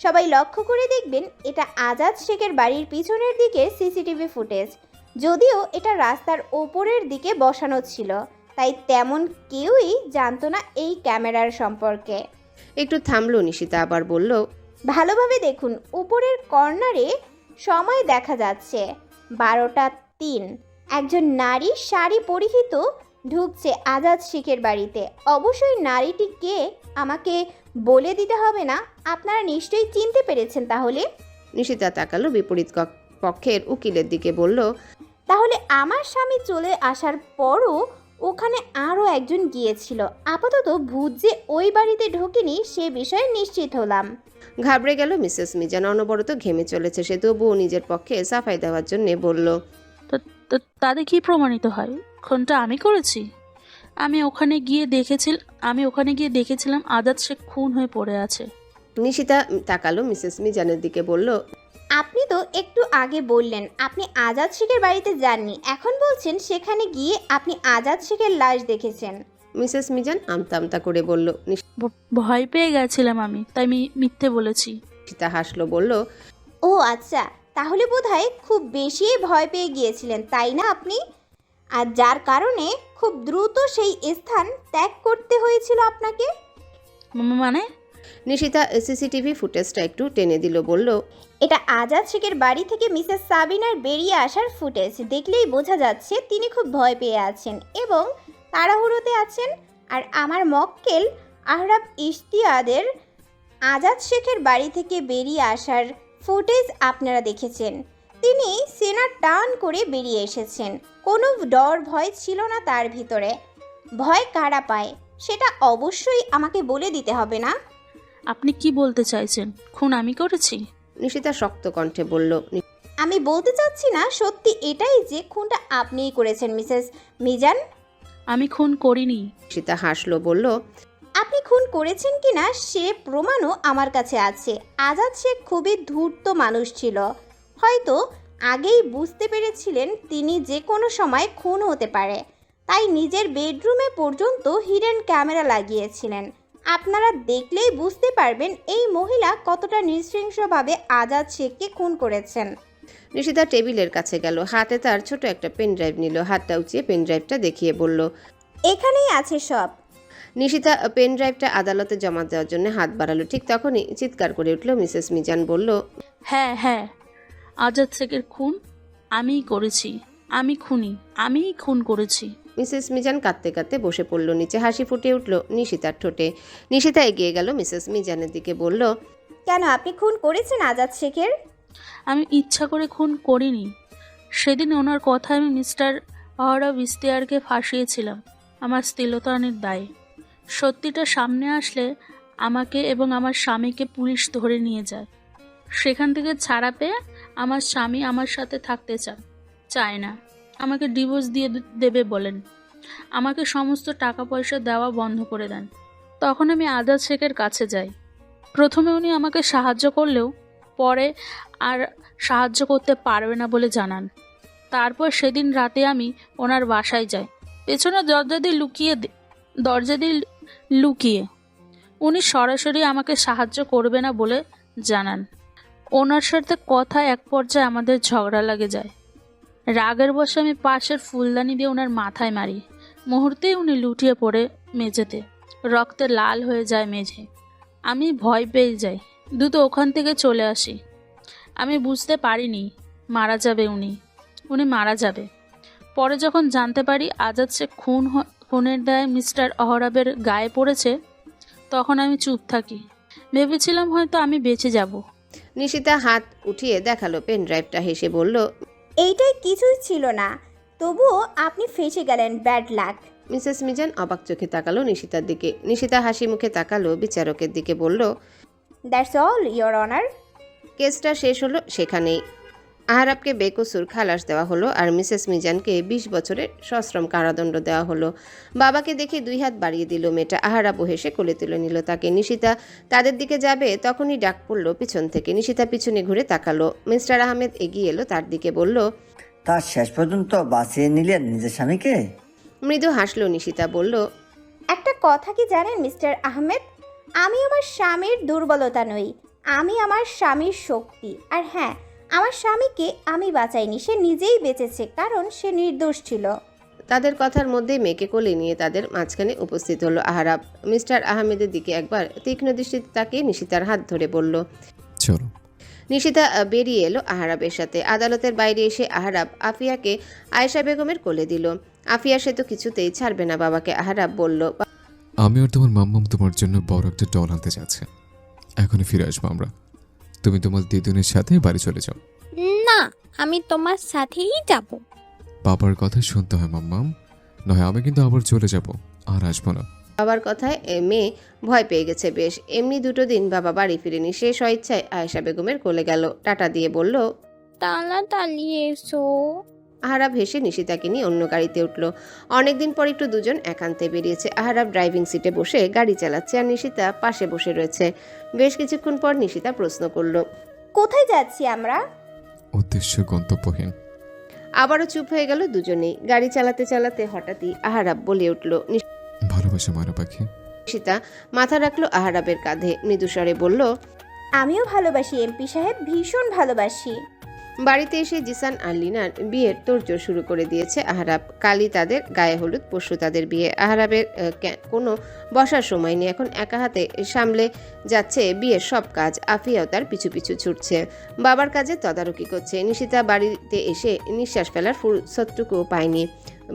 সবাই লক্ষ্য করে দেখবেন, এটা আজাদ শেখের বাড়ির পিছনের দিকে সিসিটিভি ফুটেজ। যদিও এটা রাস্তার ওপরের দিকে বসানো ছিল, তাই তেমন কেউই জানতো না এই ক্যামেরার সম্পর্কে। একটু থামলো নিশিতা, আবার বলল, ভালোভাবে দেখুন, উপরের কর্নারে সময় দেখা যাচ্ছে 12:03। একজন নারী শাড়ি পরিহিত ঢুকছে আজাদ শেখের বাড়িতে। অবশ্যই নারীটি কে আমাকে বলে দিতে হবে না, আপনারা নিশ্চয়ই চিনতে পেরেছেন। তাহলে নিশিতা তাকালো বিপরীত পক্ষের উকিলের দিকে। বলল, তাহলে আমার স্বামী চলে আসার পরও ওখানে আরও একজন গিয়েছিল। আপাতত ভূত যে ওই বাড়িতে ঢোকেনি সে বিষয়ে নিশ্চিত হলাম। ঘাবড়ে গেল মিসেস মিজান। অনবরত ঘেমে চলেছে সে, তবুও নিজের পক্ষে সাফাই দেওয়ার জন্য বলল, তাতে কি প্রমাণিত হয় খুনটা আমি করেছি? আমি ওখানে গিয়ে দেখেছিলাম আজাদ শেখ খুন হয়ে পড়ে আছে। নিশিতা তাকালো মিসেস মিজানের দিকে। বলল, আপনি তো একটু আগে বললেন আপনি আজাদ শেখের বাড়িতে যাননি, এখন বলছেন সেখানে গিয়ে আপনি আজাদ শেখের লাশ দেখেছেন। মিসেস মিজান আমতা আমতা করে বলল। ভয় পেয়ে গেছিলাম আমি, তাই মিথ্যে বলেছি। নিশিতা হাসলো, বলল, ও আচ্ছা, তাহলে বোধহয় খুব বেশি ভয় পেয়ে গিয়েছিলেন তাই না আপনি? আর যার কারণে খুব দ্রুত সেই স্থান ত্যাগ করতে হয়েছিল আপনাকে। মানে? নিশিতা সিসিটিভি ফুটেজটা একটু টেনে দিল, বলল, এটা আজাদ শেখের বাড়ি থেকে মিসেস সাবিনার বেরিয়ে আসার ফুটেজ। দেখলেই বোঝা যাচ্ছে তিনি খুব ভয় পেয়ে আছেন এবং তাড়াহুড়োতে আছেন। আর আমার মক্কেল আহরাব ইশতিয়াদের আজাদ শেখের বাড়ি থেকে বেরিয়ে আসার ফুটেজ আপনারা দেখেছেন। তিনি সেনা টান করে বেরিয়ে এসেছেন, কোনো ডর ভয় ছিল না তার ভিতরে। ভয় কারা পায় সেটা অবশ্যই আমাকে বলে দিতে হবে না? আপনি কি বলতে চাইছেন? খুন আমি করেছি? নিশিতা শক্ত কণ্ঠে বলল। আমি বলতে চাচ্ছি না, সত্যি এটাই যে খুনটা আপনিই করেছেন মিসেস মিজান। আমি খুন করিনি। নিশিতা হাসলো, বলল, আপনি খুন করেছেন কিনা সে প্রমাণও আমার কাছে আছে। আজাদ শেখ খুবই ধূর্ত মানুষ ছিল, হয়তো আগেই বুঝতে পেরেছিলেন তিনি যে কোনো সময় খুন হতে পারে, তাই নিজের বেডরুমে পর্যন্ত হিডেন ক্যামেরা লাগিয়েছিলেন। আপনারা দেখলেই বুঝতে পারবেন এই মহিলা কতটা নৃশংসভাবে আজাদ শেখকে খুন করেছেন। নিশিতা টেবিলের কাছে গেল, হাতে তার ছোট একটা পেন ড্রাইভ নিল, হাতটা উঁচিয়ে পেন ড্রাইভটা দেখিয়ে বলল, এখানেই আছে সব। নিশিতা পেন ড্রাইভটা আদালতে জমা দেওয়ার জন্য হাত বাড়ালো, ঠিক তখনই চিৎকার করে উঠল মিসেস মিজান, বলল, হ্যাঁ হ্যাঁ, আজাদ শেখের খুন আমিই করেছি, আমি খুনি, আমিই খুন করেছি। মিসেস মিজান কাঁদতে কাঁদতে বসে পড়ল নিচে, হাসি ফুটে উঠল নিশিতার ঠোঁটে। নিশিতা এগিয়ে গেল মিসেস মিজানের দিকে, বলল, কেন আপনি খুন করেছেন আজাদ শেখের? আমি ইচ্ছা করে খুন করিনি। সেদিন ওনার কথায় আমি মিস্টার আহরাব ইশতিয়ারকে ফাঁসিয়েছিলাম আমার স্থিরতানের দায়ে। সত্যিটা সামনে আসলে আমাকে এবং আমার স্বামীকে পুলিশ ধরে নিয়ে যায়। সেখান থেকে ছাড়া পেয়ে আমার স্বামী আমার সাথে থাকতে চায় না, আমাকে ডিভোর্স দিয়ে দেবে বলেন। আমাকে সমস্ত টাকা পয়সা দেওয়া বন্ধ করে দেন। তখন আমি আজাদ শেখের কাছে যাই। প্রথমে উনি আমাকে সাহায্য করলেও পরে আর সাহায্য করতে পারবে না বলে জানান। তারপর সেদিন রাতে আমি ওনার বাসায় যাই, পেছনে দরজা দিয়ে লুকিয়ে উনি সরাসরি আমাকে সাহায্য করবে না বলে জানান। ওনার সাথে কথা এক পর্যায়ে আমাদের ঝগড়া লাগে যায়। রাগের বশে আমি পাশের ফুলদানি দিয়ে ওনার মাথায় মারি। মুহূর্তেই উনি লুটিয়ে পড়ে মেঝেতে, রক্তে লাল হয়ে যায় মেঝে। আমি ভয় পেয়ে যাই, দ্রুত ওখান থেকে চলে আসি। আমি বুঝতে পারিনি মারা যাবে উনি মারা যাবে। পরে যখন জানতে পারি আজাদ শেখ খুনের দায় মিস্টার আহরাবের গায়ে পড়েছে, তখন আমি চুপ থাকি। ভেবেছিলাম হয়তো আমি বেঁচে যাব। নিশিতা হাত উঠিয়ে দেখালো পেন ড্রাইভটা, হেসে বলল, এইটাই কিছুই ছিল না, তবুও আপনি ফেঁসে গেলেন, ব্যাড লাক। মিসেস মিজান অবাক চোখে তাকালো নিশিতার দিকে। নিশিতা হাসি মুখে তাকালো বিচারকের দিকে, বলল, দ্যাটস অল ইয়োর অনার। কেসটা শেষ হলো সেখানেই। আহরাবকে বেকসুর খালাস দেওয়া হলো আর মিসেস মিজানকে 20 বছরের সশ্রম কারাদণ্ড দেওয়া হলো। বাবাকে দেখে 2 হাত বাড়িয়ে দিল মেয়েটা। আহরাবও হেসে কোলে তুলে নিল তাকে। নিশিতা তাদের দিকে যাবে, তখনই ডাক পড়ল পিছন থেকে। নিশিতা পিছনে ঘুরে তাকালো। মিস্টার আহমেদ এগিয়ে এলো তার দিকে, বলল, তার শেষ পর্যন্ত বাঁচিয়ে নিলেন নিজের স্বামীকে? মৃদু হাসলো নিশিতা, বলল, একটা কথা কি জানেন মিস্টার আহমেদ, আমি আমার স্বামীর দুর্বলতা নই, আমি আমার স্বামীর শক্তি। আর হ্যাঁ, আমার স্বামীকে আমি বাঁচাইনি, সে নিজেই বেঁচেছে, কারণ সে নির্দোষ ছিল। তাদের কথার মধ্যে মেয়েকে কোলে নিয়ে তাদের মাঝখানে উপস্থিত হলো আহরাব। মিস্টার আহমেদের দিকে একবার তীক্ষ্ণ দৃষ্টিতে তাকিয়ে নিশিতার হাত ধরে বলল, চলো। নিশিতা বেরিয়ে এলো আহরাবের সাথে। আদালতের বাইরে এসে আহরাব আফিয়াকে আয়েশা বেগমের কোলে দিল। আফিয়া সে তো কিছুতেই ছাড়বে না বাবাকে। আহরাব বলল, আমি আর তোমার মাম্মাম তোমার জন্য বড় একটা ডল আনতে যাচ্ছে, এখনই ফিরে আসবো আমরা। তুমি তোমার দিদুনের সাথে বাড়ি চলে যাও। না, আমি তোমার সাথেই যাব। বাবার কথা শুনতে হয় মাম্মাম, নয় আমি কিন্তু আবার চলে যাব, আর আসবো না। বাবার কথায় মেয়ে ভয় পেয়ে গেছে বেশ। এমনি 2 দিন বাবা বাড়ি ফিরেনি। সে স্বেচ্ছায় আয়েশা বেগমের কোলে গেল, টাটা দিয়ে বলল, তাড়াতাড়ি এসো। আহরাব হেসে নিশিতাকে নিয়ে অন্য গাড়িতে উঠল। অনেকদিন পর একটু দুজন একান্তে বেরিয়েছে। আহরাব ড্রাইভিং সিটে বসে গাড়ি চালাচ্ছে আর নিশিতা পাশে বসে রয়েছে। বেশ কিছুক্ষণ পর নিশিতা প্রশ্ন করল, কোথায় যাচ্ছি আমরা? উদ্দেশ্য গন্তব্যহীন। আবারও চুপ হয়ে গেল দুজনেই। গাড়ি চালাতে চালাতে হঠাৎই আহরাব বলে উঠল, ভালো ভালোবাসা ময়না পাখি। নিশিতা মাথা রাখলো আহারাবের কাঁধে, মৃদুস্বরে বলল, আমিও ভালোবাসি এমপি সাহেব, ভীষণ ভালোবাসি। বাড়িতে এসে জিসান আর লিনার বিয়ের তোড়জোড় শুরু করে দিয়েছে আহারাব। কালই তাদের গায়ে হলুদ, পরশু তাদের বিয়ে। আহারাবের কোনো বসার সময় নেই, এখন একা হাতে সামলে যাচ্ছে বিয়ের সব কাজ। আফিয়াও তার পিছু পিছু ছুটছে, বাবার কাজে তদারকি করছে। নিশিতা বাড়িতে এসে নিঃশ্বাস ফেলার ফুরসতটুকুও পায়নি।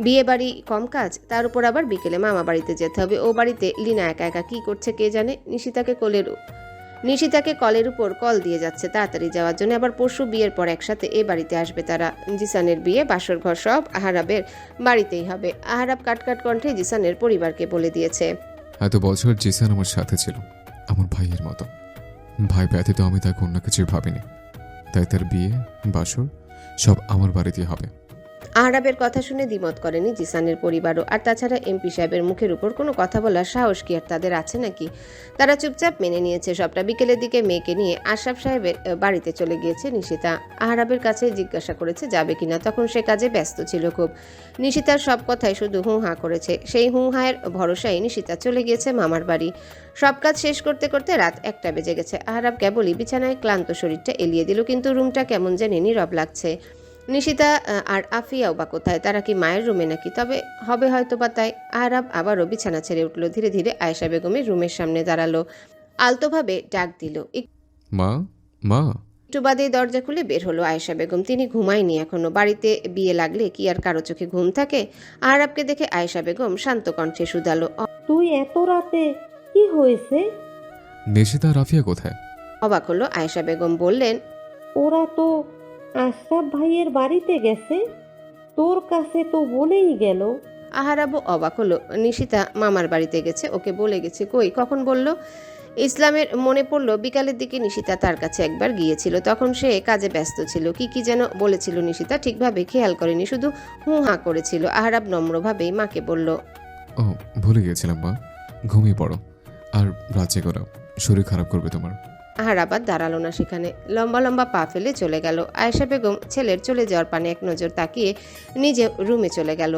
বিয়ে বাড়ি কম কাজ, তার উপর আবার বিকেলে মামা বাড়িতে যেতে হবে। ও বাড়িতে লিনা একা একা কি করছে কে জানে। নিশিতাকে কলের উপর কল দিয়ে যাচ্ছে তাড়াতাড়ি যাওয়ার জন্য। আবার পরশু বিয়ের পর একসাথে এ বাড়িতে আসবে তারা। জিসানের বিয়ে, বাসর ঘর সব আহারাবের বাড়িতেই হবে। আহারাব কাটকাট কণ্ঠে জিসানের পরিবারকে বলে দিয়েছে, এত বছর জিসান আমার সাথে ছিল, আমার ভাইয়ের মতো। ভাই ব্যতীত আমি তাকে অন্য কিছু ভাবিনি, তাই তার বিয়ে বাসর সব আমার বাড়িতেই হবে। আহারাবের কথা শুনে দ্বিমত করেনি জিসানের পরিবারও। আর তাছাড়া এমপি সাহেবের মুখের উপর কোনো কথা বলার সাহস কি আর তাদের আছে নাকি? তারা চুপচাপ মেনে নিয়েছে সবটা। বিকেলের দিকে মেয়েকে নিয়ে আশরাফ সাহেবের বাড়িতে চলে গিয়েছে নিশিতা। আহারাবের কাছে জিজ্ঞাসা করেছে যাবে কিনা, তখন সে কাজে ব্যস্ত ছিল খুব। নিশিতার সব কথাই শুধু হুঁ হাঁ করেছে। সেই হুঁ হাঁয়ের ভরসায় নিশিতা চলে গিয়েছে মামার বাড়ি। সব কাজ শেষ করতে করতে রাত 1টা বেজে গেছে। আহারাব কেবলই বিছানায় ক্লান্ত শরীরটা এলিয়ে দিল, কিন্তু রুমটা কেমন জানি নীরব লাগছে। নিশিতা আর আফিয়াও বা কোথায়? তারা কি মায়ের রুমে নাকি? তবে হবে হয়তো বা তাই। আহারাব আবারও বিছানা ছেড়ে উঠল, ধীরে ধীরে আয়েশা বেগমের রুমের সামনে দাঁড়ালো, আলতোভাবে ডাক দিল। মা, মা। একটু বাদেই দরজা খুলে বের হলো আয়েশা বেগম। তিনি ঘুমায়নি এখনো। বাড়িতে বিয়ে লাগলে কি আর কারো চোখে ঘুম থাকে? আহারাবকে দেখে আয়েশা বেগম শান্ত কণ্ঠে শুধালো, তুই এত রাতে কি হয়েছে? নিশিতা আর আফিয়া কোথায়? অবাক হলো আয়েশা বেগম। বললেন, ওরা তো আশরাফ ভাইয়ের বাড়িতে গেছে, তোর কাছে তো বলেই গেল। আহারাবও অবাক হলো। নিশিতা মামার বাড়িতে গেছে, ওকে বলে গেছে? কই, কখন বলল? ইসলামের মনে পড়ল বিকালের দিকে নিশিতা তার কাছে একবার গিয়েছিল, তখন সে কাজে ব্যস্ত ছিল। কি যেন বলেছিল নিশিতা ঠিকভাবে খেয়াল করেনি, শুধু হুঁ হাঁ করেছিল। আহারাব নম্রভাবেই মাকে বলল, ও ভুলে গিয়েছিলাম মা, ঘুমিয়ে পড়ো আর রাজ্যে করো, শরীর খারাপ করবে তোমার। আহারাব আর দাঁড়ালো না সেখানে, লম্বা লম্বা পা ফেলে চলে গেল। আয়েশা বেগম ছেলের চলে যাওয়ার পানে এক নজর তাকিয়ে নিজে রুমে চলে গেল।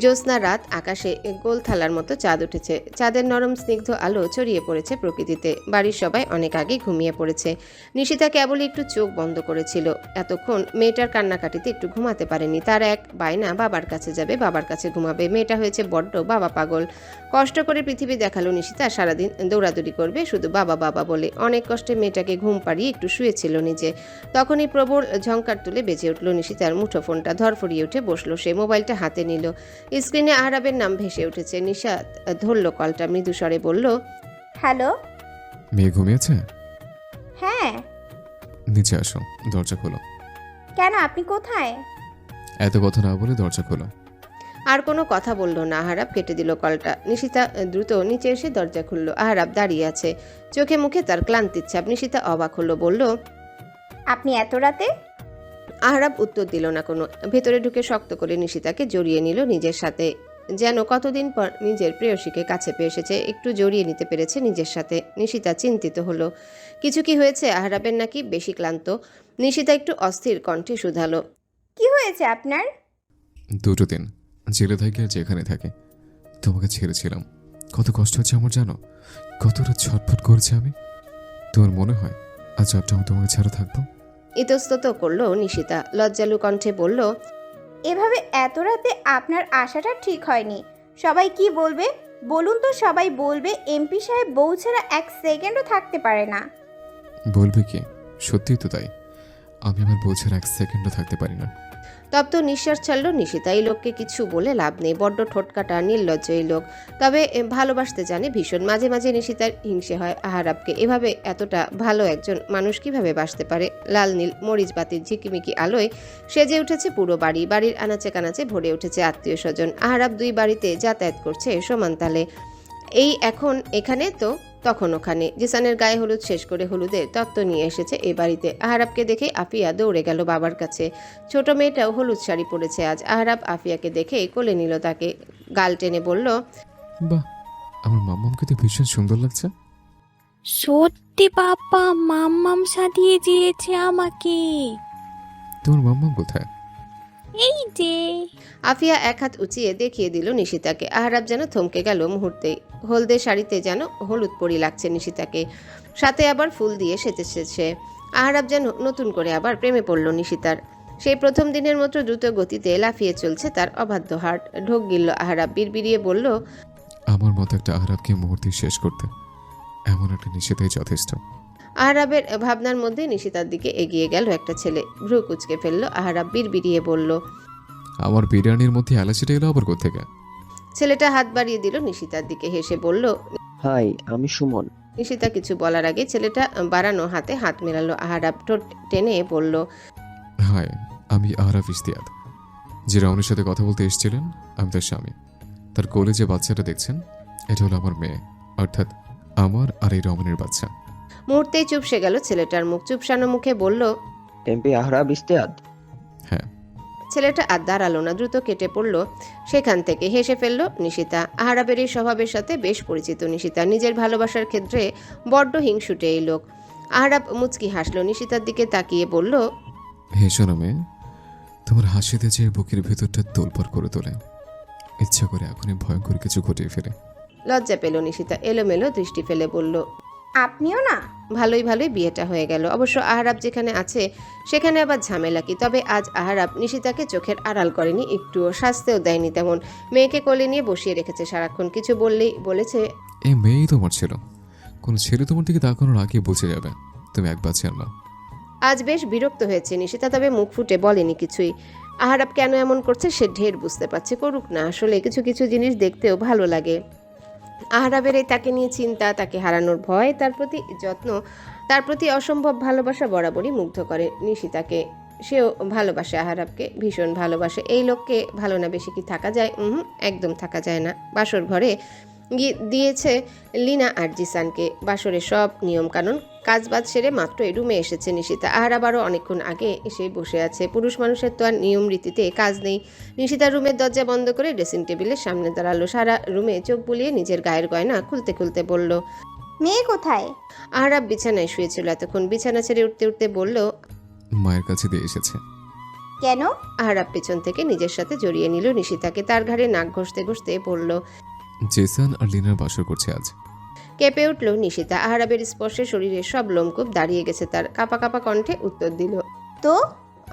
জ্যোৎস্না রাত, আকাশে গোল থালার মতো চাঁদ উঠেছে। চাঁদের নরম স্নিগ্ধ আলো ছড়িয়ে পড়েছে প্রকৃতিতে। বাড়ির সবাই অনেক আগে ঘুমিয়ে পড়েছে। নিশিতা কেবলই একটু চোখ বন্ধ করেছিল। এতক্ষণ মেয়েটার কান্নাকাটিতে একটু ঘুমাতে পারেনি। তার এক বায়না বাবার কাছে যাবে, বাবার কাছে ঘুমাবে। মেয়েটা হয়েছে বড্ড বাবা পাগল। কষ্ট করে পৃথিবী দেখালো নিশিতা, সারাদিন দৌড়াদৌড়ি করবে শুধু বাবা বাবা বলে। অনেক কষ্টে মেয়েটাকে ঘুম পাড়িয়ে একটু শুয়েছিল নিজে। তখনই প্রবল ঝংকার তুলে বেজে উঠল নিশিতার মুঠোফোনটা। ধরফড়িয়ে উঠে বসলো সে, মোবাইলটা হাতে নিল। স্ক্রিনে আহারাবের নাম ভেসে উঠেছে। নিশাত ধরল কলটা, মৃদুস্বরে বলল, হ্যালো। মেয়ে ঘুমিয়েছে? হ্যাঁ। নিচে আসো, দরজা খোলো। কেন, আপনি কোথায়? এত কথা না বলে দরজা খোলো। আর কোনো কথা বলল না আহারাব, কেটে দিল কলটা। নিশিতা দ্রুত নিচে এসে দরজা খুলল। আহারাব দাঁড়িয়ে আছে, চোখে মুখে তার ক্লান্তির ছাপ। নিশিতা অবাক হলো, বলল, আপনি এত রাতে? আহারাব উত্তর দিল না কোনো। ভেতরে ঢুকে শক্ত করে নিশিতাকে জড়িয়ে নিল নিজের সাথে, যেন কতদিন পর নিজের প্রেয়সীকে কাছে পেয়ে এসেছে, একটু জড়িয়ে নিতে পেরেছে নিজের সাথে। নিশিতা চিন্তিত হলো, কিছু কি হয়েছে আহারাবের, নাকি বেশি ক্লান্ত? নিশিতা একটু অস্থির কণ্ঠে শুধালো, কি হয়েছে আপনার? 2 দিন জেলে থাকি আর যেখানে থাকি তোমাকে ছেড়েছিলাম। কত কষ্ট হচ্ছে আমার জানো, কতটা ছটফট করেছে আমি। তোমার মনে হয় আজ রাতটা আমি তোমাকে ছাড়া থাকবো? ইতস্তত করলো নিশিতা, লজ্জালু কণ্ঠে বলল, এভাবে এত রাতে আপনার আশাটা ঠিক হয়নি। সবাই কি বলবে বলুন তো? সবাই বলবে এমপি সাহেব বউ ছাড়া 1 সেকেন্ডও থাকতে পারে না। বলবে কি? সত্যিই তো তাই, আমি আমার বউ ছাড়া 1 সেকেন্ডও থাকতে পারি না। তপ্ত নিঃশ্বাস ছাড়ল নিশিতা। এই লোককে কিছু বলে লাভ নেই, বড্ড ঠোঁটকাটা নির্লজ্জ এই লোক। তবে ভালোবাসতে জানে ভীষণ। মাঝে মাঝে নিশিতার হিংসে হয় আহারাবকে। এভাবে এতটা ভালো একজন মানুষ কিভাবে বাসতে পারে? লাল নীল মরিচ বাতির ঝিকিমিকি আলোয় সেজে উঠেছে পুরো বাড়ি। বাড়ির আনাচে কানাচে ভরে উঠেছে আত্মীয় স্বজন। আহারাব 2 বাড়িতে যাতায়াত করছে সমান তালে। এই এখন এখানে তো তখন ওখানে। জিসানের গায়ে হলুদ শেষ করে হলুদের তত্ত্ব নিয়ে এসেছে এ বাড়িতে। আহারাবকে দেখে আফিয়া দৌড়ে গেল বাবার কাছে। ছোট মেয়েটাও হলুদ শাড়ি পরেছে আজ। আহারাব আফিয়াকে দেখে কোলে নিল তাকে, গাল টেনে বলল, বাহ, আমার মাম্মামকে তো ভীষণ সুন্দর লাগছে। সত্যি পাপা, মাম্মাম সাজিয়ে দিয়েছে আমাকে। তোমার মাম্মাম কোথায়? এই যে। আফিয়া এক হাত উঁচিয়ে দেখিয়ে দিল নিশিতাকে। আহরাব যেন থমকে গেল মুহূর্তেই। হলদে শাড়িতে যেন হলুদ পরি লাগছে নিশিতাকে, সাথে আবার ফুল দিয়ে সেজেছে। আহরাব যেন নতুন করে আবার প্রেমে পড়ল নিশিতার। সেই প্রথম দিনের মতো দ্রুত গতিতে লাফিয়ে চলছে তার অবাধ্য হার্ট। ঢোক গিলল আহরাব, বিড়বিড়িয়ে বলল, আমার মতো একটা আহরাবকে মুহূর্তে শেষ করতে এমন একটা নিষেধাই যথেষ্ট। আহরাবের ভাবনার মধ্যে নিশিতার দিকে এগিয়ে গেল একটা ছেলে। ভ্রু কুচকে ফেলল আহরাব, বিড়বিড়িয়ে বলল, আমার বিরিয়ানির মধ্যে অ্যালার্জিটা এলো আবার কোত্থেকে? ছেলেটা হাত বাড়িয়ে দিল নিশিতার দিকে, হেসে বলল। হাই, আমি সুমন। নিশিতা কিছু বলার আগে ছেলেটা বাড়ানো হাতে হাত মেলালো। আহরাব ঠোঁট টেনে বলল, হাই, আমি আহরাব ইস্তিয়াদ। যে রমনের সাথে কথা বলতে এসেছিলেন, আমি তার স্বামী। তার কোলে যে বাচ্চাটা দেখছেন, এটা হলো আমার মেয়ে, অর্থাৎ আমার আর এই রমনের বাচ্চা। মুহূর্তেই চুপসে গেল ছেলেটার মুখ। চুপসানো মুখে বলল, এমপি আহরাব ইস্তিয়াদ। হ্যাঁ। ছেলেটা আর দাঁড়ালো না, দ্রুত কেটে পড়ল সেখান থেকে। হেসে ফেলল নিশিতা। আহরাবের এই স্বভাবের সাথে বেশ পরিচিত নিশিতা। নিজের ভালোবাসার ক্ষেত্রে বড্ড হিংসুটে এই লোক। আহরাব মুচকি হাসলো, নিশিতার দিকে তাকিয়ে বলল, হেসো না মেয়ে, তোমার হাসিতে যে বুকের ভেতরটা তোলপাড় করে তোলে। ইচ্ছা করে এখনই ভয়ঙ্কর কিছু ঘটিয়ে ফেলে। লজ্জা পেল নিশিতা, এলোমেলো দৃষ্টি ফেলে বলল, আপনিও না? ভালোই ভালোই বিয়েটা হয়ে গেল। অবশ্য আহরাব যেখানে আছে সেখানে আবার ঝামেলা কি? তবে আজ আহরাব নিশিতাকে চোখের আড়াল করেনি, একটুও শাস্তিও দেয়নি তেমন। মেয়েকে কোলে নিয়ে বসিয়ে রেখেছে সারাক্ষণ। কিছু বললেই বলেছে, এই মেয়েই তোমার ছিল, কোনো ছেলে তোমার দিকে তাকানোর আগে বুঝে যাবে তুমি এক বাচ্চার মা। আজ বেশ বিরক্ত হয়েছে নিশিতা, তবে মুখ ফুটে বলেনি কিছুই। আহরাব কেন এমন করছে সে ঢের বুঝতে পারছে, করুক না। আসলে কিছু কিছু জিনিস দেখতেও ভালো লাগে। আহরাবের এই তাকে নিয়ে চিন্তা, তাকে হারানোর ভয়, তার প্রতি যত্ন, তার প্রতি অসম্ভব ভালোবাসা বরাবরই মুগ্ধ করে নিশিতাকে। সেও ভালোবাসে আহরাবকে, ভীষণ ভালোবাসে। এই লোককে ভালো না বেশি কি থাকা যায়? একদম থাকা যায় না। বাসর ঘরে দিয়েছে লিনা আর জিসানকে। বাসরের সব নিয়মকানুন কাজবাজ সেরে মাত্রই রুমে এসেছে নিশিতা। আহরাব আরও অনেকক্ষণ আগে এসে বসে আছে। পুরুষ মানুষের তো আর নিয়ম রীতিতে কাজ নেই। নিশিতা রুমের দরজা বন্ধ করে ড্রেসিং টেবিলের সামনে দাঁড়ালো। সারা রুমে চোখ বুলিয়ে নিজের গায়ের গয়না খুলতে খুলতে বলল, মেয়ে কোথায়? আহরাব বিছানায় শুয়েছিল এতক্ষণ। বিছানা ছেড়ে উঠতে উঠতে বলল, মায়ের কাছে দিয়ে এসেছে। কেন? আহরাব পেছন থেকে নিজের সাথে জড়িয়ে নিল নিশিতাকে। তার ঘাড়ে নাক ঘষতে ঘষতে বলল, জেসান আর লিনার বাসর করছে আজ। কেঁপে উঠল নিশিতা। আহরাবের স্পর্শে শরীরের সব লোমকূপ দাঁড়িয়ে গেছে তার। কাঁপা কাঁপা কণ্ঠে উত্তর দিল, তো?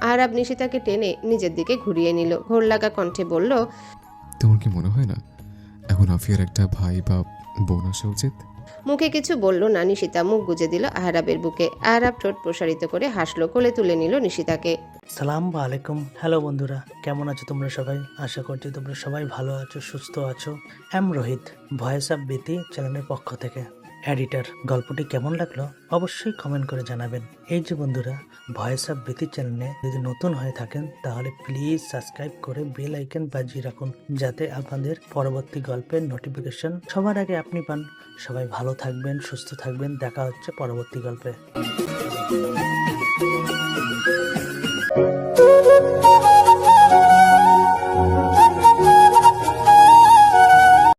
আহরাব নিশিতাকে টেনে নিজের দিকে ঘুরিয়ে নিল। ঘোর লাগা কণ্ঠে বলল, তোমার কি মনে হয় না এখন আফিয়ার একটা ভাই বা বোন আসা উচিত? মুখে কিছু বলল না নিশিতা, মুখ গুজে দিল আহরাবের বুকে। আহরাব ঠোঁট প্রসারিত করে হাসলো, কোলে তুলে নিল নিশিতাকে। সালাম আলাইকুম। হ্যালো বন্ধুরা, কেমন আছো তোমরা সবাই? আশা করছি তোমরা সবাই ভালো আছো, সুস্থ আছো। এম রোহিত, ভয়েস অফ বিতি চ্যানেলের পক্ষ থেকে এডিটর। গল্পটি কেমন লাগলো অবশ্যই কমেন্ট করে জানাবেন। এই যে বন্ধুরা, ভয়েস অফ বিতি চ্যানেলে যদি নতুন হয়ে থাকেন তাহলে প্লিজ সাবস্ক্রাইব করে বেল আইকন বাজিয়ে রাখুন, যাতে আপনাদের পরবর্তী গল্পের নোটিফিকেশন সবার আগে আপনি পান। সবাই ভালো থাকবেন, সুস্থ থাকবেন। দেখা হচ্ছে পরবর্তী গল্পে।